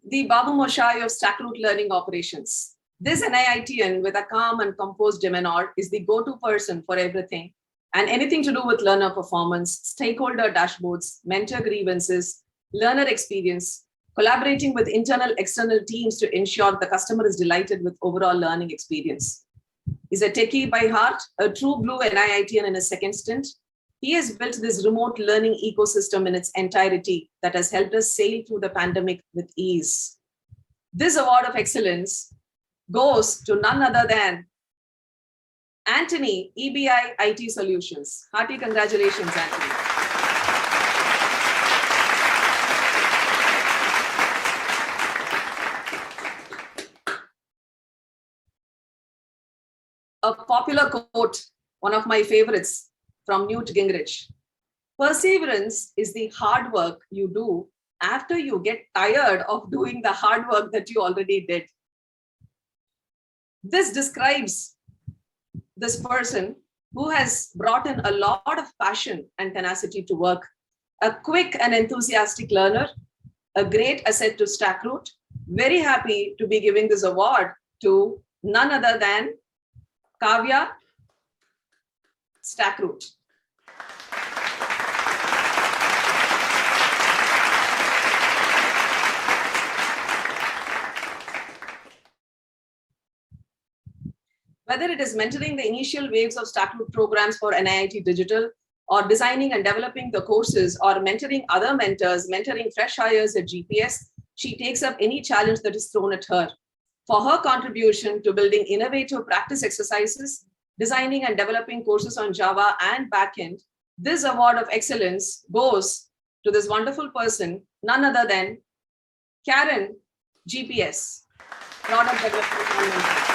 The Babu Moshai of StackRoot Learning Operations. This NIITian with a calm and composed demeanor is the go-to person for everything and anything to do with learner performance, stakeholder dashboards, mentor grievances, learner experience, collaborating with internal, external teams to ensure the customer is delighted with overall learning experience. He's a techie by heart, a true blue NIITian in his second stint. He has built this remote learning ecosystem in its entirety that has helped us sail through the pandemic with ease. This award of excellence goes to none other than Anthony, EBI IT Solutions. Hearty congratulations, Anthony. A popular quote, one of my favorites, from Newt Gingrich. Perseverance is the hard work you do after you get tired of doing the hard work that you already did. This describes this person who has brought in a lot of passion and tenacity to work, a quick and enthusiastic learner, a great asset to StackRoot. Very happy to be giving this award to none other than Kavya, StackRoot. Whether it is mentoring the initial waves of StackRoot programs for NIIT Digital, or designing and developing the courses, or mentoring other mentors, mentoring fresh hires at GPS, she takes up any challenge that is thrown at her. For her contribution to building innovative practice exercises, designing and developing courses on Java and backend, this award of excellence goes to this wonderful person, none other than Karen, GPS, Product Development and Mentoring.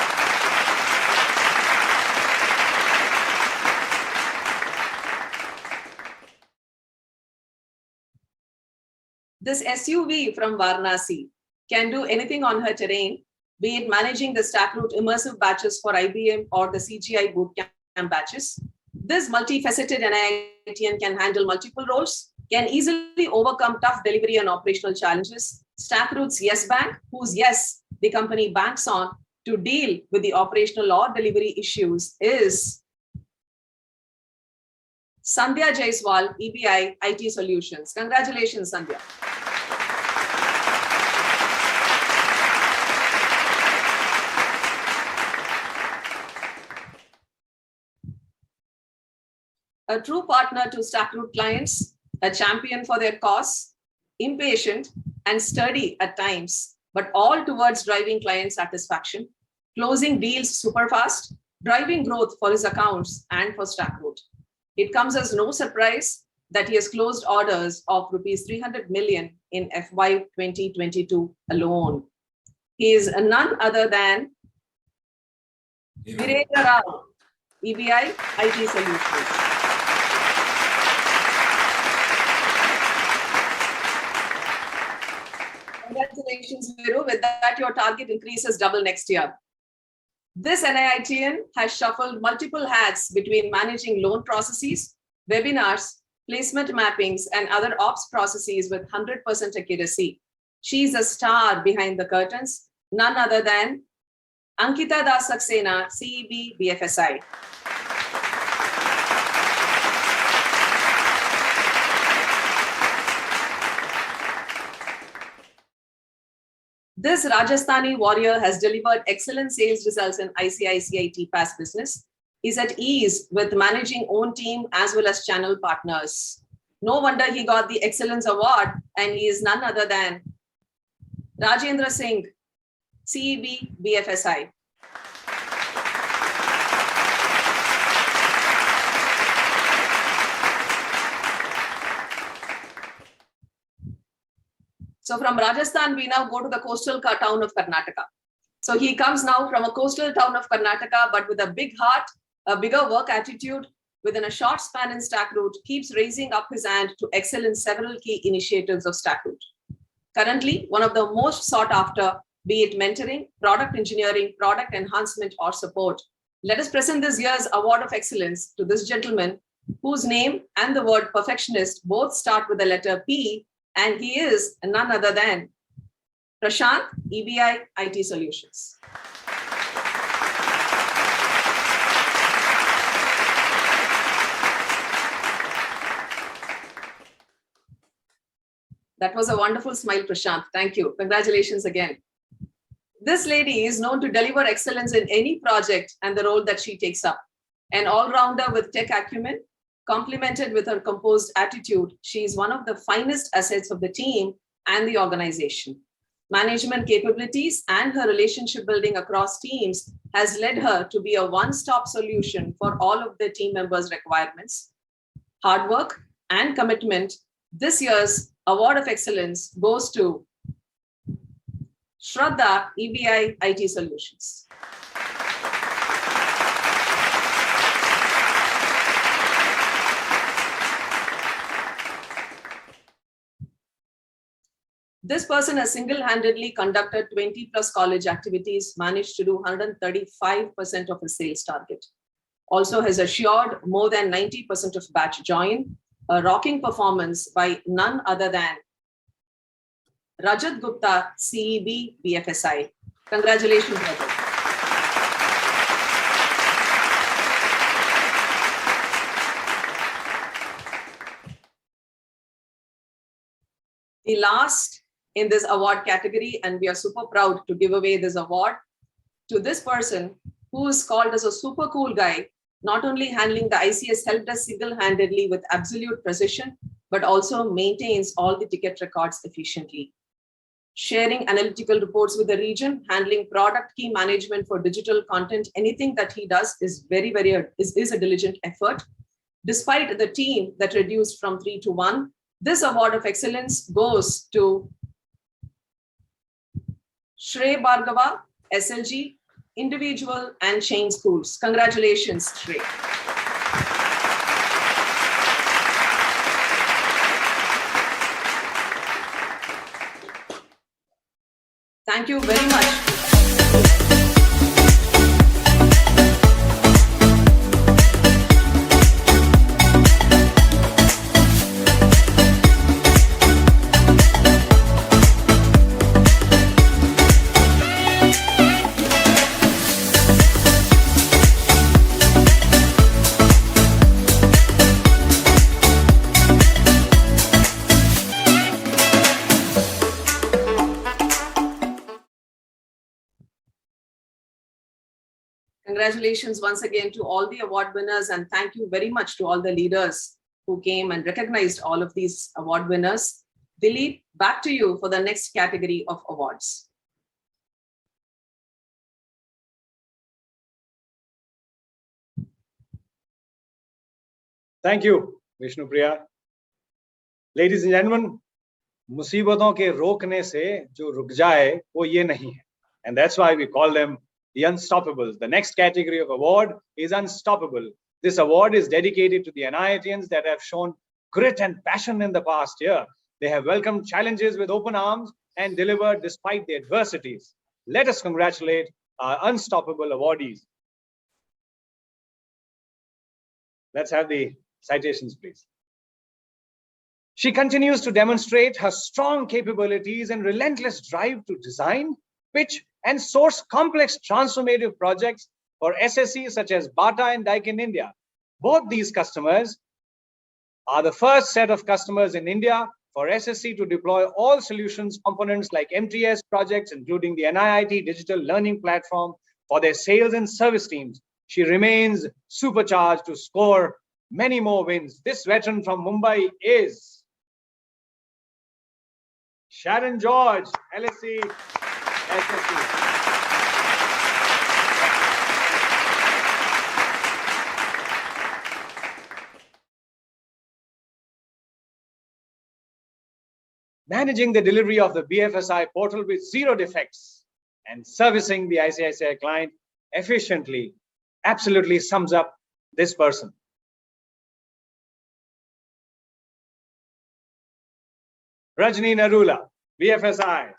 This SUV from Varanasi can do anything on her terrain, be it managing the StackRoot immersive batches for IBM or the CGI bootcamp batches. This multifaceted NIITian can handle multiple roles, can easily overcome tough delivery and operational challenges. StackRoot's Yes Bank, whose yes the company banks on to deal with the operational or delivery issues, is Sandhya Jaiswal, EBI IT Solutions. Congratulations, Sandhya. a true partner to StackRoot clients, a champion for their cause, impatient and sturdy at times, but all towards driving client satisfaction, closing deals super fast, driving growth for his accounts and for StackRoot. It comes as no surprise that he has closed orders of rupees 300 million in FY 2022 alone. He is none other than Virendra Rao, EBI IT Solutions. Congratulations, Viru. With that, your target increases double next year. This NIITian has shuffled multiple hats between managing loan processes, webinars, placement mappings, and other ops processes with 100% accuracy. She's a star behind the curtains, none other than Ankita Das Saxena, CEB BFSI. This Rajasthani warrior has delivered excellent sales results in ICICI TPAS business, is at ease with managing own team as well as channel partners. No wonder he got the Excellence Award, and he is none other than Rajendra Singh, CEB BFSI. So from Rajasthan, we now go to the coastal town of Karnataka. So he comes now from a coastal town of Karnataka, but with a big heart, a bigger work attitude, within a short span in StackRoot, keeps raising up his hand to excel in several key initiatives of StackRoot. Currently, one of the most sought after, be it mentoring, product engineering, product enhancement, or support. Let us present this year's Award of Excellence to this gentleman, whose name and the word perfectionist both start with the letter P, and he is none other than Prashant, EBI IT Solutions. That was a wonderful smile, Prashant. Thank you. Congratulations again. This lady is known to deliver excellence in any project and the role that she takes up. An all-rounder with tech acumen, complemented with her composed attitude, she is one of the finest assets of the team and the organization. Management capabilities and her relationship building across teams has led her to be a one-stop solution for all of the team members' requirements. Hard work and commitment. This year's Award of Excellence goes to Shraddha, EBI IT Solutions. This person has single-handedly conducted 20 plus college activities, managed to do 135% of his sales target. Also has assured more than 90% of batch join, a rocking performance by none other than Rajat Gupta, CEB BFSI. Congratulations, Rajat. The last in this award category, and we are super proud to give away this award to this person who is called as a super cool guy, not only handling the ICS help desk single-handedly with absolute precision, but also maintains all the ticket records efficiently. Sharing analytical reports with the region, handling product key management for digital content, anything that he does is is a diligent effort. Despite the team that reduced from 3 to 1, this award of excellence goes to Shrey Bhargava, SLG, individual and chain schools. Congratulations, Shrey. Thank you very much. Congratulations once again to all the award winners, and thank you very much to all the leaders who came and recognized all of these award winners. Dilip, back to you for the next category of awards. Thank you, Vishnu Priya. Ladies and gentlemen, मुसीबतों के रोकने से जो रुक जाए वो ये नहीं है. And that's why we call them the Unstoppables. The next category of award is Unstoppable. This award is dedicated to the NIITians that have shown grit and passion in the past year. They have welcomed challenges with open arms and delivered despite the adversities. Let us congratulate our Unstoppable awardees. Let's have the citations, please. She continues to demonstrate her strong capabilities and relentless drive to design, pitch, and source complex transformative projects for SSCs such as Bata and Daikin India. Both these customers are the first set of customers in India for SSC to deploy all solutions components like MTS projects, including the NIIT digital learning platform for their sales and service teams. She remains supercharged to score many more wins. This veteran from Mumbai is Sharon George, LST, SSC. Managing the delivery of the BFSI portal with zero defects and servicing the ICICI client efficiently absolutely sums up this person. Rajni Narula, BFSI.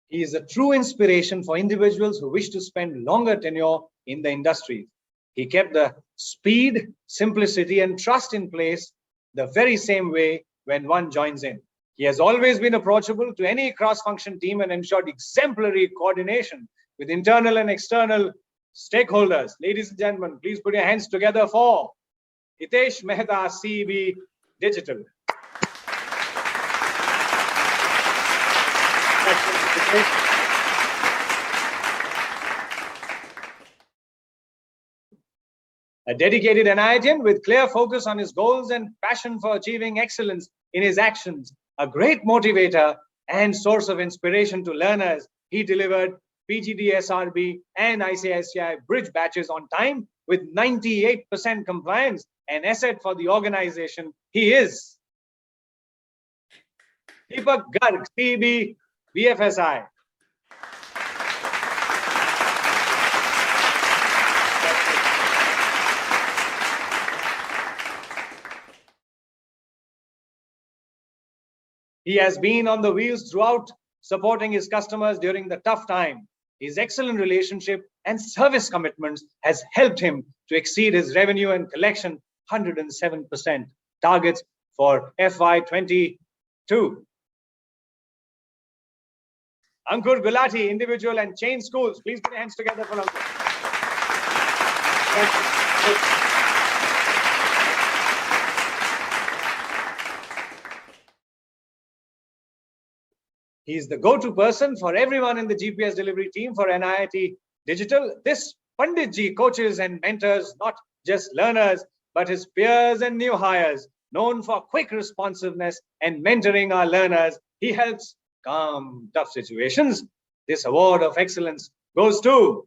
He is a true inspiration for individuals who wish to spend longer tenure in the industry. He kept the speed, simplicity, and trust in place the very same way when one joins in. He has always been approachable to any cross-function team and ensured exemplary coordination with internal and external stakeholders. Ladies and gentlemen, please put your hands together for Hitesh Mehta, CEB Digital. A dedicated NIITian with clear focus on his goals and passion for achieving excellence in his actions. A great motivator and source of inspiration to learners, he delivered PGD SRB and ICICI bridge batches on time with 98% compliance, an asset for the organization. He is Deepak Garg, CEB, BFSI. He has been on the wheels throughout, supporting his customers during the tough time. His excellent relationship and service commitments has helped him to exceed his revenue and collection 107% targets for FY22. Ankur Gulati, individual and chain schools. Please put your hands together for Ankur. He's the go-to person for everyone in the GPS delivery team for NIIT Digital. This Panditji coaches and mentors not just learners, but his peers and new hires. Known for quick responsiveness and mentoring our learners, he helps calm tough situations. This award of excellence goes to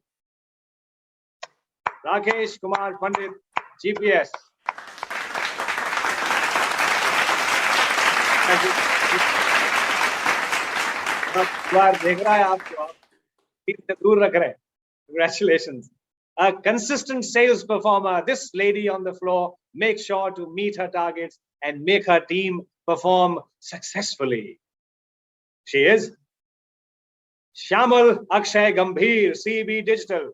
Rakesh Kumar Pandit, GPS. Congratulations. A consistent sales performer, this lady on the floor makes sure to meet her targets and make her team perform successfully. She is Shyamal Akshay Gambhir, CEB Digital.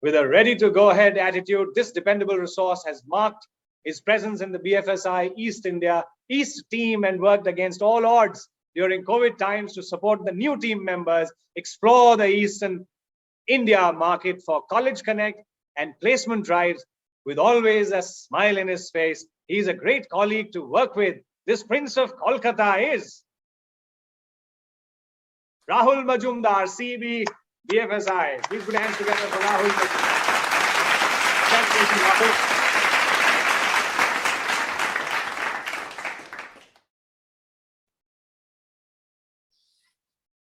With a ready-to-go-ahead attitude, this dependable resource has marked his presence in the BFSI East India East team and worked against all odds during COVID times to support the new team members explore the Eastern India market for College Connect and placement drives with always a smile in his face. He's a great colleague to work with. This Prince of Kolkata is Rahul Majumdar, CB, BFSI. Please put hands together for Rahul Majumdar. Congratulations, Rahul.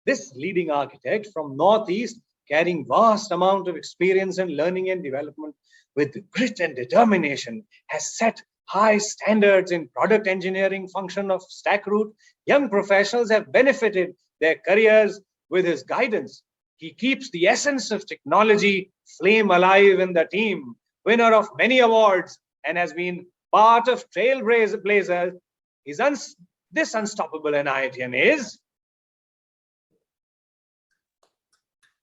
This leading architect from Northeast, carrying vast amount of experience in learning and development with grit and determination, has set high standards in product engineering function of StackRoute. Young professionals have benefited their careers with his guidance. He keeps the essence of technology flame alive in the team, winner of many awards, and has been part of Trailblazers. This unstoppable NIITian is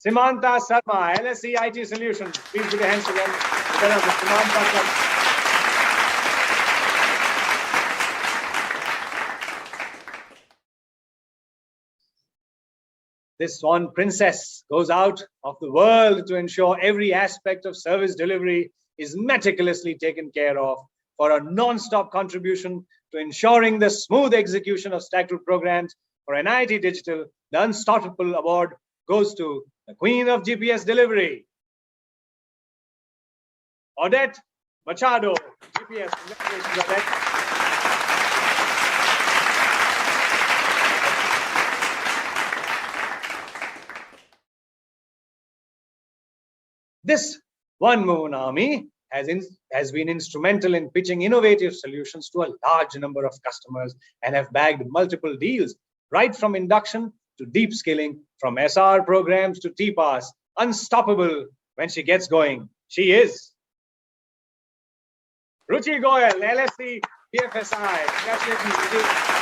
Simanta Sarma, LST IT Solutions. Please put your hands together. Simanta Sarma. This Swan Princess goes out of the world to ensure every aspect of service delivery is meticulously taken care of for a non-stop contribution to ensuring the smooth execution of StackRoute programs for NIIT Digital. The Unstoppable Award goes to the Queen of GPS Delivery, Odette Machado, GPS. Congratulations, Odette. This One Moon Army has been instrumental in pitching innovative solutions to a large number of customers and have bagged multiple deals, right from induction to deep skilling, from SR programs to TPAS. Unstoppable when she gets going. She is Ruchi Goyal, LST, BFSI. Congratulations, Ruchi.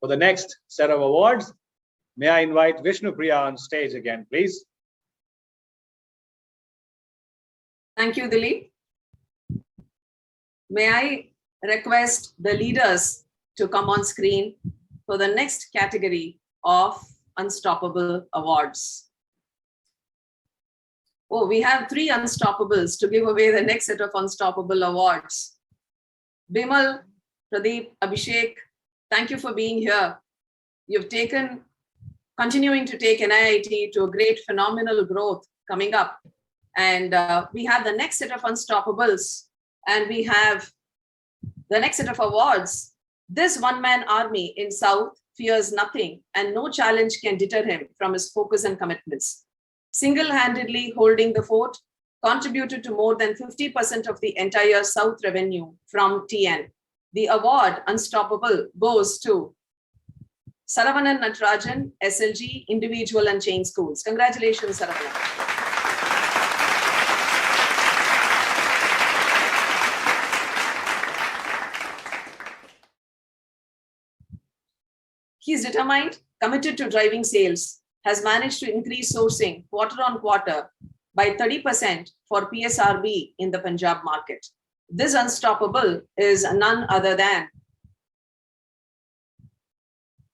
For the next set of awards, may I invite Vishnu Priya on stage again, please. Thank you, Dilip. May I request the leaders to come on screen for the next category of Unstoppable Awards. Oh, we have 3 Unstoppables to give away the next set of Unstoppable Awards. Bimal, Pradeep, Abhishek, thank you for being here. You've continuing to take NIIT to a great phenomenal growth coming up. And we have the next set of Unstoppables, and we have the next set of awards. This one-man army in South fears nothing, and no challenge can deter him from his focus and commitments. Single-handedly holding the fort, contributed to more than 50% of the entire South revenue from TN. The award, Unstoppable, goes to Saravanan Natarajan, SLG, Individual and Chain Schools. Congratulations, Saravanan. He's determined, committed to driving sales, has managed to increase sourcing quarter on quarter by 30% for PSRB in the Punjab market. This Unstoppable is none other than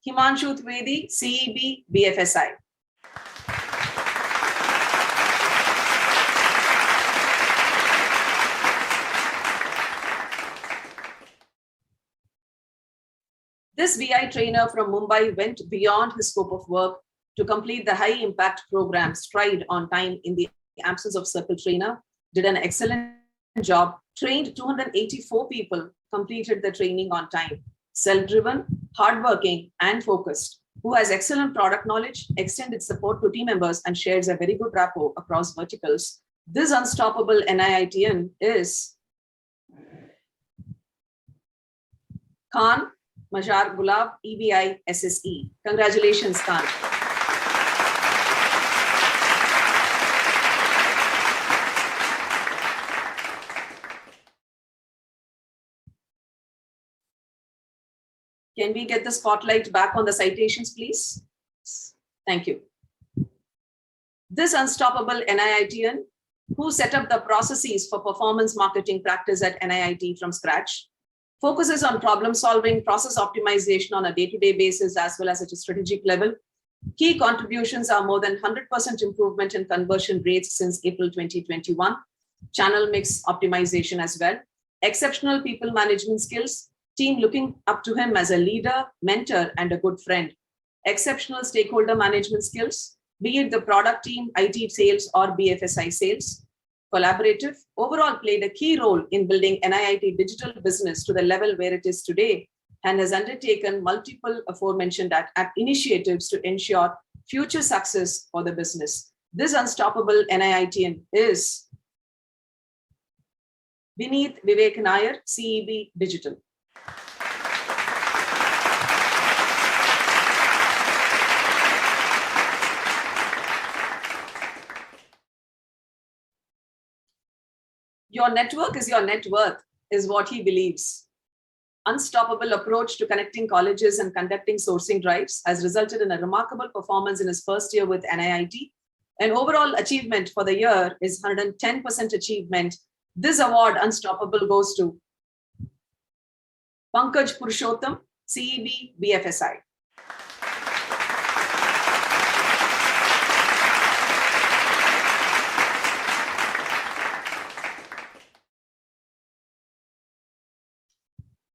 Himanshu Trivedi, CEB, BFSI. This VI trainer from Mumbai went beyond his scope of work to complete the high impact program Stride on time in the absence of circle trainer, did an excellent job, trained 284 people, completed the training on time. Self-driven, hardworking, and focused, who has excellent product knowledge, extended support to team members, and shares a very good rapport across verticals. This unstoppable NIITian is Khan Majar Gulab, EBI SSE. Congratulations, Khan. Can we get the spotlight back on the citations, please? Thank you. This unstoppable NIITian, who set up the processes for performance marketing practice at NIIT from scratch, focuses on problem solving, process optimization on a day-to-day basis, as well as at a strategic level. Key contributions are more than 100% improvement in conversion rates since April 2021, channel mix optimization as well, exceptional people management skills, team looking up to him as a leader, mentor, and a good friend, exceptional stakeholder management skills, be it the product team, IT sales, or BFSI sales, collaborative, overall played a key role in building NIIT digital business to the level where it is today, and has undertaken multiple aforementioned initiatives to ensure future success for the business. This unstoppable NIITian is Vineet Vivek Nair, CEB Digital. Your network is your net worth, is what he believes. Unstoppable approach to connecting colleges and conducting sourcing drives has resulted in a remarkable performance in his first year with NIIT. An overall achievement for the year is 110% achievement. This award, Unstoppable, goes to Pankaj Purushottam, CEB BFSI.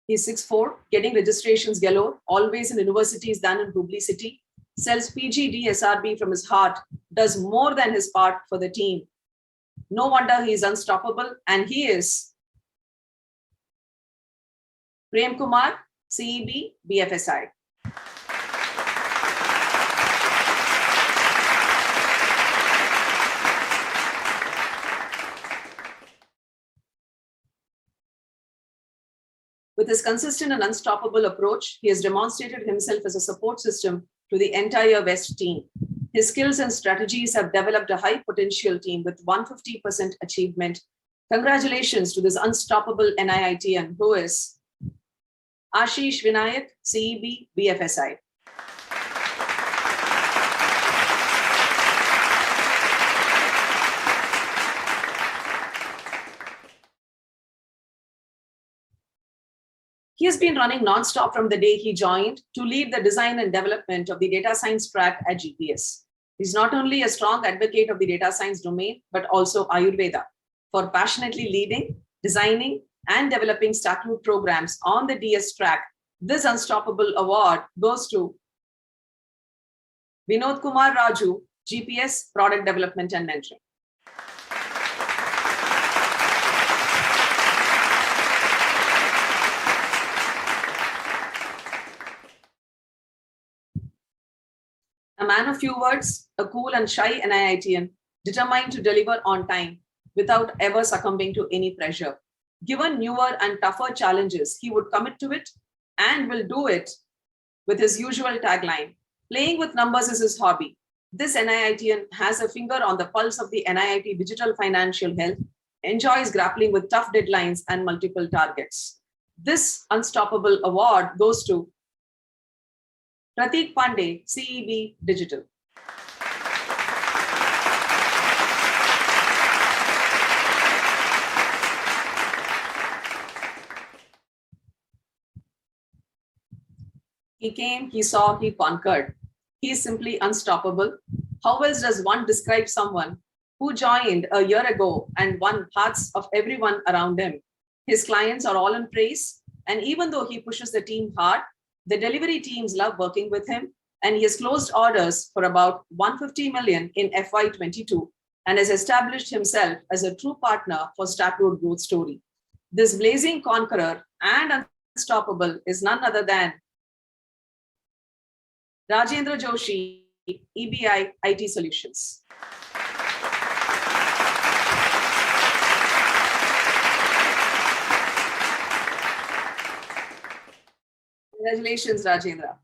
He's 6'4", getting registrations galore, always in universities than in publicity, sells PG DSRB from his heart, does more than his part for the team. No wonder he is unstoppable, and he is Prem Kumar, CEB BFSI. With his consistent and unstoppable approach, he has demonstrated himself as a support system to the entire West team. His skills and strategies have developed a high potential team with 150% achievement. Congratulations to this unstoppable NIITian, who is Ashish Vinayak, CEB BFSI. He has been running non-stop from the day he joined to lead the design and development of the data science track at GPS. He's not only a strong advocate of the data science domain, but also Ayurveda for passionately leading, designing, and developing Stackroot programs on the DS track. This unstoppable award goes to Vinod Kumar Raju, GPS Product Development and Mentoring. A man of few words, a cool and shy NIITian, determined to deliver on time without ever succumbing to any pressure. Given newer and tougher challenges, he would commit to it and will do it with his usual tagline, playing with numbers is his hobby. This NIITian has a finger on the pulse of the NIIT digital financial health, enjoys grappling with tough deadlines and multiple targets. This unstoppable award goes to Prateek Pandey, CEB Digital. He came, he saw, he conquered. He is simply unstoppable. How else does one describe someone who joined a year ago and won hearts of everyone around him? His clients are all in praise, and even though he pushes the team hard, the delivery teams love working with him, and he has closed orders for about 150 million in FY22 and has established himself as a true partner for Stackroot growth story. This blazing conqueror and unstoppable is none other than Rajendra Joshi, EBI IT Solutions. Congratulations, Rajendra.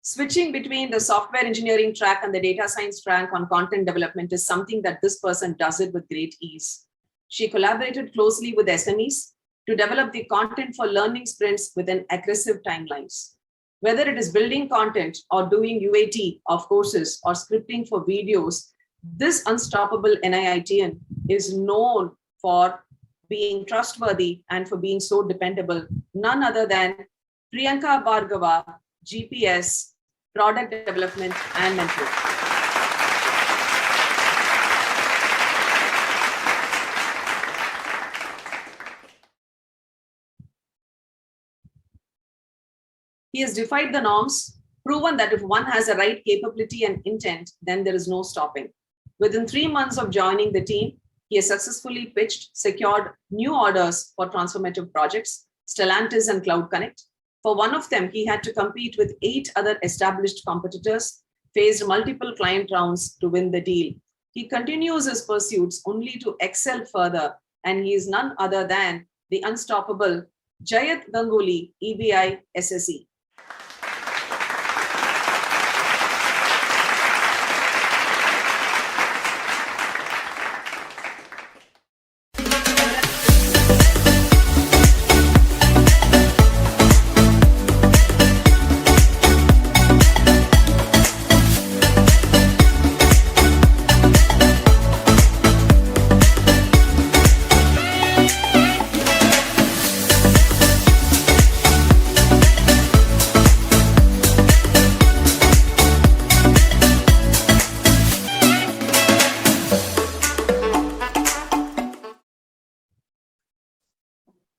Switching between the software engineering track and the data science track on content development is something that this person does it with great ease. She collaborated closely with SMEs to develop the content for learning sprints within aggressive timelines. Whether it is building content or doing UAT of courses or scripting for videos, this unstoppable NIITian is known for being trustworthy and for being so dependable, none other than Priyanka Bhargava, GPS, Product Development and Mentor. He has defied the norms, proven that if one has the right capability and intent, then there is no stopping. Within 3 months of joining the team, he has successfully pitched, secured new orders for transformative projects, Stellantis and Cloud Connect. For one of them, he had to compete with 8 other established competitors, faced multiple client rounds to win the deal. He continues his pursuits only to excel further, and he is none other than the unstoppable Jayat Ganguly, EBI SSE.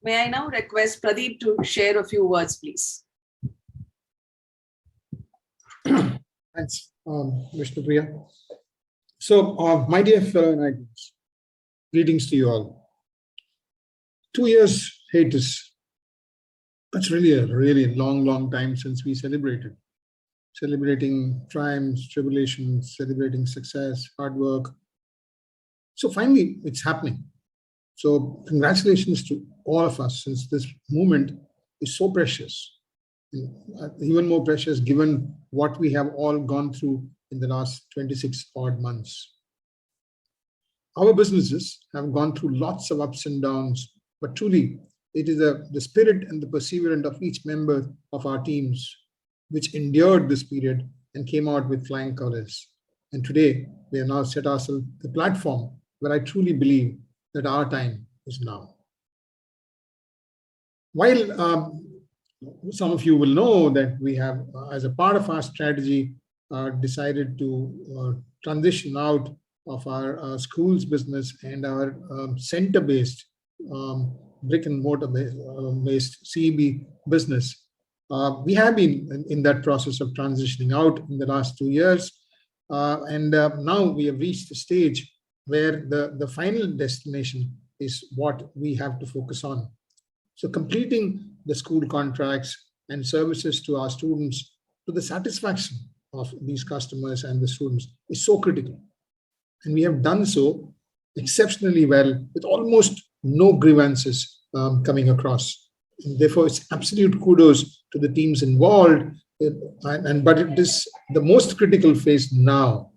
May I now request Pradeep to share a few words, please? Thanks, Vishnupriya. So, my dear fellow NIITians, greetings to you all. 2 years, that's really a long time since we celebrated. Celebrating triumphs, tribulations, celebrating success, hard work. So finally, it's happening. So congratulations to all of us, since this moment is so precious, even more precious given what we have all gone through in the last 26 odd months. Our businesses have gone through lots of ups and downs, but truly it is the spirit and the perseverance of each member of our teams which endured this period and came out with flying colors. And today we have now set ourselves the platform where I truly believe that our time is now. While some of you will know that we have, as a part of our strategy, decided to transition out of our schools business and our center-based, brick and mortar based CEB business. We have been in that process of transitioning out in the last 2 years. And now we have reached the stage where the final destination is what we have to focus on. So completing the school contracts and services to our students to the satisfaction of these customers and the students is so critical. And we have done so exceptionally well with almost no grievances coming across. And therefore, it's absolute kudos to the teams involved. But it is the most critical phase now,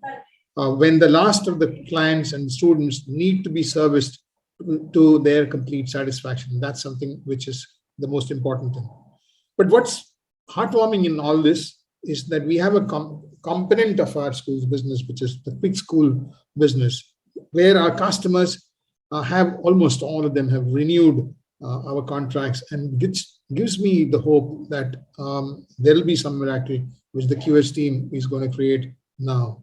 when the last of the clients and students need to be serviced to their complete satisfaction. That's something which is the most important thing. But what's heartwarming in all this is that we have a component of our schools business, which is the quick school business, where our customers have almost all of them have renewed our contracts, and gives me the hope that there will be some miracle which the QS team is going to create now.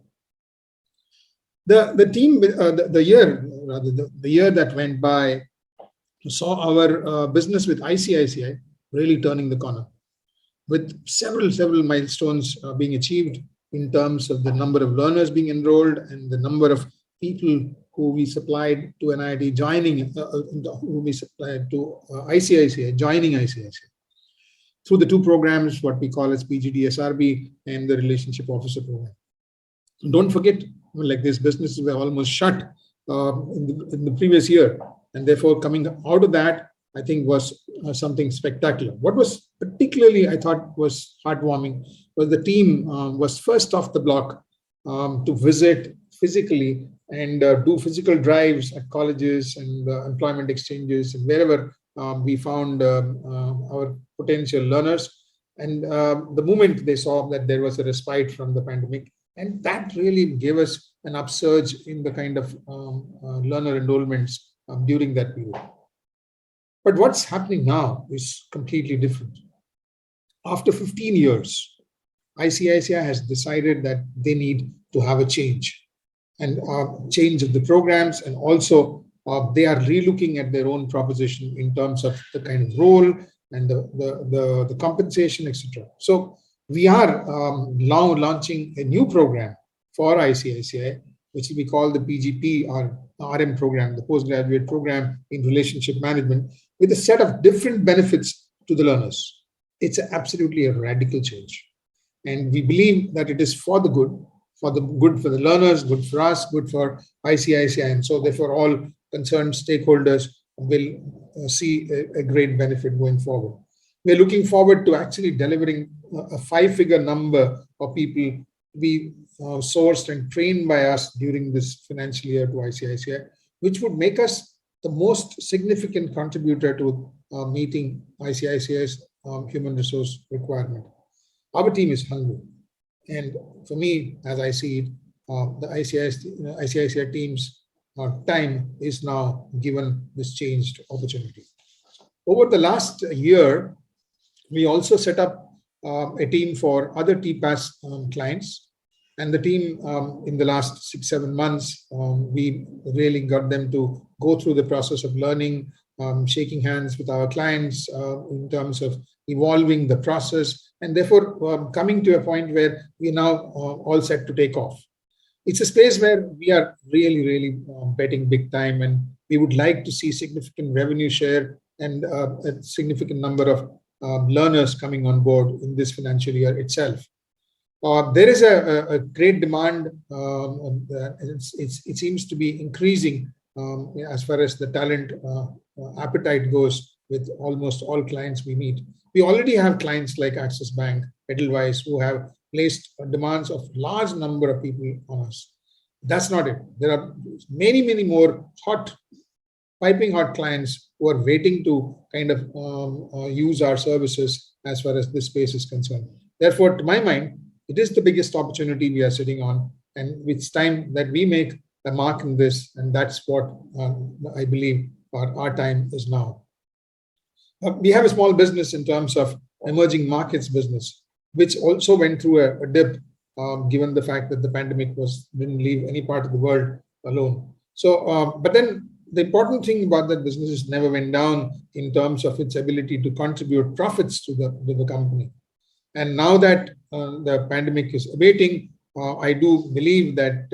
The team, the year that went by saw our business with ICICI really turning the corner, with several milestones being achieved in terms of the number of learners being enrolled and the number of people who we supplied to NIIT joining, who we supplied to ICICI, joining ICICI through the 2 programs, what we call as PGD SRB and the Relationship Officer program. Don't forget, like these businesses were almost shut in the previous year, and therefore coming out of that, I think was something spectacular. What was particularly, I thought, was heartwarming was the team was first off the block to visit physically and do physical drives at colleges and employment exchanges and wherever we found our potential learners. And the moment they saw that there was a respite from the pandemic, and that really gave us an upsurge in the kind of learner enrollments during that period. But what's happening now is completely different. After 15 years, ICICI has decided that they need to have a change and change of the programs, and also they are relooking at their own proposition in terms of the kind of role and the compensation, etc. So we are now launching a new program for ICICI, which we call the PGP or RM program, the postgraduate program in relationship management, with a set of different benefits to the learners. It's absolutely a radical change. And we believe that it is for the good for the learners, good for us, good for ICICI. And so therefore all concerned stakeholders will see a great benefit going forward. We're looking forward to actually delivering a 5-figure number of people we sourced and trained by us during this financial year to ICICI, which would make us the most significant contributor to meeting ICICI's human resource requirement. Our team is hungry. And for me, as I see it, the ICICI team's time is now given this changed opportunity. Over the last year, we also set up a team for other TPAS clients. And the team in the last 6-7 months, we really got them to go through the process of learning, shaking hands with our clients in terms of evolving the process, and therefore coming to a point where we're now all set to take off. It's a space where we are really betting big time, and we would like to see significant revenue share and a significant number of learners coming on board in this financial year itself. There is a great demand. It seems to be increasing as far as the talent appetite goes with almost all clients we meet. We already have clients like Axis Bank, Edelweiss, who have placed demands of large number of people on us. That's not it. There are many more piping hot clients who are waiting to kind of use our services as far as this space is concerned. Therefore, to my mind, it is the biggest opportunity we are sitting on, and it's time that we make a mark in this, and that's what I believe our time is now. We have a small business in terms of emerging markets business, which also went through a dip, given the fact that the pandemic didn't leave any part of the world alone. So, but then the important thing about that business is never went down in terms of its ability to contribute profits to the company. And now that the pandemic is abating, I do believe that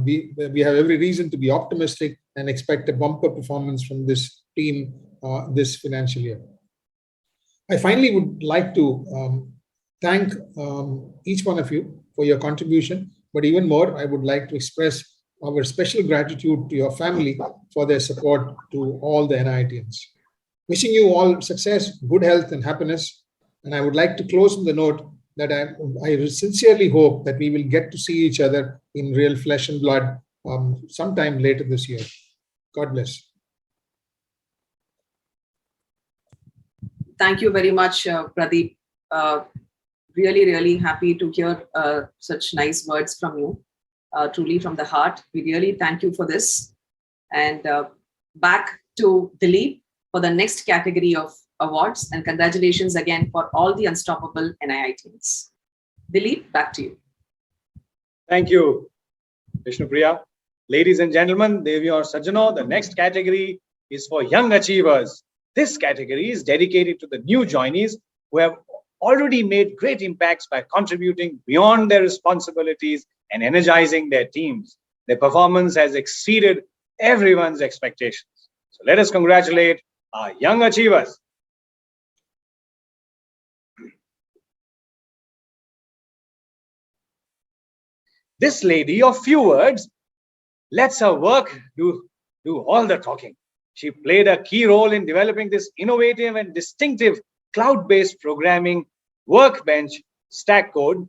we have every reason to be optimistic and expect a bumper performance from this team this financial year. I finally would like to thank each one of you for your contribution, but even more, I would like to express our special gratitude to your family for their support to all the NIITians. Wishing you all success, good health, and happiness. And I would like to close on the note that I sincerely hope that we will get to see each other in real flesh and blood sometime later this year. God bless. Thank you very much, Pradeep. Really happy to hear such nice words from you, truly from the heart. We really thank you for this. And back to Dilip for the next category of awards, and congratulations again for all the unstoppable NIITians. Dilip, back to you. Thank you, Vishnupriya. Ladies and gentlemen, Devi or Sajjano, the next category is for young achievers. This category is dedicated to the new joinees who have already made great impacts by contributing beyond their responsibilities and energizing their teams. Their performance has exceeded everyone's expectations. So let us congratulate our young achievers. This lady of few words lets her work do all the talking. She played a key role in developing this innovative and distinctive cloud-based programming workbench stack code.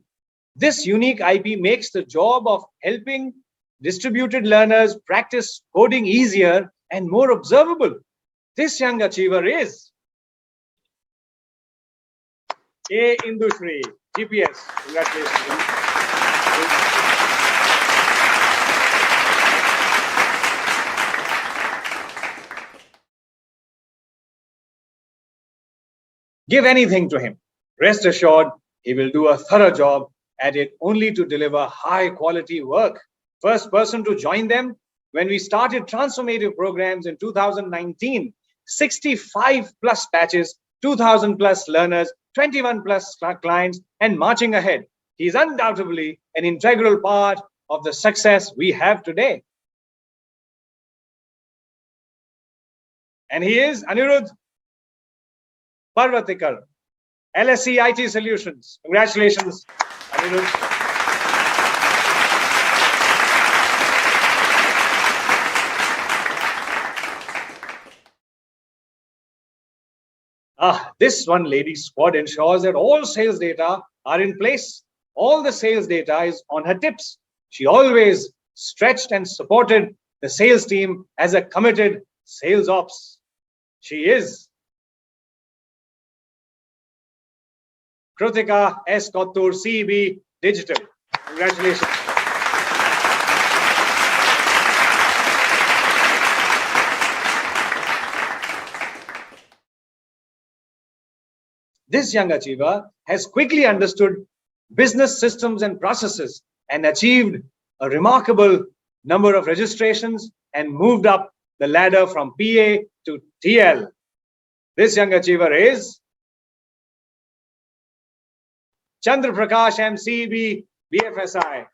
This unique IP makes the job of helping distributed learners practice coding easier and more observable. This young achiever is A. Indushri, GPS. Congratulations. Give anything to him. Rest assured, he will do a thorough job at it only to deliver high quality work. First person to join them when we started transformative programs in 2019, 65 plus batches, 2000 plus learners, 21 plus clients, and marching ahead. He is undoubtedly an integral part of the success we have today. And he is Anirudh Parvatikar, LST IT Solutions. Congratulations, Anirudh. This one lady squad ensures that all sales data are in place. All the sales data is on her tips. She always stretched and supported the sales team as a committed sales ops. She is Kritika S. Kottur, CEB Digital. Congratulations. This young achiever has quickly understood business systems and processes and achieved a remarkable number of registrations and moved up the ladder from PA to TL. This young achiever is Chandra Prakash M. CEB BFSI.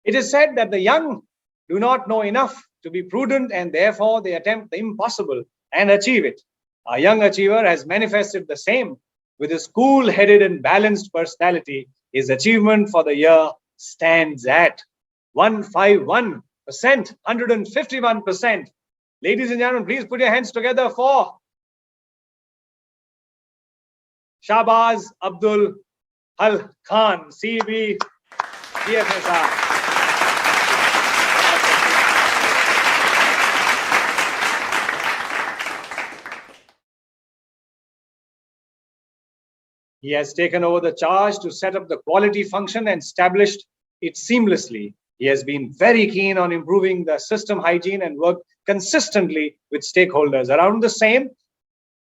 It is said that the young do not know enough to be prudent and therefore they attempt the impossible and achieve it. Our young achiever has manifested the same. With his cool-headed and balanced personality, his achievement for the year stands at 151%, 151%. Ladies and gentlemen, please put your hands together for Shahbaz Abdul Hal Khan, CEB BFSI. He has taken over the charge to set up the quality function and established it seamlessly. He has been very keen on improving the system hygiene and worked consistently with stakeholders. Around the same,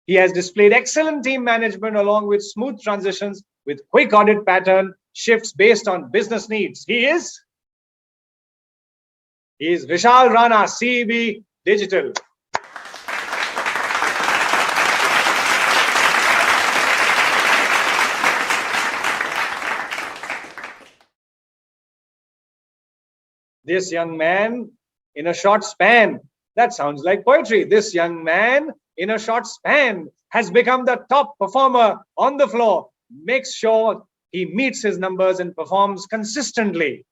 he has displayed excellent team management along with smooth transitions with quick audit pattern shifts based on business needs. He is Vishal Rana, CEB Digital. This young man in a short span, that sounds like poetry. This young man in a short span has become the top performer on the floor, makes sure he meets his numbers and performs consistently.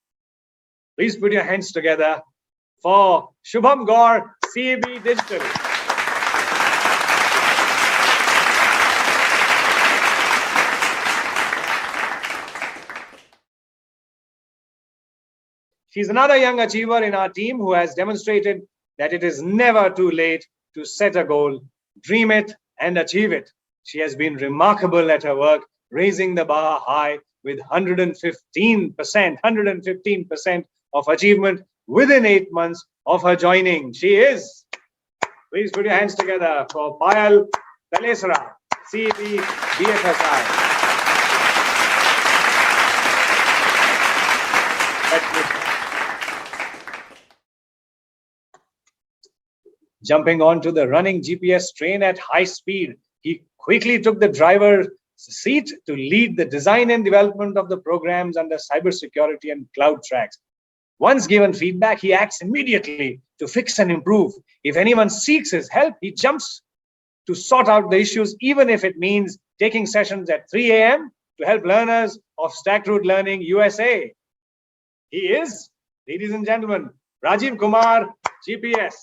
Please put your hands together for Shubham Gaur, CEB Digital. She's another young achiever in our team who has demonstrated that it is never too late to set a goal, dream it, and achieve it. She has been remarkable at her work, raising the bar high with 115% of achievement within 8 months of her joining. She is, please put your hands together for Payal Talesara, CEB BFSI. Jumping onto the running GPS train at high speed, he quickly took the driver's seat to lead the design and development of the programs under cybersecurity and cloud tracks. Once given feedback, he acts immediately to fix and improve. If anyone seeks his help, he jumps to sort out the issues, even if it means taking sessions at 3 a.m. to help learners of StackRoot Learning USA. He is, ladies and gentlemen, Rajiv Kumar, GPS.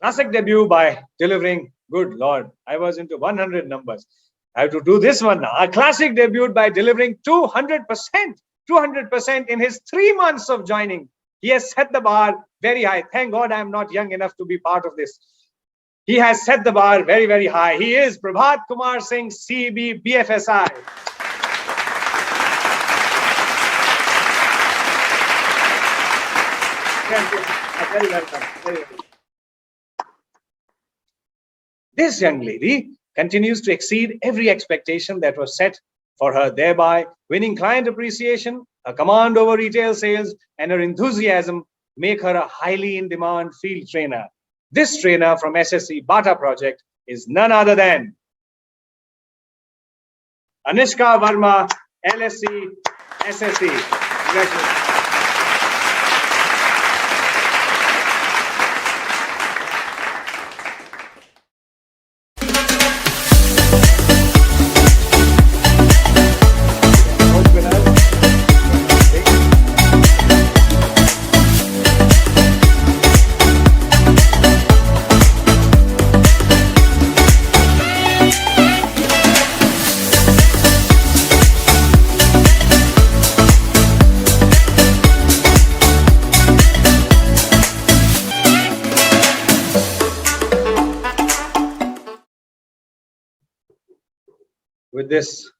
Classic debut by delivering, good Lord, I was into 100 numbers. I have to do this one now. A classic debut by delivering 200%, 200% in his 3 months of joining. He has set the bar very high. Thank God I am not young enough to be part of this. He has set the bar very, very high. He is Prabhat Kumar Singh, CEB, BFSI. Very welcome. Very welcome. This young lady continues to exceed every expectation that was set for her, thereby winning client appreciation. Her command over retail sales and her enthusiasm make her a highly in-demand field trainer. This trainer from SSC Bata project is none other than Anishka Verma, LSC, SSC. Congratulations. With this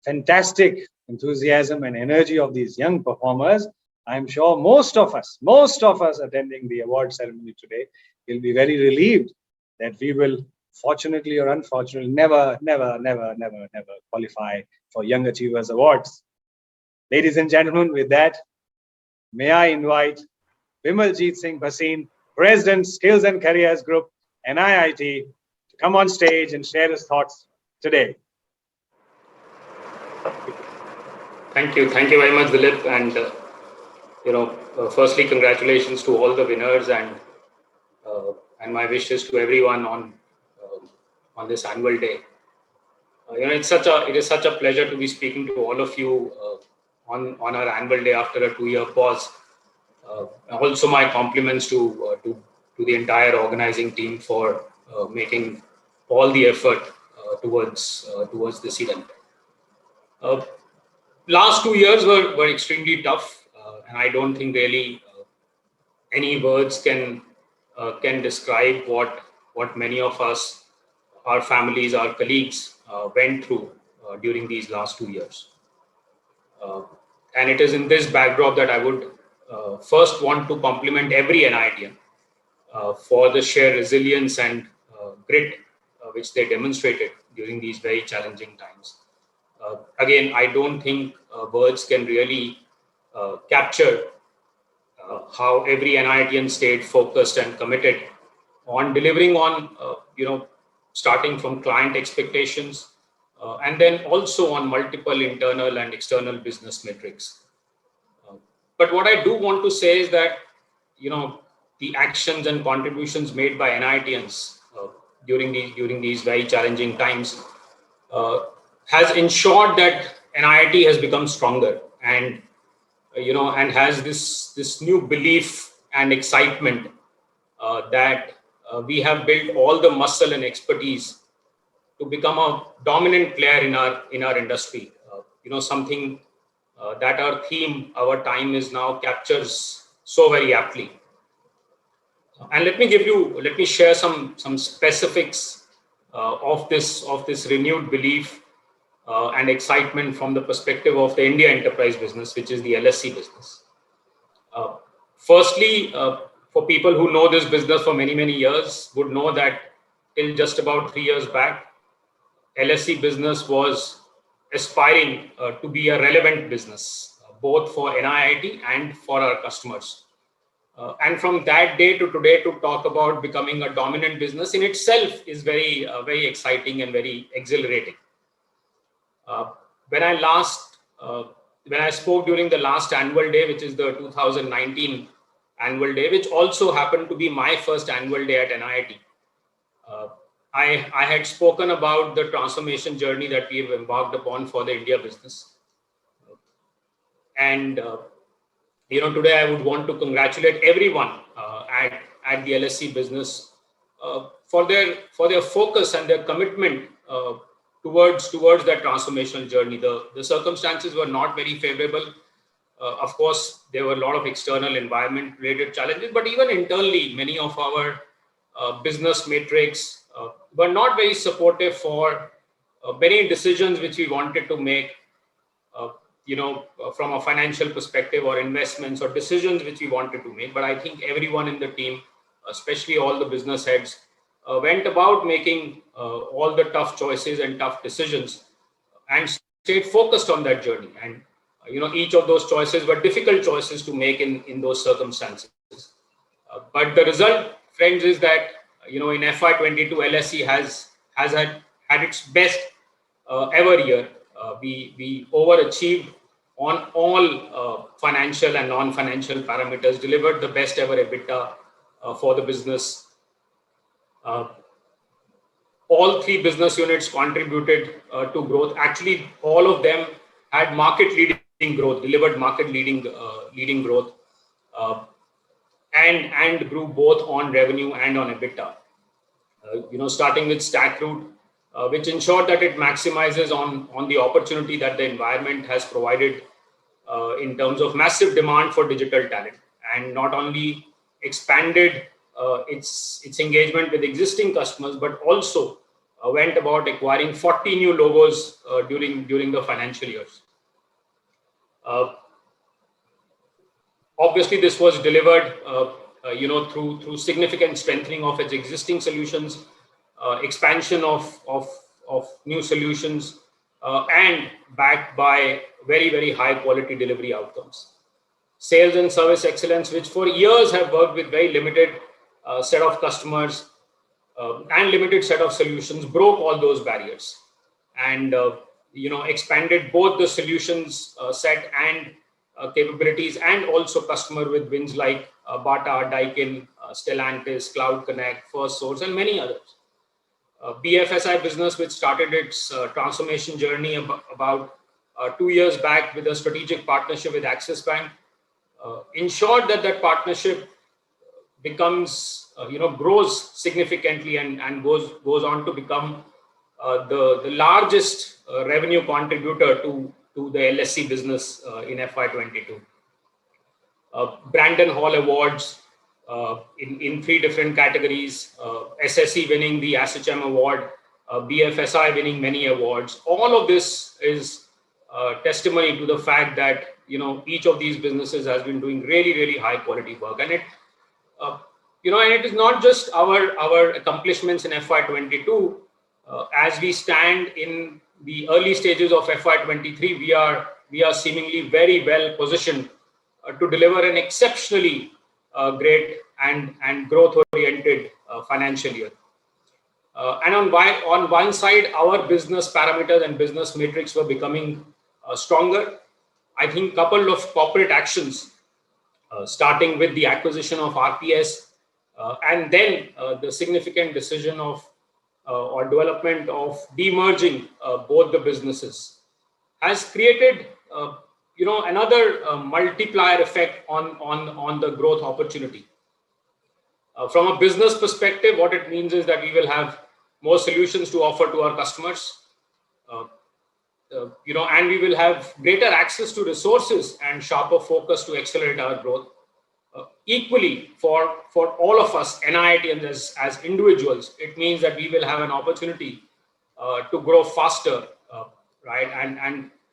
fantastic enthusiasm and energy of these young performers, I'm sure most of us attending the award ceremony today will be very relieved that we will, fortunately or unfortunately, never qualify for Young Achievers Awards. Ladies and gentlemen, with that, may I invite Vimaljeet Singh Bhasin, President, Skills and Careers Group, NIIT, to come on stage and share his thoughts today. Thank you very much, Dilip, and firstly, congratulations to all the winners and my wishes to everyone on this annual day. It is such a pleasure to be speaking to all of you on our annual day after a 2-year pause. Also, my compliments to the entire organizing team for making all the effort towards this event. Last 2 years were extremely tough, and I don't think really any words can describe what many of us, our families, our colleagues went through during these last 2 years. And it is in this backdrop that I would first want to compliment every NIITian for the sheer resilience and grit which they demonstrated during these very challenging times. Again, I don't think words can really capture how every NIITian stayed focused and committed on delivering on, starting from client expectations and then also on multiple internal and external business metrics. But what I do want to say is that, the actions and contributions made by NIITians during these very challenging times has ensured that NIIT has become stronger and has this new belief and excitement that we have built all the muscle and expertise to become a dominant player in our industry. Something that our theme, our time is now captures so very aptly. And let me share some specifics of this renewed belief and excitement from the perspective of the India enterprise business, which is the LSC business. Firstly, for people who know this business for many years would know that till just about 3 years back, LSC business was aspiring to be a relevant business, both for NIIT and for our customers. And from that day to today, to talk about becoming a dominant business in itself is very exciting and very exhilarating. When I last when I spoke during the last annual day, which is the 2019 annual day, which also happened to be my first annual day at NIIT, I had spoken about the transformation journey that we have embarked upon for the India business. And today I would want to congratulate everyone at the LSC business for their focus and their commitment towards that transformational journey. The circumstances were not very favorable. Of course, there were a lot of external environment related challenges, but even internally, many of our business metrics were not very supportive for many decisions which we wanted to make, from a financial perspective or investments or decisions which we wanted to make. But I think everyone in the team, especially all the business heads, went about making all the tough choices and tough decisions and stayed focused on that journey. And each of those choices were difficult choices to make in those circumstances. But the result, friends, is that in FY22, LSE has had its best ever year. We overachieved on all financial and non-financial parameters, delivered the best ever EBITDA for the business. All three business units contributed to growth. Actually, all of them had market-leading growth, delivered market-leading growth, and grew both on revenue and on EBITDA. Starting with StackRoute, which ensured that it maximizes on the opportunity that the environment has provided in terms of massive demand for digital talent, and not only expanded its engagement with existing customers, but also went about acquiring 40 new logos during the financial years. Obviously, this was delivered through significant strengthening of its existing solutions, expansion of new solutions, and backed by very, very high quality delivery outcomes. Sales and service excellence, which for years have worked with very limited set of customers and limited set of solutions, broke all those barriers and expanded both the solutions set and capabilities, and also customer with wins like Bata, Daikin, Stellantis, Cloud Connect, FirstSource, and many others. BFSI business, which started its transformation journey about 2 years back with a strategic partnership with Axis Bank, ensured that partnership becomes, grows significantly and goes on to become the largest revenue contributor to the LSC business in FY22. Brandon Hall Awards in 3 different categories, SSE winning the ASSOCHAM award, BFSI winning many awards. All of this is testimony to the fact that each of these businesses has been doing really, really high quality work. And it is not just our accomplishments in FY22. As we stand in the early stages of FY23, we are seemingly very well positioned to deliver an exceptionally great and growth-oriented financial year. And on one side, our business parameters and business metrics were becoming stronger. I think couple of corporate actions, starting with the acquisition of RPS, and then the significant decision of or development of demerging both the businesses, has created another multiplier effect on the growth opportunity. From a business perspective, what it means is that we will have more solutions to offer to our customers, and we will have greater access to resources and sharper focus to accelerate our growth. Equally, for all of us NIITians as individuals, it means that we will have an opportunity to grow faster, right,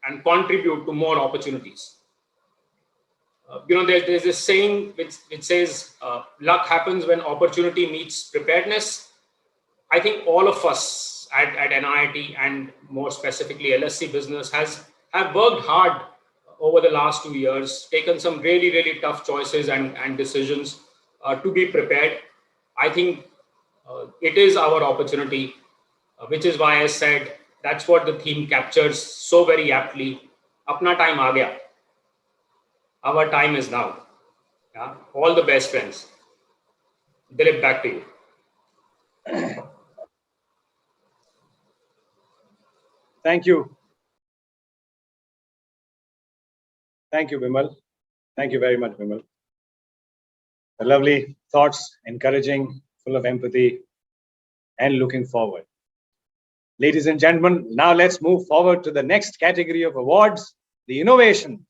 and contribute to more opportunities. There's this saying which says, luck happens when opportunity meets preparedness. I think all of us at NIIT, and more specifically LSC business, have worked hard over the last 2 years, taken some really, really tough choices and decisions to be prepared. I think it is our opportunity, which is why I said that's what the theme captures so very aptly. Apna time aa gaya. our time is now. Yeah? All the best, friends. Dilip, back to you. Thank you. Thank you, Vimal. Thank you very much, Vimal. The lovely thoughts, encouraging, full of empathy, and looking forward. Ladies and gentlemen, now let's move forward to the next category of awards, the innovations.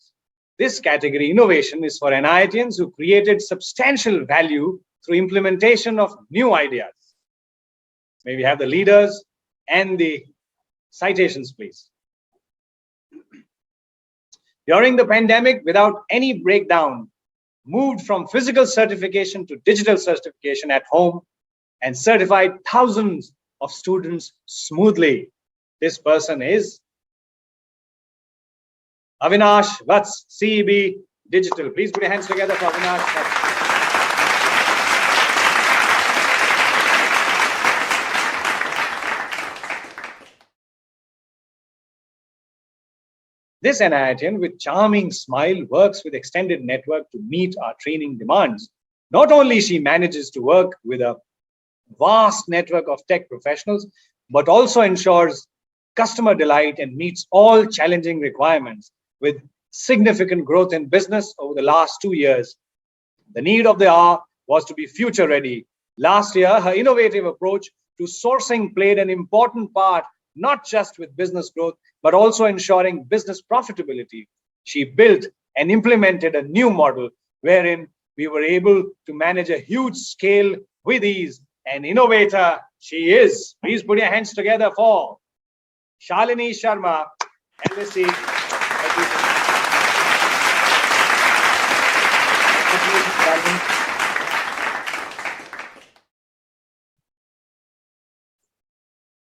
This category, innovation, is for NIITians who created substantial value through implementation of new ideas. May we have the leaders and the citations, please. During the pandemic, without any breakdown, moved from physical certification to digital certification at home and certified thousands of students smoothly. This person is Avinash Vats, CEB Digital. Please put your hands together for Avinash Vats. This NIITian with charming smile works with extended network to meet our training demands. Not only she manages to work with a vast network of tech professionals, but also ensures customer delight and meets all challenging requirements with significant growth in business over the last 2 years. The need of the hour was to be future ready. Last year, her innovative approach to sourcing played an important part, not just with business growth, but also ensuring business profitability. She built and implemented a new model wherein we were able to manage a huge scale with ease. An innovator she is. Please put your hands together for Shalini Sharma, LST.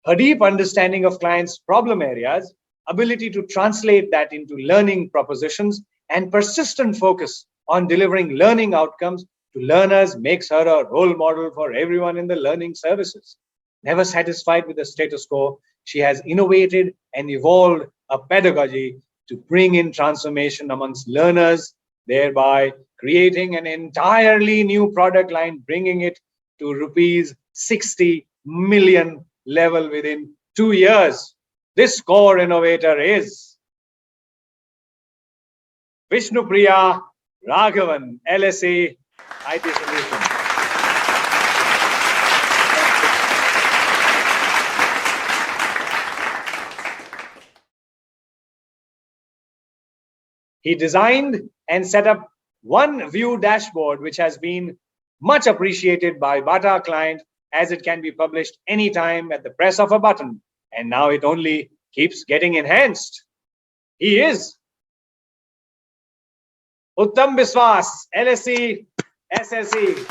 Her deep understanding of clients' problem areas, ability to translate that into learning propositions, and persistent focus on delivering learning outcomes to learners makes her a role model for everyone in the learning services. Never satisfied with the status quo, she has innovated and evolved a pedagogy to bring in transformation amongst learners, thereby creating an entirely new product line, bringing it to rupees 60 million level within 2 years. This core innovator is Vishnupriya Raghavan, LSA IT Solutions. He designed and set up one view dashboard, which has been much appreciated by Bata client, as it can be published anytime at the press of a button. And now it only keeps getting enhanced. He is Uttam Biswas, LSC, SSC.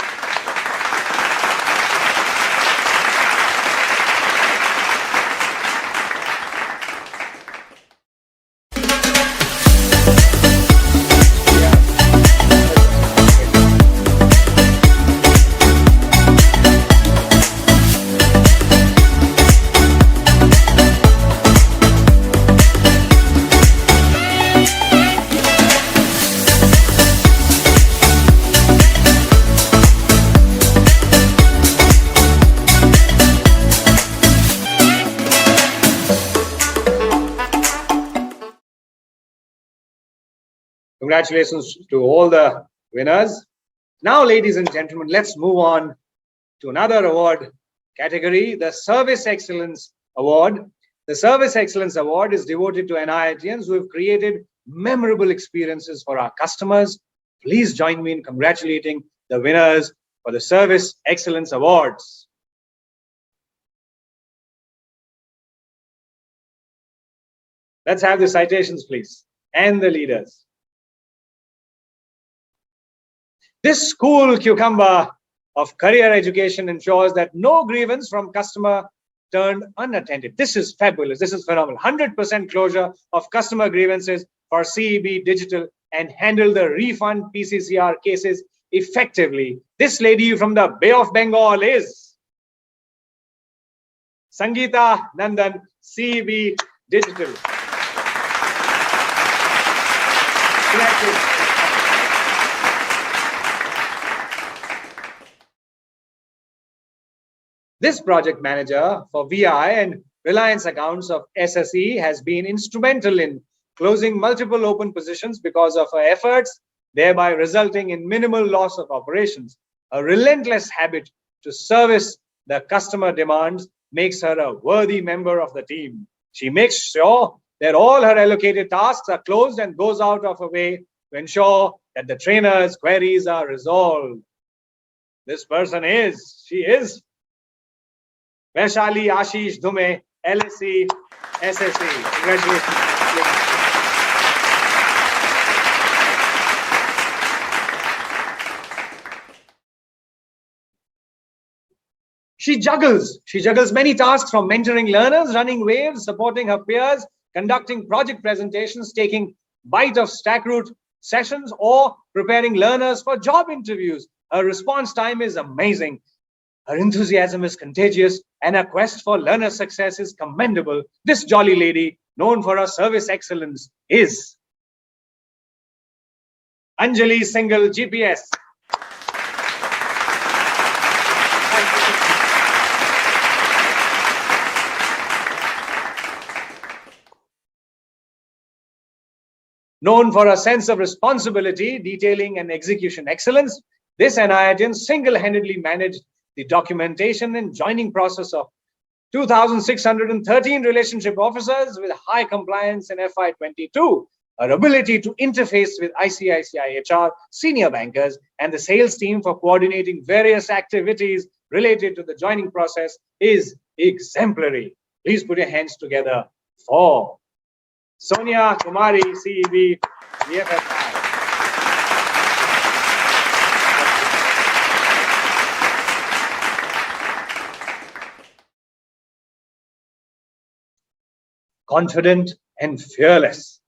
Congratulations to all the winners. Now, ladies and gentlemen, let's move on to another award category, the Service Excellence Award. The Service Excellence Award is devoted to NIITians who have created memorable experiences for our customers. Please join me in congratulating the winners for the Service Excellence Awards. Let's have the citations, please, and the leaders. This cool cucumber of career education ensures that no grievance from customer turned unattended. This is fabulous. This is phenomenal. 100% closure of customer grievances for CEB Digital and handle the refund PCCR cases effectively. This lady from the Bay of Bengal is Sangeeta Nandan, CEB Digital. Congratulations. This project manager for VI and Reliance accounts of SSE has been instrumental in closing multiple open positions because of her efforts, thereby resulting in minimal loss of operations. A relentless habit to service the customer demands makes her a worthy member of the team. She makes sure that all her allocated tasks are closed and goes out of her way to ensure that the trainer's queries are resolved. This person she is Vaishali Ashish Dhume, LSC, SSE. Congratulations. She juggles many tasks from mentoring learners, running waves, supporting her peers, conducting project presentations, taking bite of StackRoute sessions, or preparing learners for job interviews. Her response time is amazing. Her enthusiasm is contagious, and her quest for learner success is commendable. This jolly lady, known for her service excellence, is Anjali Singhal, GPS. Known for a sense of responsibility, detailing and execution excellence, this NIITian single-handedly managed the documentation and joining process of 2,613 relationship officers with high compliance in FY22. Her ability to interface with ICICI HR, senior bankers, and the sales team for coordinating various activities related to the joining process is exemplary. Please put your hands together for Sonia Kumari, CEB, VFSI. Confident and fearless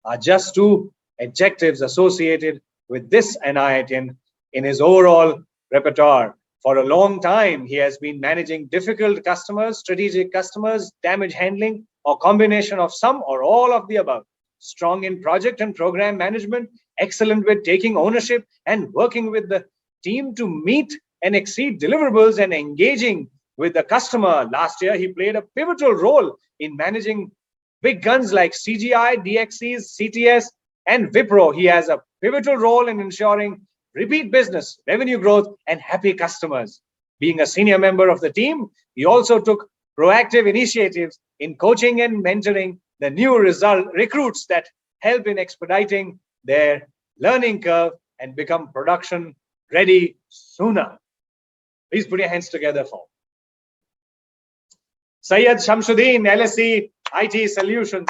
are just two adjectives associated with this NIITian in his overall repertoire. For a long time, he has been managing difficult customers, strategic customers, damage handling, or combination of some or all of the above. Strong in project and program management, excellent with taking ownership and working with the team to meet and exceed deliverables and engaging with the customer. Last year, he played a pivotal role in managing big guns like CGI, DXCs, CTS, and Wipro. He has a pivotal role in ensuring repeat business, revenue growth, and happy customers. Being a senior member of the team, he also took proactive initiatives in coaching and mentoring the new recruits that help in expediting their learning curve and become production ready sooner. Please put your hands together for Syed Shamsuddin, LST IT Solutions.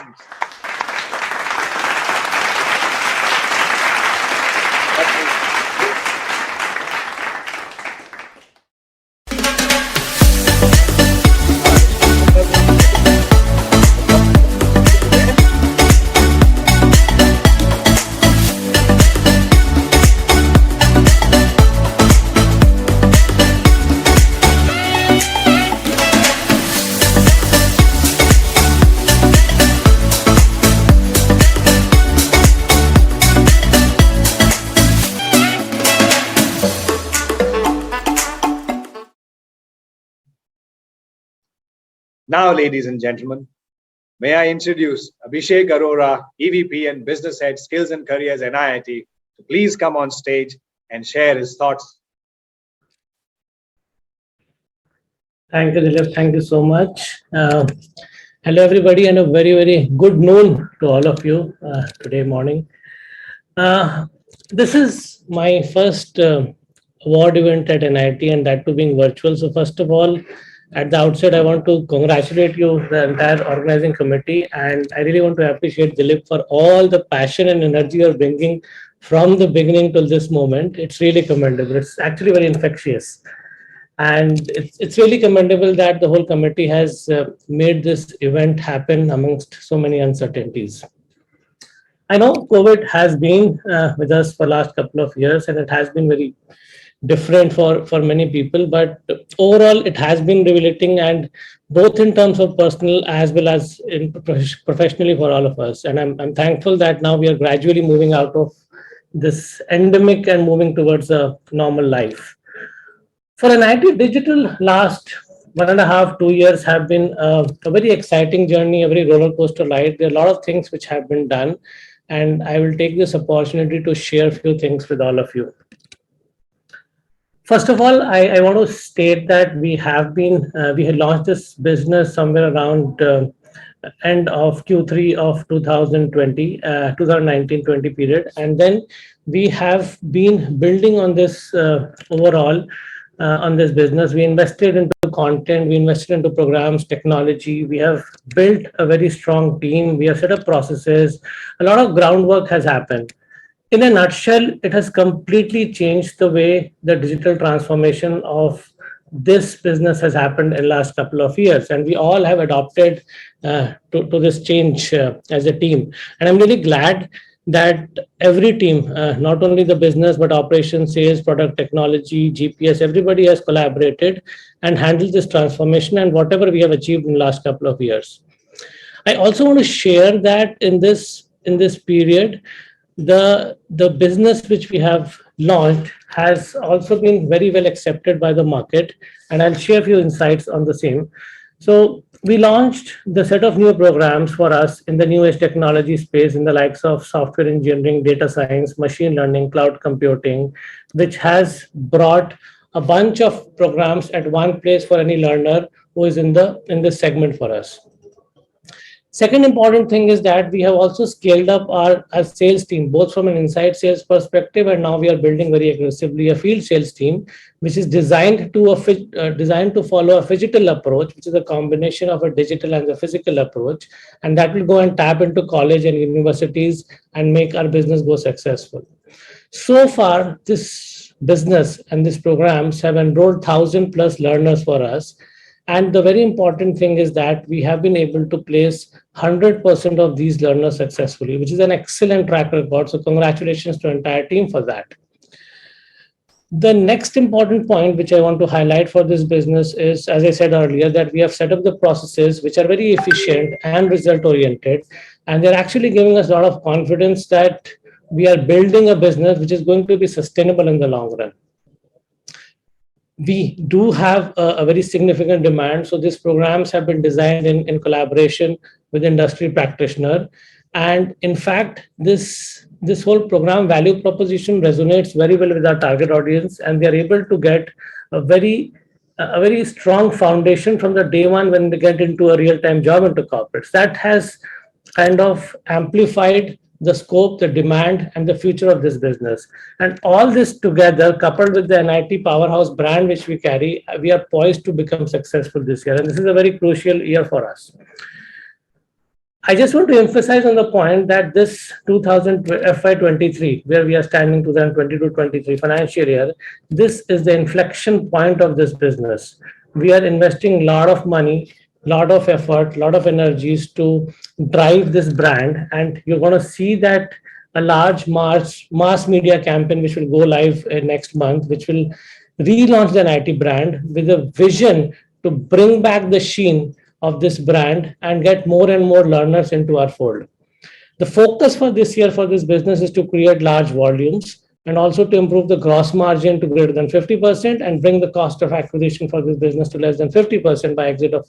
Now, ladies and gentlemen, may I introduce Abhishek Arora, EVP and Business Head, Skills and Careers, NIIT, to please come on stage and share his thoughts. Thank you, Dilip. Thank you so much. Hello, everybody, and a very, very good noon to all of you today morning. This is my first award event at NIIT, and that too being virtual. So first of all, at the outset, I want to congratulate you, the entire organizing committee, and I really want to appreciate Dilip for all the passion and energy you're bringing from the beginning till this moment. It's really commendable. It's actually very infectious. And it's really commendable that the whole committee has made this event happen amongst so many uncertainties. I know COVID has been with us for the last couple of years, and it has been very different for many people, but overall it has been revelating, and both in terms of personal as well as in professionally for all of us. And I'm thankful that now we are gradually moving out of this endemic and moving towards a normal life. For NIIT Digital, last 1.5, 2 years have been a very exciting journey, a very roller coaster ride. There are a lot of things which have been done, and I will take this opportunity to share a few things with all of you. First of all, I want to state that we had launched this business somewhere around end of Q3 of 2020, 2019-20 period. And then we have been building on this overall on this business. We invested into content, we invested into programs, technology. We have built a very strong team. We have set up processes. A lot of groundwork has happened. In a nutshell, it has completely changed the way the digital transformation of this business has happened in the last couple of years. And we all have adopted to this change as a team. And I'm really glad that every team, not only the business, but operations, sales, product technology, GPS, everybody has collaborated and handled this transformation and whatever we have achieved in the last couple of years. I also want to share that in this period, the business which we have launched has also been very well accepted by the market, and I'll share a few insights on the same. So we launched the set of new programs for us in the new age technology space in the likes of software engineering, data science, machine learning, cloud computing, which has brought a bunch of programs at one place for any learner who is in this segment for us. Second important thing is that we have also scaled up our sales team, both from an inside sales perspective, and now we are building very aggressively a field sales team, which is designed to follow a phygital approach, which is a combination of a digital and a physical approach, and that will go and tap into college and universities and make our business go successful. So far, this business and these programs have enrolled 1,000+ learners for us. And the very important thing is that we have been able to place 100% of these learners successfully, which is an excellent track record. So congratulations to the entire team for that. The next important point which I want to highlight for this business is, as I said earlier, that we have set up the processes which are very efficient and result oriented. And they're actually giving us a lot of confidence that we are building a business which is going to be sustainable in the long run. We do have a very significant demand. So these programs have been designed in collaboration with industry practitioner. And in fact, this whole program value proposition resonates very well with our target audience, and we are able to get a very strong foundation from the day one when they get into a real-time job into corporates. That has kind of amplified the scope, the demand, and the future of this business. And all this together, coupled with the NIIT powerhouse brand which we carry, we are poised to become successful this year. And this is a very crucial year for us. I just want to emphasize on the point that this FY23, where we are standing 2022-23 financial year, this is the inflection point of this business. We are investing a lot of money, lot of effort, lot of energies to drive this brand, and you're going to see that a large mass media campaign which will go live next month, which will relaunch the NIIT brand with a vision to bring back the sheen of this brand and get more and more learners into our fold. The focus for this year for this business is to create large volumes and also to improve the gross margin to greater than 50% and bring the cost of acquisition for this business to less than 50% by exit of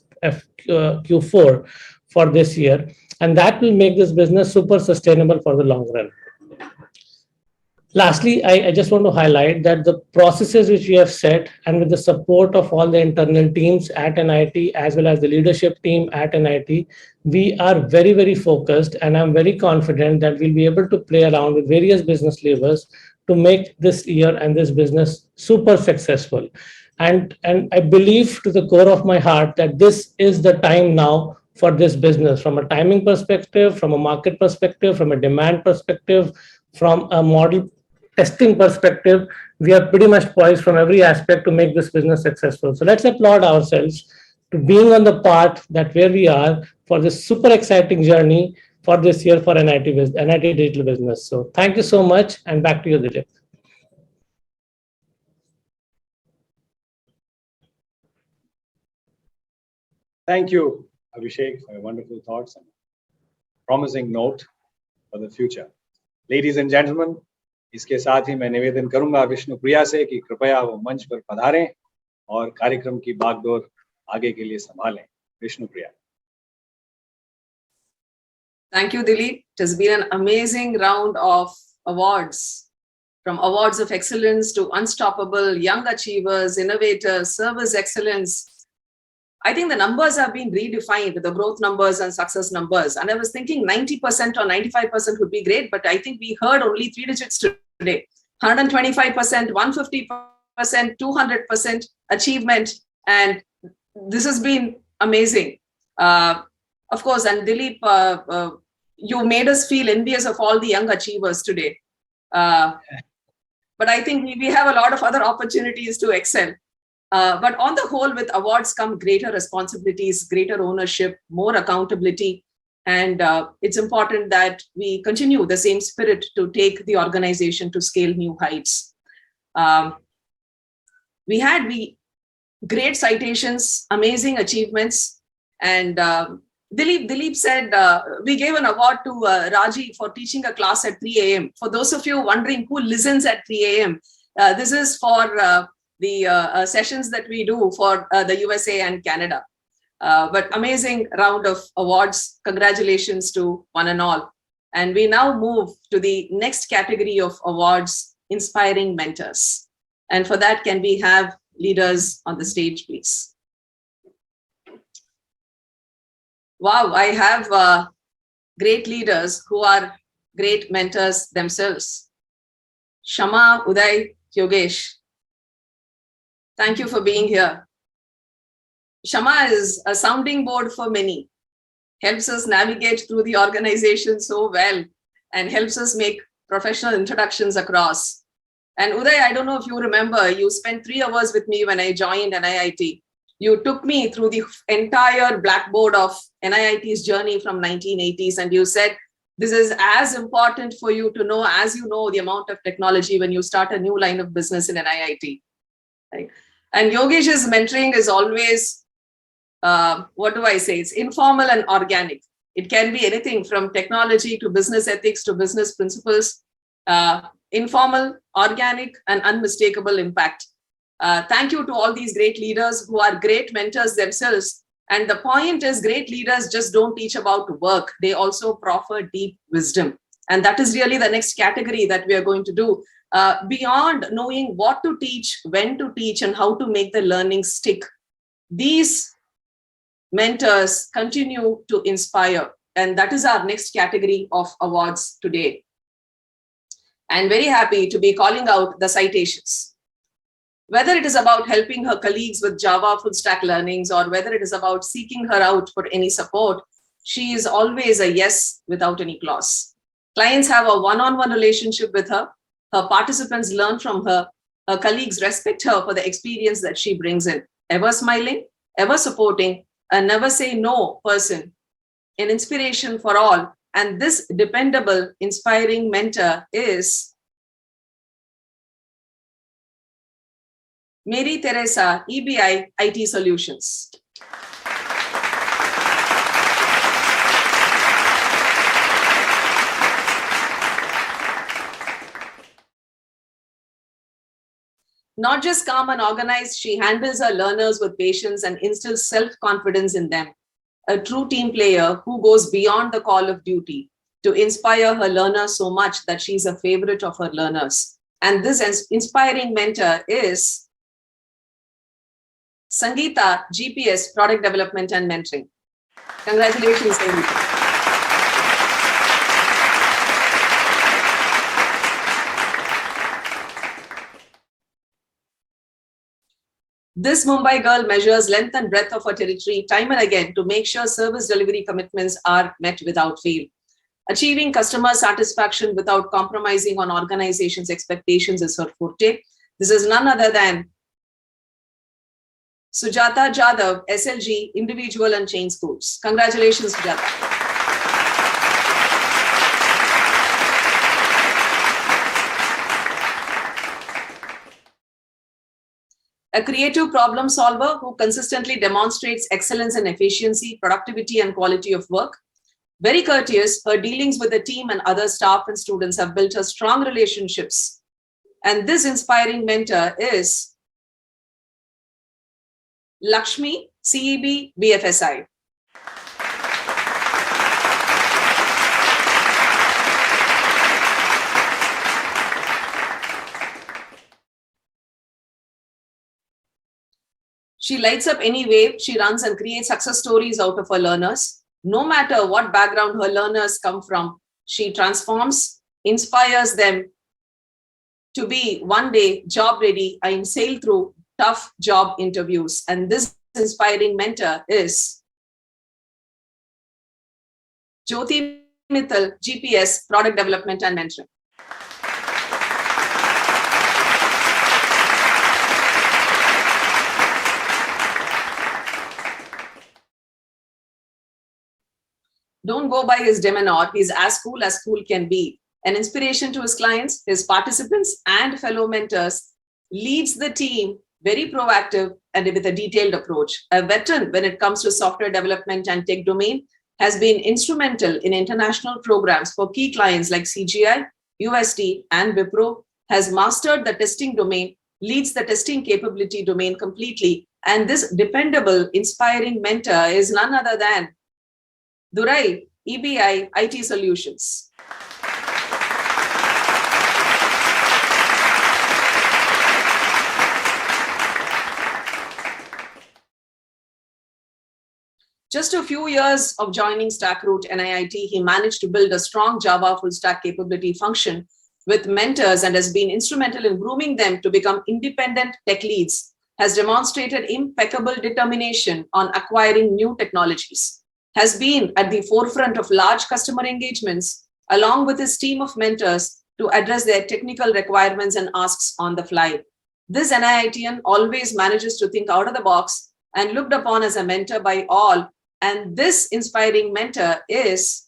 Q4 for this year. And that will make this business super sustainable for the long run. Lastly, I just want to highlight that the processes which we have set, and with the support of all the internal teams at NIIT as well as the leadership team at NIIT, we are very, very focused, and I'm very confident that we'll be able to play around with various business levers to make this year and this business super successful. And I believe to the core of my heart that this is the time now for this business, from a timing perspective, from a market perspective, from a demand perspective, from a model testing perspective. We are pretty much poised from every aspect to make this business successful. So let's applaud ourselves to being on the path that where we are for this super exciting journey for this year for NIIT digital business. So thank you so much, and back to you, Dilip. Thank you, Abhishek, for your wonderful thoughts and promising note for the future. Ladies and gentlemen, इसके साथ ही मैं निवेदन करूंगा विष्णुप्रिया से कि कृपया वो मंच पर पधारें और कार्यक्रम की बागडोर आगे के लिए संभालें। Vishnupriya. Thank you, Dilip. It has been an amazing round of awards, from awards of excellence to unstoppable, young achievers, innovators, service excellence. I think the numbers have been redefined, the growth numbers and success numbers. And I was thinking 90% or 95% would be great, but I think we heard only 3 digits today. 125%, 150%, 200% achievement. And this has been amazing. Of course, and Dilip, you made us feel envious of all the young achievers today. But I think we have a lot of other opportunities to excel. But on the whole, with awards come greater responsibilities, greater ownership, more accountability. And it's important that we continue the same spirit to take the organization to scale new heights. We had great citations, amazing achievements. And Dilip said, we gave an award to Raji for teaching a class at 3 a.m. For those of you wondering who listens at 3 a.m., this is for the sessions that we do for the USA and Canada. But amazing round of awards. Congratulations to one and all. And we now move to the next category of awards, inspiring mentors. And for that, can we have leaders on the stage, please? Wow, I have great leaders who are great mentors themselves. Shama, Uday, Yogesh, thank you for being here. Shama is a sounding board for many, helps us navigate through the organization so well, and helps us make professional introductions across. And Uday, I don't know if you remember, you spent 3 hours with me when I joined NIIT. You took me through the entire blackboard of NIIT's journey from 1980s, and you said, this is as important for you to know as you know the amount of technology when you start a new line of business in NIIT. Right? And Yogesh's mentoring is always, what do I say? It's informal and organic. It can be anything from technology to business ethics to business principles, informal, organic, and unmistakable impact. Thank you to all these great leaders who are great mentors themselves. And the point is, great leaders just don't teach about work. They also proffer deep wisdom. And that is really the next category that we are going to do. Beyond knowing what to teach, when to teach, and how to make the learning stick, these mentors continue to inspire. And that is our next category of awards today. And very happy to be calling out the citations. Whether it is about helping her colleagues with Java full stack learnings, or whether it is about seeking her out for any support, she is always a yes without any clause. Clients have a one-on-one relationship with her. Her participants learn from her. Her colleagues respect her for the experience that she brings in. Ever smiling, ever supporting, a never say no person, an inspiration for all. And this dependable, inspiring mentor is Mary Teresa, EBI IT Solutions. Not just calm and organized, she handles her learners with patience and instills self-confidence in them. A true team player who goes beyond the call of duty to inspire her learners so much that she's a favorite of her learners. And this inspiring mentor is Sangeeta, GPS, Product Development and Mentoring. Congratulations, Sangeeta. This Mumbai girl measures length and breadth of her territory time and again to make sure service delivery commitments are met without fail. Achieving customer satisfaction without compromising on organization's expectations is her forte. This is none other than Sujata Jadhav, SLG, Individual and Chain Schools. Congratulations, Sujata. A creative problem solver who consistently demonstrates excellence in efficiency, productivity, and quality of work. Very courteous, her dealings with the team and other staff and students have built her strong relationships. And this inspiring mentor is Lakshmi, CEB BFSI. She lights up any wave she runs and creates success stories out of her learners. No matter what background her learners come from, she transforms, inspires them to be one day job ready and sail through tough job interviews. And this inspiring mentor is Jyoti Mittal, GPS, Product Development and Mentoring. Don't go by his demeanor. He's as cool can be. An inspiration to his clients, his participants, and fellow mentors, leads the team very proactive and with a detailed approach. A veteran when it comes to software development and tech domain, has been instrumental in international programs for key clients like CGI, UST, and Wipro, has mastered the testing domain, leads the testing capability domain completely. And this dependable, inspiring mentor is none other than Durai, EBI, IT Solutions. Just a few years of joining StackRoot NIIT, he managed to build a strong Java full stack capability function with mentors and has been instrumental in grooming them to become independent tech leads, has demonstrated impeccable determination on acquiring new technologies, has been at the forefront of large customer engagements, along with his team of mentors to address their technical requirements and asks on the fly. This NIITian always manages to think out of the box and looked upon as a mentor by all. And this inspiring mentor is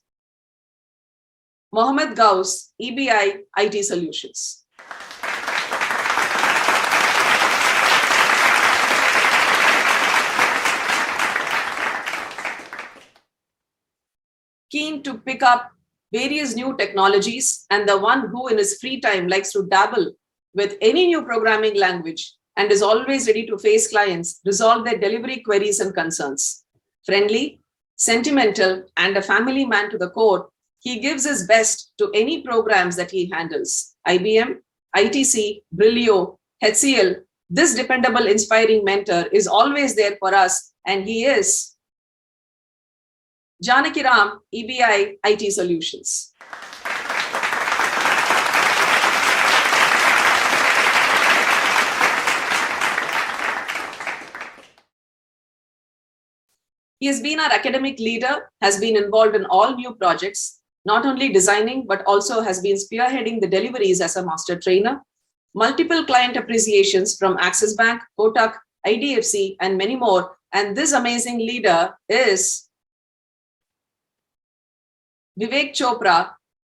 Mohammed Gauss, EBI, IT Solutions. Keen to pick up various new technologies and the one who in his free time likes to dabble with any new programming language and is always ready to face clients, resolve their delivery queries and concerns. Friendly, sentimental, and a family man to the core, he gives his best to any programs that he handles. IBM, ITC, Brilio, HCL, this dependable, inspiring mentor is always there for us, and he is Janaki Ram, EBI, IT Solutions. He has been our academic leader, has been involved in all new projects, not only designing, but also has been spearheading the deliveries as a master trainer. Multiple client appreciations from Axis Bank, Kotak, IDFC, and many more. And this amazing leader is Vivek Chopra,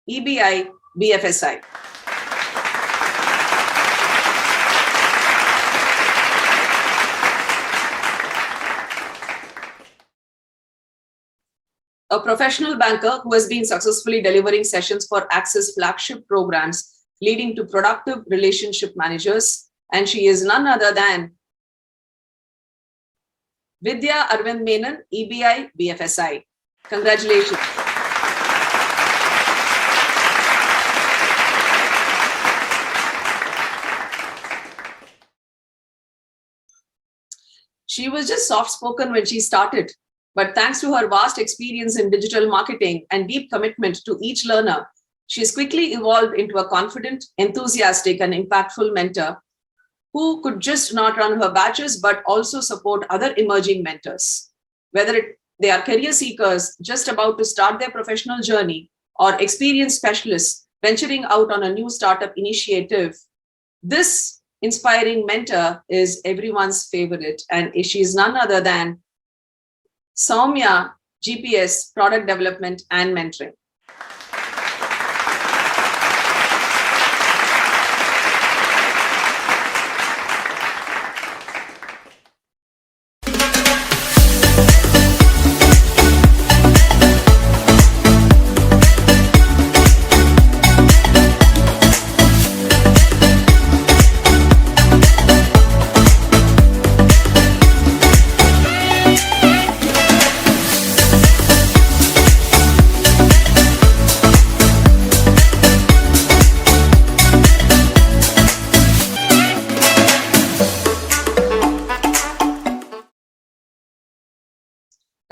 EBI, BFSI. A professional banker who has been successfully delivering sessions for Axis flagship programs, leading to productive relationship managers. And she is none other than Vidya Arvind Menon, EBI, BFSI. Congratulations. She was just soft-spoken when she started, but thanks to her vast experience in digital marketing and deep commitment to each learner, she has quickly evolved into a confident, enthusiastic, and impactful mentor who could just not run her batches, but also support other emerging mentors. Whether they are career seekers just about to start their professional journey or experienced specialists venturing out on a new startup initiative, this inspiring mentor is everyone's favorite, and she is none other than Soumya, GPS, Product Development and Mentoring.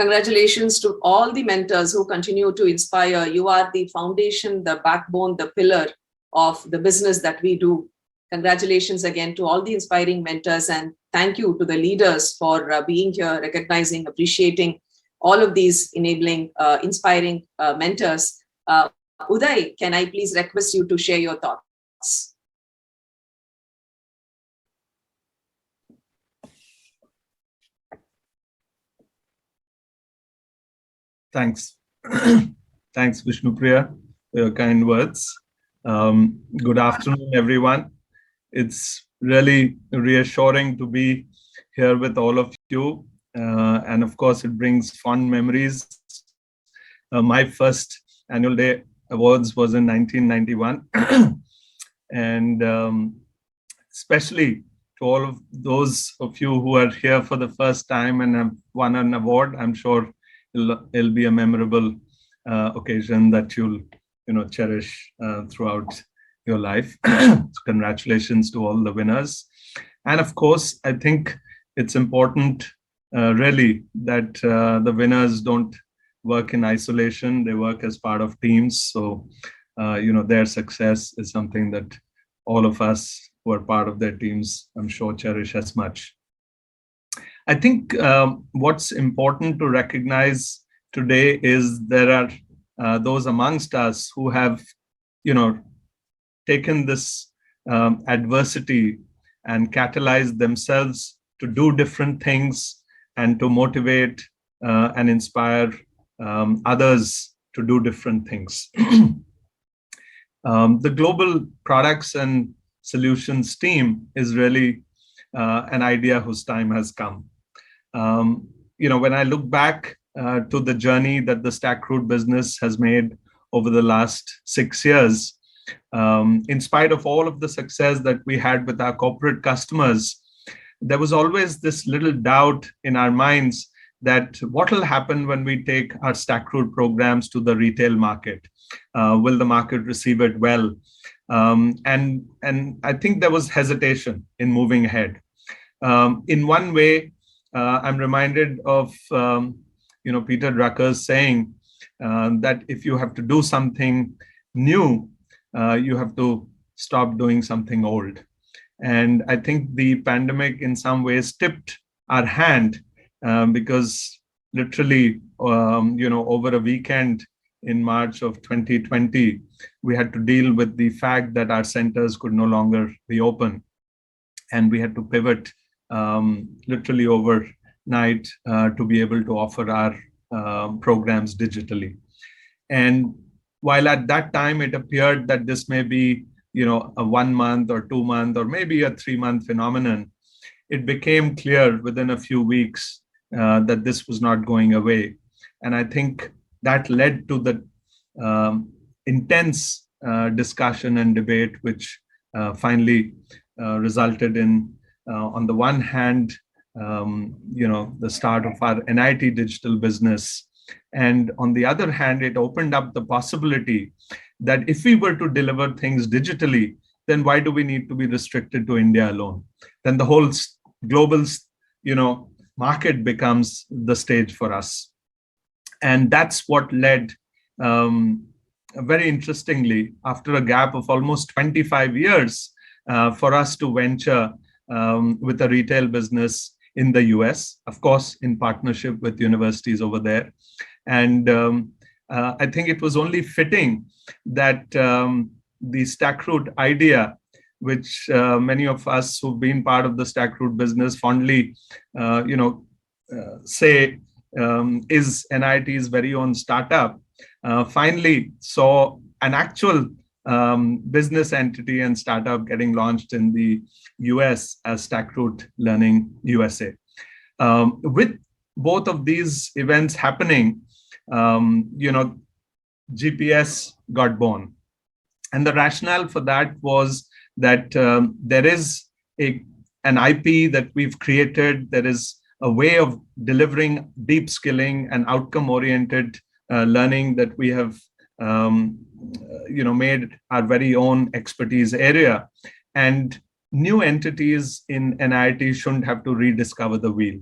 Congratulations to all the mentors who continue to inspire. You are the foundation, the backbone, the pillar of the business that we do. Congratulations again to all the inspiring mentors, and thank you to the leaders for being here, recognizing, appreciating all of these enabling, inspiring mentors. Uday, can I please request you to share your thoughts? Thanks. Thanks, Vishnupriya, for your kind words. Good afternoon, everyone. It's really reassuring to be here with all of you. And of course, it brings fond memories. My first annual day awards was in 1991. And especially to all of those of you who are here for the first time and have won an award, I'm sure it'll be a memorable occasion that you'll cherish throughout your life. So congratulations to all the winners. And of course, I think it's important really that the winners don't work in isolation. They work as part of teams. So their success is something that all of us who are part of their teams, I'm sure, cherish as much. I think what's important to recognize today is there are those amongst us who have, taken this adversity and catalyzed themselves to do different things and to motivate and inspire others to do different things. The global products and solutions team is really an idea whose time has come. When I look back to the journey that the StackRoot business has made over the last 6 years, in spite of all of the success that we had with our corporate customers, there was always this little doubt in our minds that what will happen when we take our StackRoot programs to the retail market? Will the market receive it well? And I think there was hesitation in moving ahead. In one way, I'm reminded of Peter Drucker's saying that if you have to do something new, you have to stop doing something old. And I think the pandemic in some ways tipped our hand because literally, over a weekend in March of 2020, we had to deal with the fact that our centers could no longer be open. And we had to pivot literally overnight to be able to offer our programs digitally. And while at that time it appeared that this may be, a 1 month or 2 month or maybe a 3-month phenomenon, it became clear within a few weeks that this was not going away. And I think that led to the intense discussion and debate, which finally resulted in, on the one hand, the start of our NIIT digital business. And on the other hand, it opened up the possibility that if we were to deliver things digitally, then why do we need to be restricted to India alone? Then the whole global, market becomes the stage for us. And that's what led, very interestingly, after a gap of almost 25 years, for us to venture with a retail business in the US, of course, in partnership with universities over there. And I think it was only fitting that the StackRoot idea, which many of us who've been part of the StackRoot business fondly, say is NIIT's very own startup, finally saw an actual business entity and startup getting launched in the US as StackRoot Learning USA. With both of these events happening, GPS got born. And the rationale for that was that there is an IP that we've created. There is a way of delivering deep skilling and outcome-oriented learning that we have made our very own expertise area. And new entities in NIIT shouldn't have to rediscover the wheel.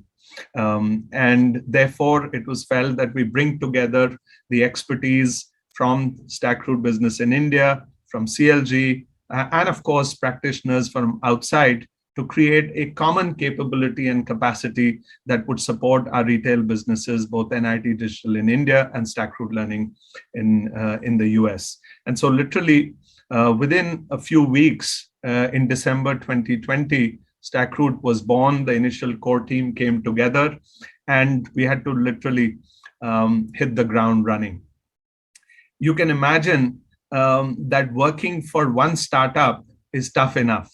And therefore, it was felt that we bring together the expertise from StackRoot Business in India, from CLG, and of course, practitioners from outside to create a common capability and capacity that would support our retail businesses, both NIIT Digital in India and StackRoot Learning in the US. And so literally within a few weeks in December 2020, StackRoot was born, the initial core team came together, and we had to literally hit the ground running. You can imagine that working for one startup is tough enough.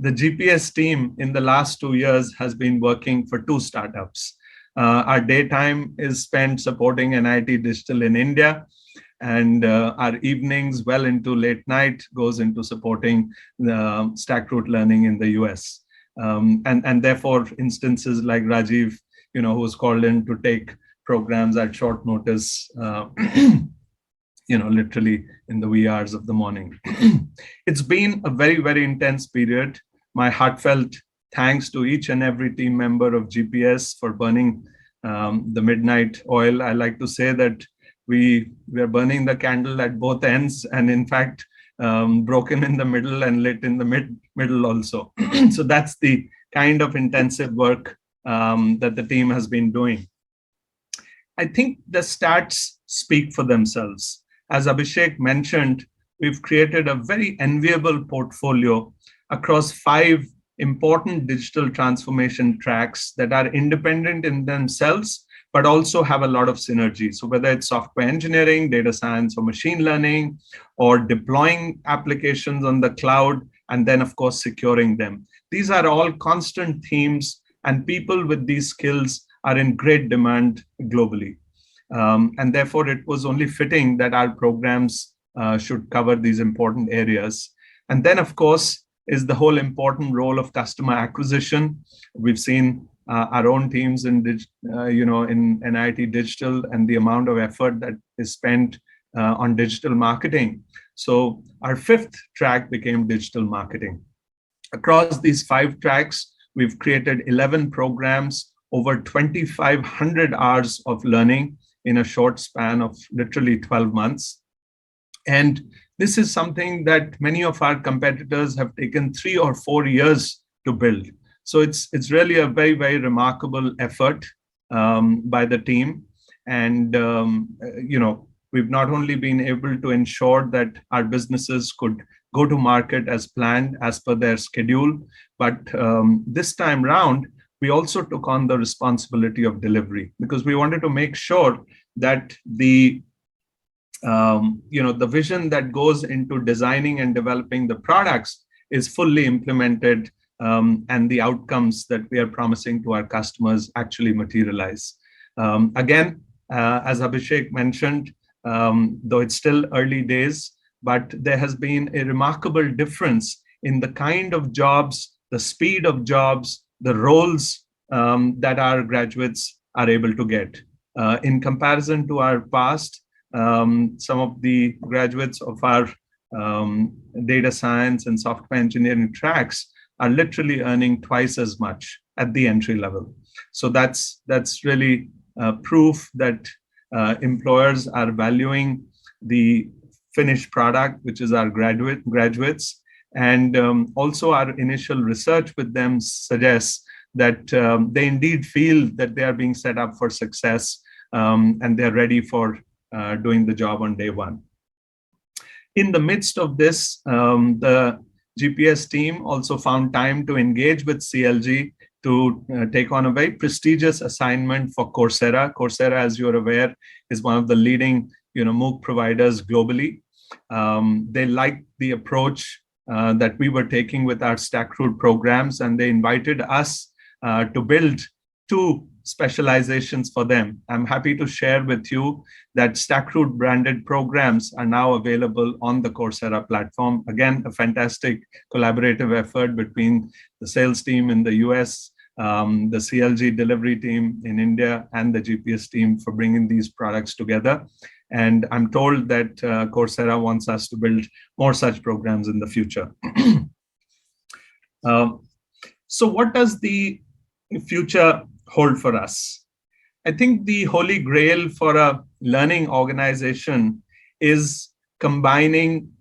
The GPS team in the last 2 years has been working for 2 startups. Our daytime is spent supporting NIIT Digital in India, and our evenings well into late night goes into supporting the StackRoot Learning in the US. And therefore, instances like Rajiv, who was called in to take programs at short notice, literally in the wee hours of the morning. It's been a very, very intense period. My heartfelt thanks to each and every team member of GPS for burning the midnight oil. I like to say that we are burning the candle at both ends, and in fact, broken in the middle and lit in the middle also. So that's the kind of intensive work that the team has been doing. I think the stats speak for themselves. As Abhishek mentioned, we've created a very enviable portfolio across 5 important digital transformation tracks that are independent in themselves, but also have a lot of synergy. So whether it's software engineering, data science, or machine learning, or deploying applications on the cloud, and then of course securing them. These are all constant themes, and people with these skills are in great demand globally. And therefore, it was only fitting that our programs should cover these important areas. And then, of course, is the whole important role of customer acquisition. We've seen our own teams in NIIT Digital and the amount of effort that is spent on digital marketing. So our 5th track became digital marketing. Across these 5 tracks, we've created 11 programs, over 2,500 hours of learning in a short span of literally 12 months. And this is something that many of our competitors have taken 3 or 4 years to build. So it's really a very, very remarkable effort by the team. And, we've not only been able to ensure that our businesses could go to market as planned, as per their schedule, but this time round, we also took on the responsibility of delivery, because we wanted to make sure that the vision that goes into designing and developing the products is fully implemented, and the outcomes that we are promising to our customers actually materialize. Again, as Abhishek mentioned, though it's still early days, but there has been a remarkable difference in the kind of jobs, the speed of jobs, the roles that our graduates are able to get. In comparison to our past, some of the graduates of our data science and software engineering tracks are literally earning twice as much at the entry level. So that's really proof that employers are valuing the finished product, which is our graduates. And also our initial research with them suggests that they indeed feel that they are being set up for success, and they're ready for doing the job on day one. In the midst of this, the GPS team also found time to engage with CLG to take on a very prestigious assignment for Coursera. Coursera, as you're aware, is one of the leading MOOC providers globally. They liked the approach that we were taking with our StackRoot programs, and they invited us to build 2 specializations for them. I'm happy to share with you that StackRoot branded programs are now available on the Coursera platform. Again, a fantastic collaborative effort between the sales team in the US, the CLG delivery team in India, and the GPS team for bringing these products together. And I'm told that Coursera wants us to build more such programs in the future. So what does the future hold for us. I think the holy grail for a learning organization is combining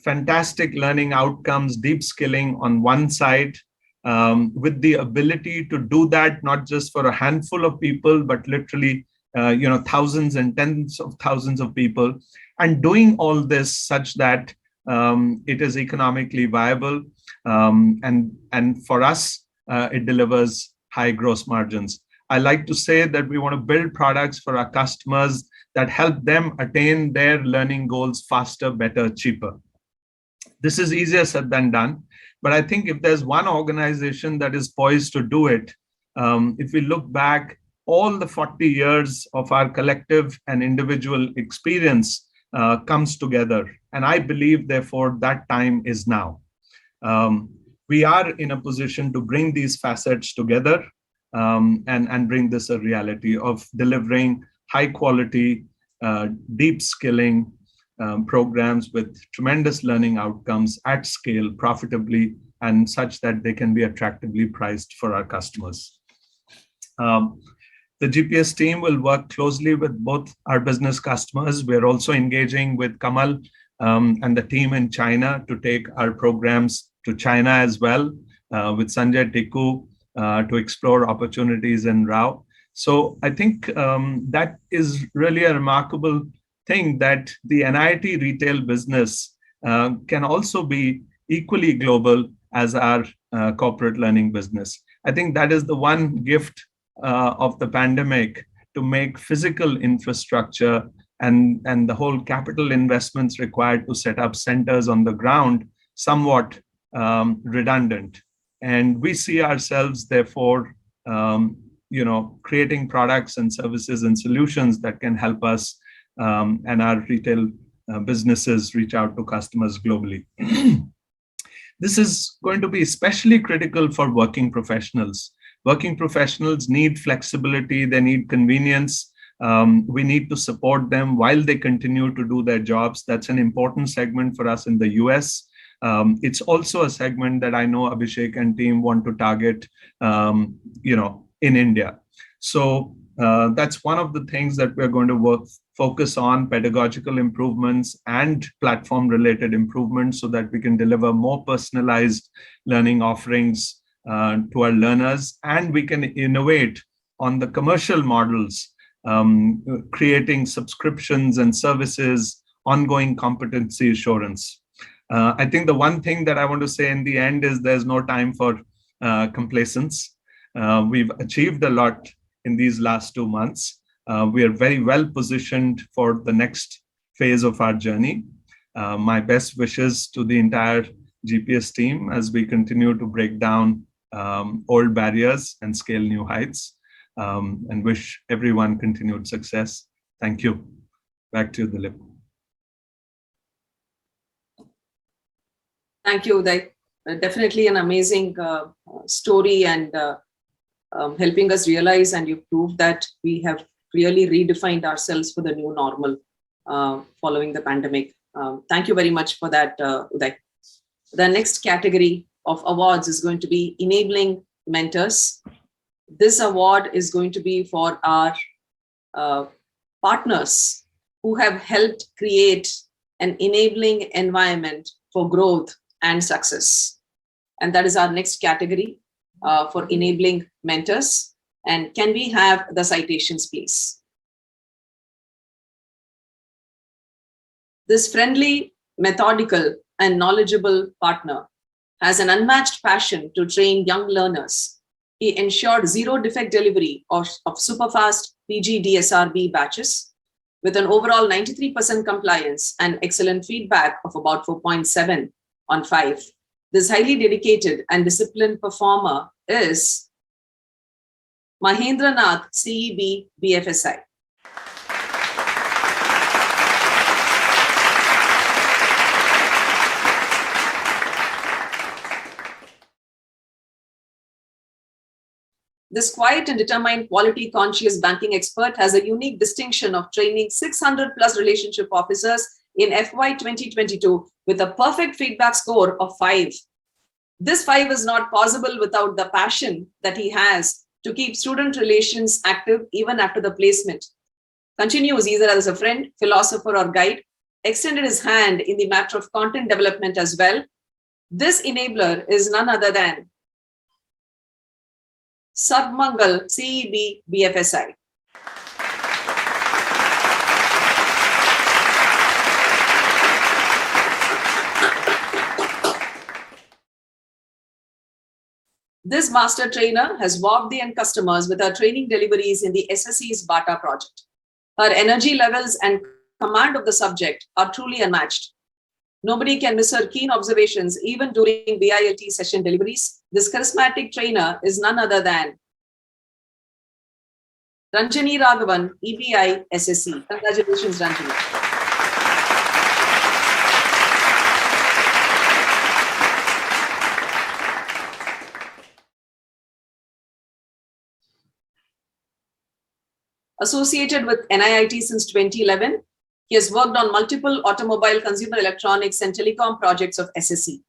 fantastic learning outcomes, deep skilling on one side, with the ability to do that not just for a handful of people, but literally thousands and tens of thousands of people, and doing all this such that it is economically viable, and for us it delivers high gross margins. I like to say that we want to build products for our customers that help them attain their learning goals faster, better, cheaper. This is easier said than done, but I think if there's one organization that is poised to do it, if we look back, all the 40 years of our collective and individual experience comes together. And I believe, therefore, that time is now. We are in a position to bring these facets together and bring this a reality of delivering high quality, deep skilling programs with tremendous learning outcomes at scale, profitably, and such that they can be attractively priced for our customers. The GPS team will work closely with both our business customers. We're also engaging with Kamal and the team in China to take our programs to China as well, with Sanjay Tikku to explore opportunities in RAW. So I think that is really a remarkable thing, that the NIIT retail business can also be equally global as our corporate learning business. I think that is the one gift of the pandemic, to make physical infrastructure and the whole capital investments required to set up centers on the ground somewhat redundant. And we see ourselves, therefore, creating products and services and solutions that can help us and our retail businesses reach out to customers globally. This is going to be especially critical for working professionals. Working professionals need flexibility, they need convenience. We need to support them while they continue to do their jobs. That's an important segment for us in the US. It's also a segment that I know Abhishek and team want to target, in India. So that's one of the things that we're going to focus on, pedagogical improvements and platform-related improvements, so that we can deliver more personalized learning offerings to our learners, and we can innovate on the commercial models, creating subscriptions and services, ongoing competency assurance. I think the one thing that I want to say in the end is there's no time for complacence. We've achieved a lot in these last 2 months. We are very well positioned for the next phase of our journey. My best wishes to the entire GPS team as we continue to break down old barriers and scale new heights, and wish everyone continued success. Thank you. Back to you, Dilip. Thank you, Uday. Definitely an amazing story, and helping us realize, and you proved that we have really redefined ourselves for the new normal following the pandemic. Thank you very much for that, Uday. The next category of awards is going to be enabling mentors. This award is going to be for our partners who have helped create an enabling environment for growth and success. And that is our next category for enabling mentors. And can we have the citations, please? This friendly, methodical, and knowledgeable partner has an unmatched passion to train young learners. He ensured zero defect delivery of superfast PGDSRB batches with an overall 93% compliance and excellent feedback of about 4.7 on 5. This highly dedicated and disciplined performer is Mahendranath, CEB, BFSI. This quiet and determined quality conscious banking expert has a unique distinction of training 600 plus relationship officers in FY 2022 with a perfect feedback score of 5. This 5 is not possible without the passion that he has to keep student relations active even after the placement, continues either as a friend, philosopher, or guide, extended his hand in the matter of content development as well. This enabler is none other than Sarvmangal CEB BFSI. This master trainer has wowed the end customers with her training deliveries in the SSC's BATA project. Her energy levels and command of the subject are truly unmatched. Nobody can miss her keen observations even during BILT session deliveries. This charismatic trainer is none other than Ranjani Raghavan, EBI SSC. Congratulations, Ranjani. Associated with NIIT since 2011, he has worked on multiple automobile, consumer electronics, and telecom projects of SSC.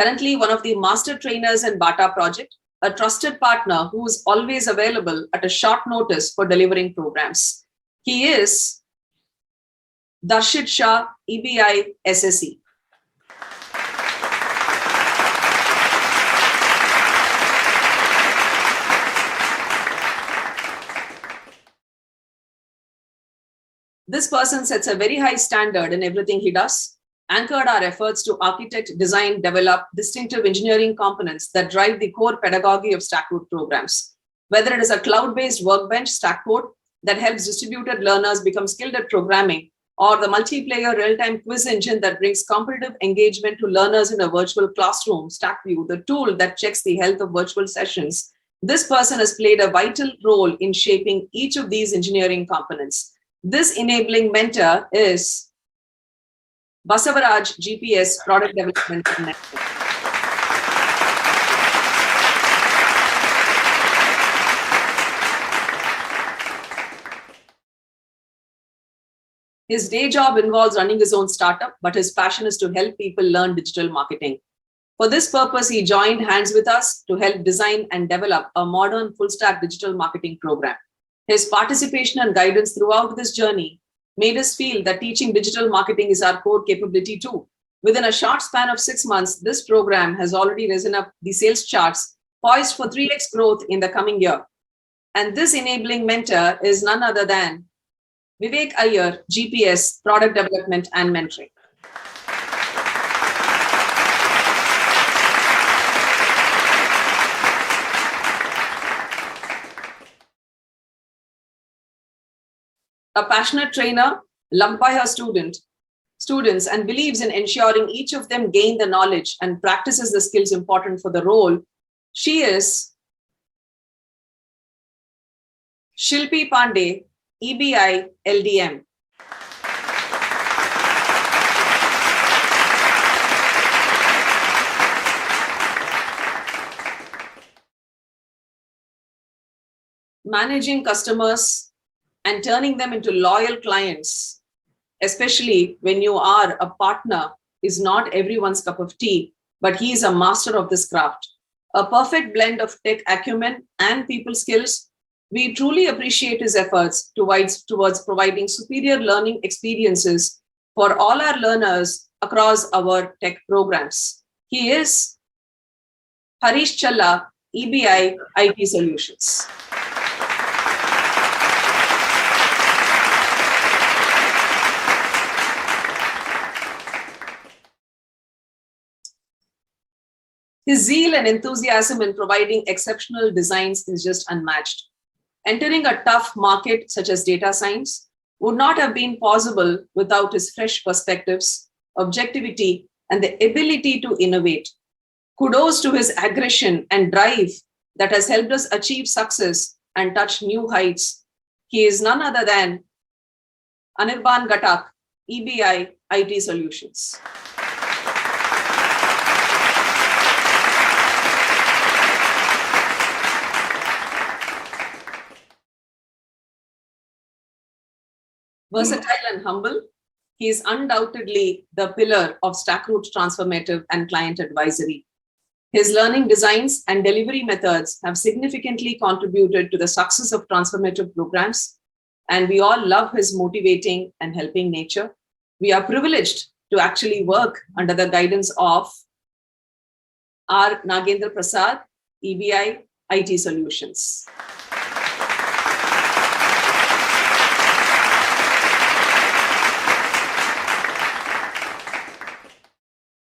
Currently, one of the master trainers in BATA project, a trusted partner who is always available at a short notice for delivering programs. He is Darshit Shah, EBI SSC. This person sets a very high standard in everything he does, anchored our efforts to architect, design, develop distinctive engineering components that drive the core pedagogy of StackRoot programs. Whether it is a cloud-based workbench, StackCode, that helps distributed learners become skilled at programming, or the multiplayer real-time quiz engine that brings competitive engagement to learners in a virtual classroom, StackView, the tool that checks the health of virtual sessions, this person has played a vital role in shaping each of these engineering components. This enabling mentor is Basavaraj GPS Product Development Network. His day job involves running his own startup, but his passion is to help people learn digital marketing. For this purpose, he joined hands with us to help design and develop a modern full-stack digital marketing program. His participation and guidance throughout this journey made us feel that teaching digital marketing is our core capability too. Within a short span of 6 months, this program has already risen up the sales charts, poised for 3x growth in the coming year. And this enabling mentor is none other than Vivek Iyer, GPS, Product Development and Mentoring. A passionate trainer loved by her students and believes in ensuring each of them gain the knowledge and practices the skills important for the role. She is Shilpi Pandey, EBI LDM. Managing customers and turning them into loyal clients, especially when you are a partner, is not everyone's cup of tea, but he is a master of this craft. A perfect blend of tech acumen and people skills. We truly appreciate his efforts towards providing superior learning experiences for all our learners across our tech programs. He is Harish Challa, EBI IT Solutions. His zeal and enthusiasm in providing exceptional designs is just unmatched. Entering a tough market such as data science would not have been possible without his fresh perspectives, objectivity, and the ability to innovate. Kudos to his aggression and drive that has helped us achieve success and touch new heights. He is none other than Anirban Gatak, EBI IT Solutions. Versatile and humble, he is undoubtedly the pillar of StackRoot transformative and client advisory. His learning designs and delivery methods have significantly contributed to the success of transformative programs, and we all love his motivating and helping nature. We are privileged to actually work under the guidance of R. Nagendra Prasad, EBI IT Solutions.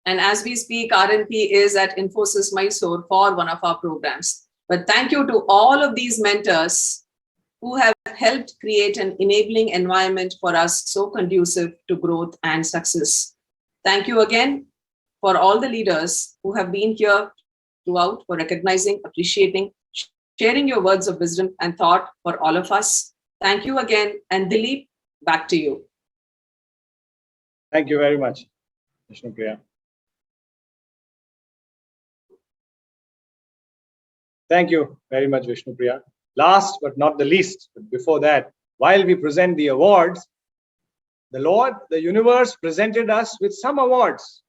And as we speak, RNP is at Infosys Mysore for one of our programs. But thank you to all of these mentors who have helped create an enabling environment for us so conducive to growth and success. Thank you again for all the leaders who have been here throughout, for recognizing, appreciating, sharing your words of wisdom and thought for all of us. Thank you again. And Dilip, back to you. Thank you very much, Vishnupriya. Thank you very much, Vishnupriya. Last but not the least, but before that, while we present the awards, the Lord, the universe presented us with some awards,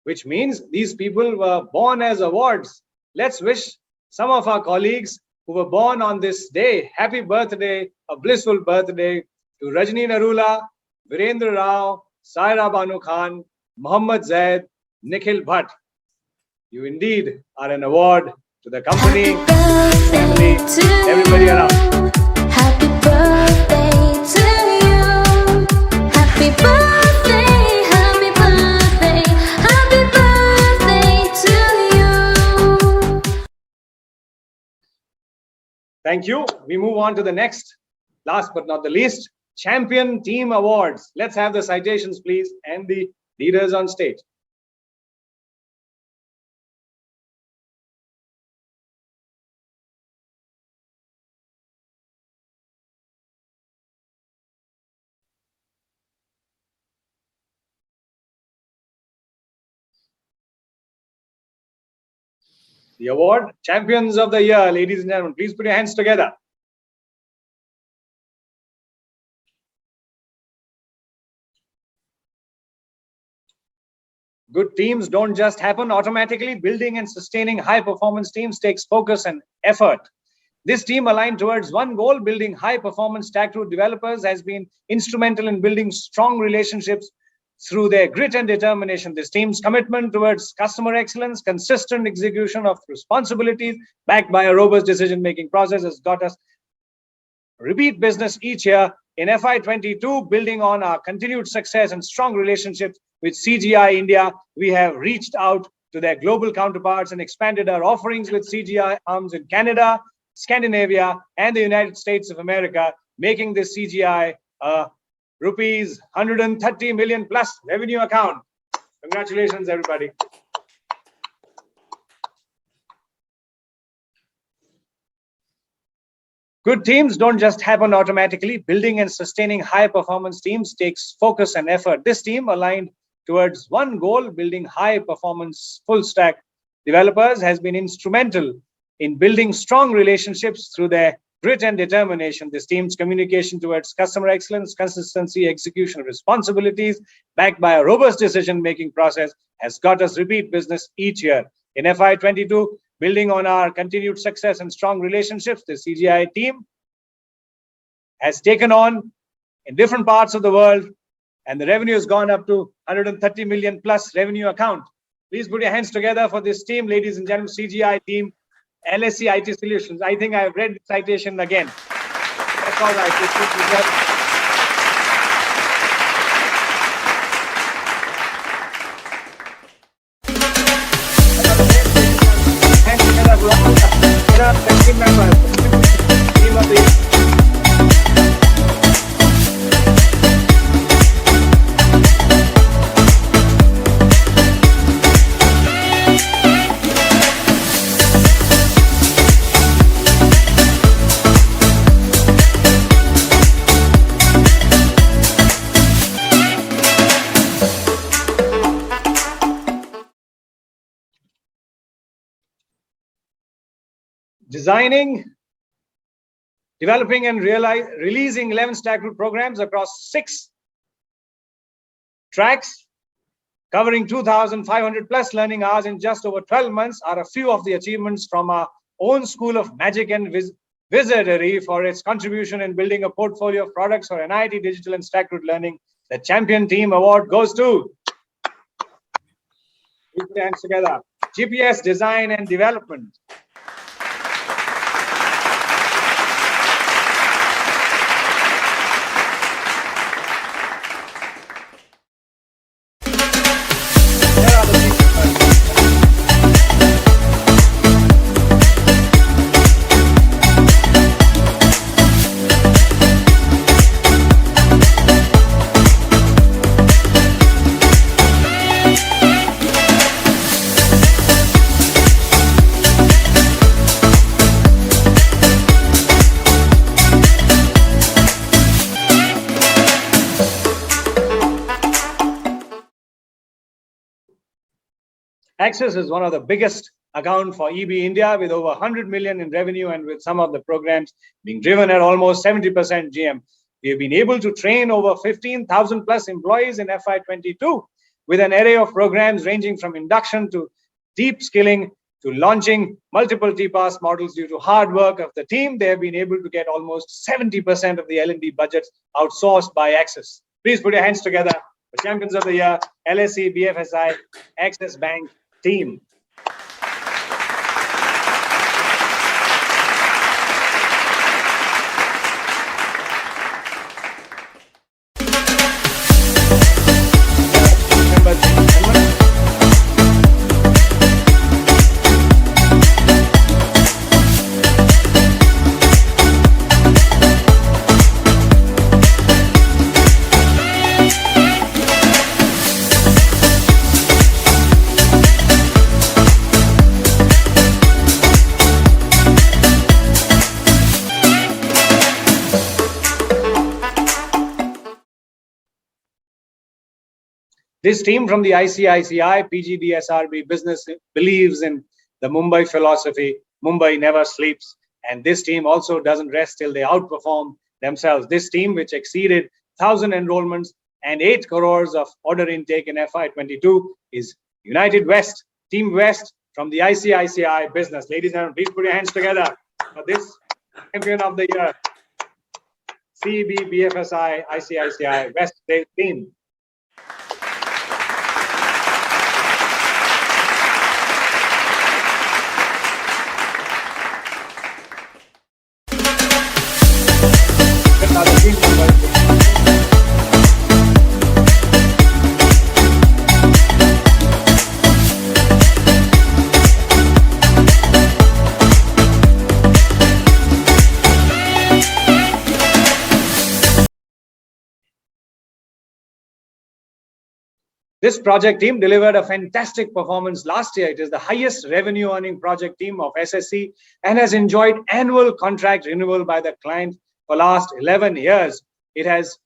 which means these people were born as awards. Let's wish some of our colleagues who were born on this day, happy birthday, a blissful birthday to Rajni Narula, Virendra Rao, Saira Banu Khan, Muhammad Zaid, Nikhil Bhatt. You indeed are an award to the company, family, everybody around. Happy birthday to you. Happy birthday, happy birthday, happy birthday to you. Thank you. We move on to the next, last but not the least, Champion Team Awards. Let's have the citations, please, and the leaders on stage. The award, Champions of the Year, ladies and gentlemen. Please put your hands together. Good teams don't just happen automatically. Building and sustaining high-performance teams takes focus and effort. This team aligned towards one goal, building high-performance Stackroot developers, has been instrumental in building strong relationships through their grit and determination. This team's commitment towards customer excellence, consistent execution of responsibilities, backed by a robust decision-making process, has got us repeat business each year. In FY22, building on our continued success and strong relationships with CGI India, we have reached out to their global counterparts and expanded our offerings with CGI arms in Canada, Scandinavia, and the United States of America, making this CGI rupees 130 million plus revenue account. Congratulations, everybody. Good teams don't just happen automatically. Building and sustaining high-performance teams takes focus and effort. This team, aligned towards one goal, building high-performance full-stack developers, has been instrumental in building strong relationships through their grit and determination. This team's communication towards customer excellence, consistency, execution responsibilities, backed by a robust decision-making process, has got us repeat business each year. In FY22, building on our continued success and strong relationships, the CGI team has taken on in different parts of the world, and the revenue has gone up to 130 million plus revenue account. Please put your hands together for this team, ladies and gentlemen, CGI team, LST IT Solutions. I think I have read the citation again. That's all right. Designing, developing and releasing 11 Stackroot programs across 6 tracks covering 2,500 plus learning hours in just over 12 months are a few of the achievements from our own School of Magic and Wizardry for its contribution in building a portfolio of products for NIIT Digital and StackRoot Learning. The Champion Team Award goes to, put your hands together, GPS Design and Development. Axis is one of the biggest account for EB India with over 100 million in revenue and with some of the programs being driven at almost 70% GM. We have been able to train over 15,000 plus employees in FY22 with an array of programs ranging from induction to deep skilling to launching multiple TPAS models. Due to hard work of the team, they have been able to get almost 70% of the L&D budgets outsourced by Axis. Please put your hands together for Champions of the Year, LSC, BFSI, Axis Bank team. This team from the ICICI PGDSRB business believes in the Mumbai philosophy. Mumbai never sleeps. And this team also doesn't rest till they outperform themselves. This team, which exceeded 1,000 enrollments and 8 crores of order intake in FY22, is United West, Team West from the ICICI business. Ladies and gentlemen, please put your hands together for this Champion of the Year, CEB, BFSI, ICICI West team. This project team delivered a fantastic performance last year. It is the highest revenue earning project team of SSC and has enjoyed annual contract renewal by the client for last 11 years. It has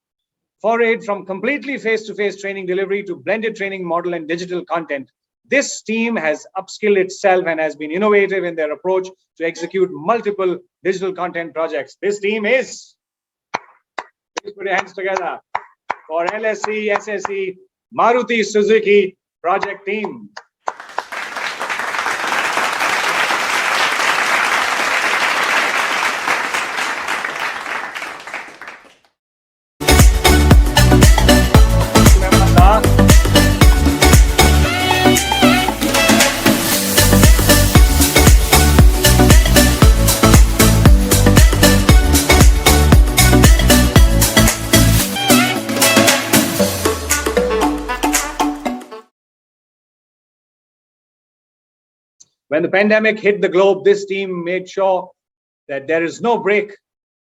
forayed from completely face-to-face training delivery to blended training model and digital content. This team has upskilled itself and has been innovative in their approach to execute multiple digital content projects. This team is, please put your hands together for LSC, SSC, Maruti Suzuki project team. When the pandemic hit the globe, this team made sure that there is no break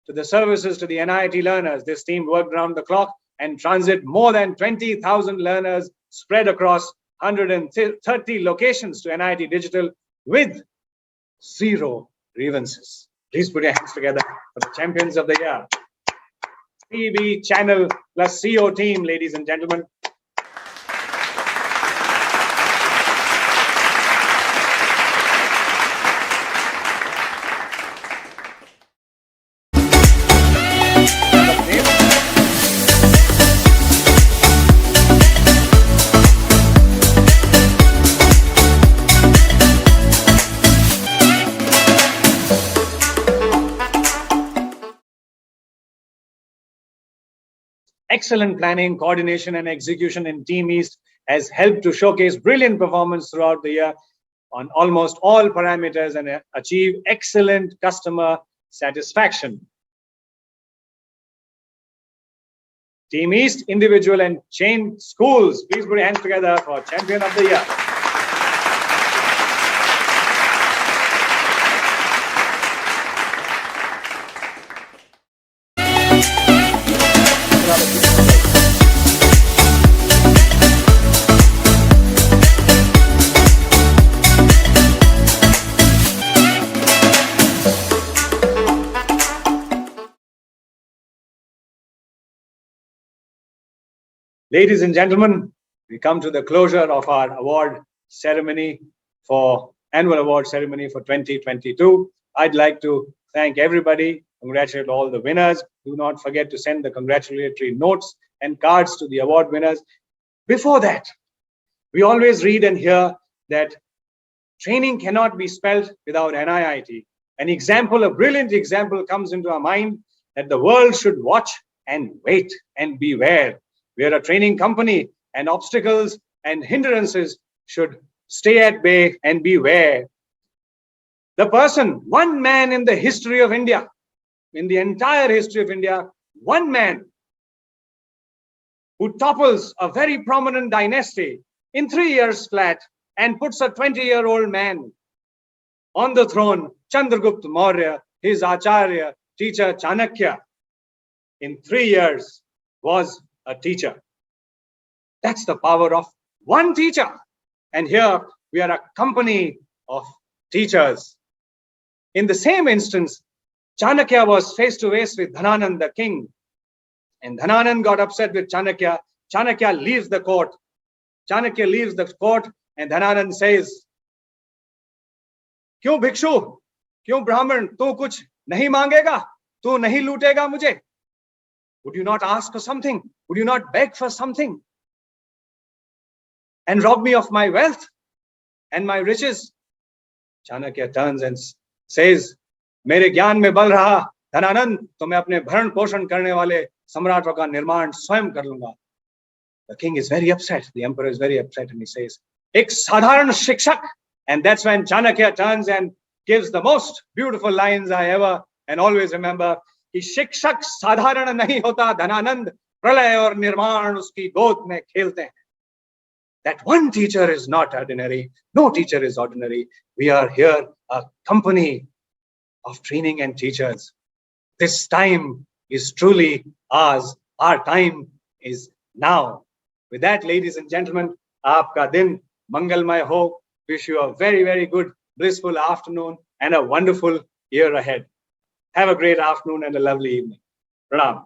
to the services to the NIIT learners. This team worked around the clock and transit more than 20,000 learners spread across 130 locations to NIIT Digital with 0 grievances. Please put your hands together for the Champions of the Year. CB Channel plus CO team, ladies and gentlemen. Excellent planning, coordination, and execution in Team East has helped to showcase brilliant performance throughout the year on almost all parameters and achieve excellent customer satisfaction. Team East, individual and chain schools, please put your hands together for Champion of the Year. Ladies and gentlemen, we come to the closure of our award ceremony for annual award ceremony for 2022. I'd like to thank everybody, congratulate all the winners. Do not forget to send the congratulatory notes and cards to the award winners. Before that, we always read and hear that training cannot be spelled without NIIT. An example, a brilliant example comes into our mind that the world should watch and wait and beware. We are a training company, and obstacles and hindrances should stay at bay and beware. The person, one man in the history of India, in the entire history of India, one man who topples a very prominent dynasty in 3 years flat and puts a 20-year-old man on the throne, Chandragupta Maurya, his Acharya, teacher Chanakya, in 3 years was a teacher. That's the power of one teacher. And here we are a company of teachers. In the same instance, Chanakya was face to face with Dhananand, the king. And Dhananand got upset with Chanakya. Chanakya leaves the court. Chanakya leaves the court and Dhananand says, "Kyun bhikshu? Kyun Brahman? Tu kuch nahi mangega? Tu nahi lootega mujhe? Would you not ask for something? Would you not beg for something? And rob me of my wealth and my riches?" Chanakya turns and says, "मेरे ज्ञान में बल रहा धनानंद तो मैं अपने भरण पोषण करने वाले सम्राटों का निर्माण स्वयं कर लूंगा." The king is very upset. The emperor is very upset, and he says, "एक साधारण शिक्षक." And that's when Chanakya turns and gives the most beautiful lines I ever and always remember. कि शिक्षक साधारण नहीं होता धनानंद, प्रलय और निर्माण उसकी गोद में खेलते हैं. That one teacher is not ordinary. No teacher is ordinary. We are here a company of training and teachers. This time is truly ours. Our time is now. With that, ladies and gentlemen, aapka din mangalmay ho. Wish you a very, very good, blissful afternoon and a wonderful year ahead. Have a great afternoon and a lovely evening. Pranam.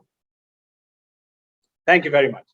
Thank you very much.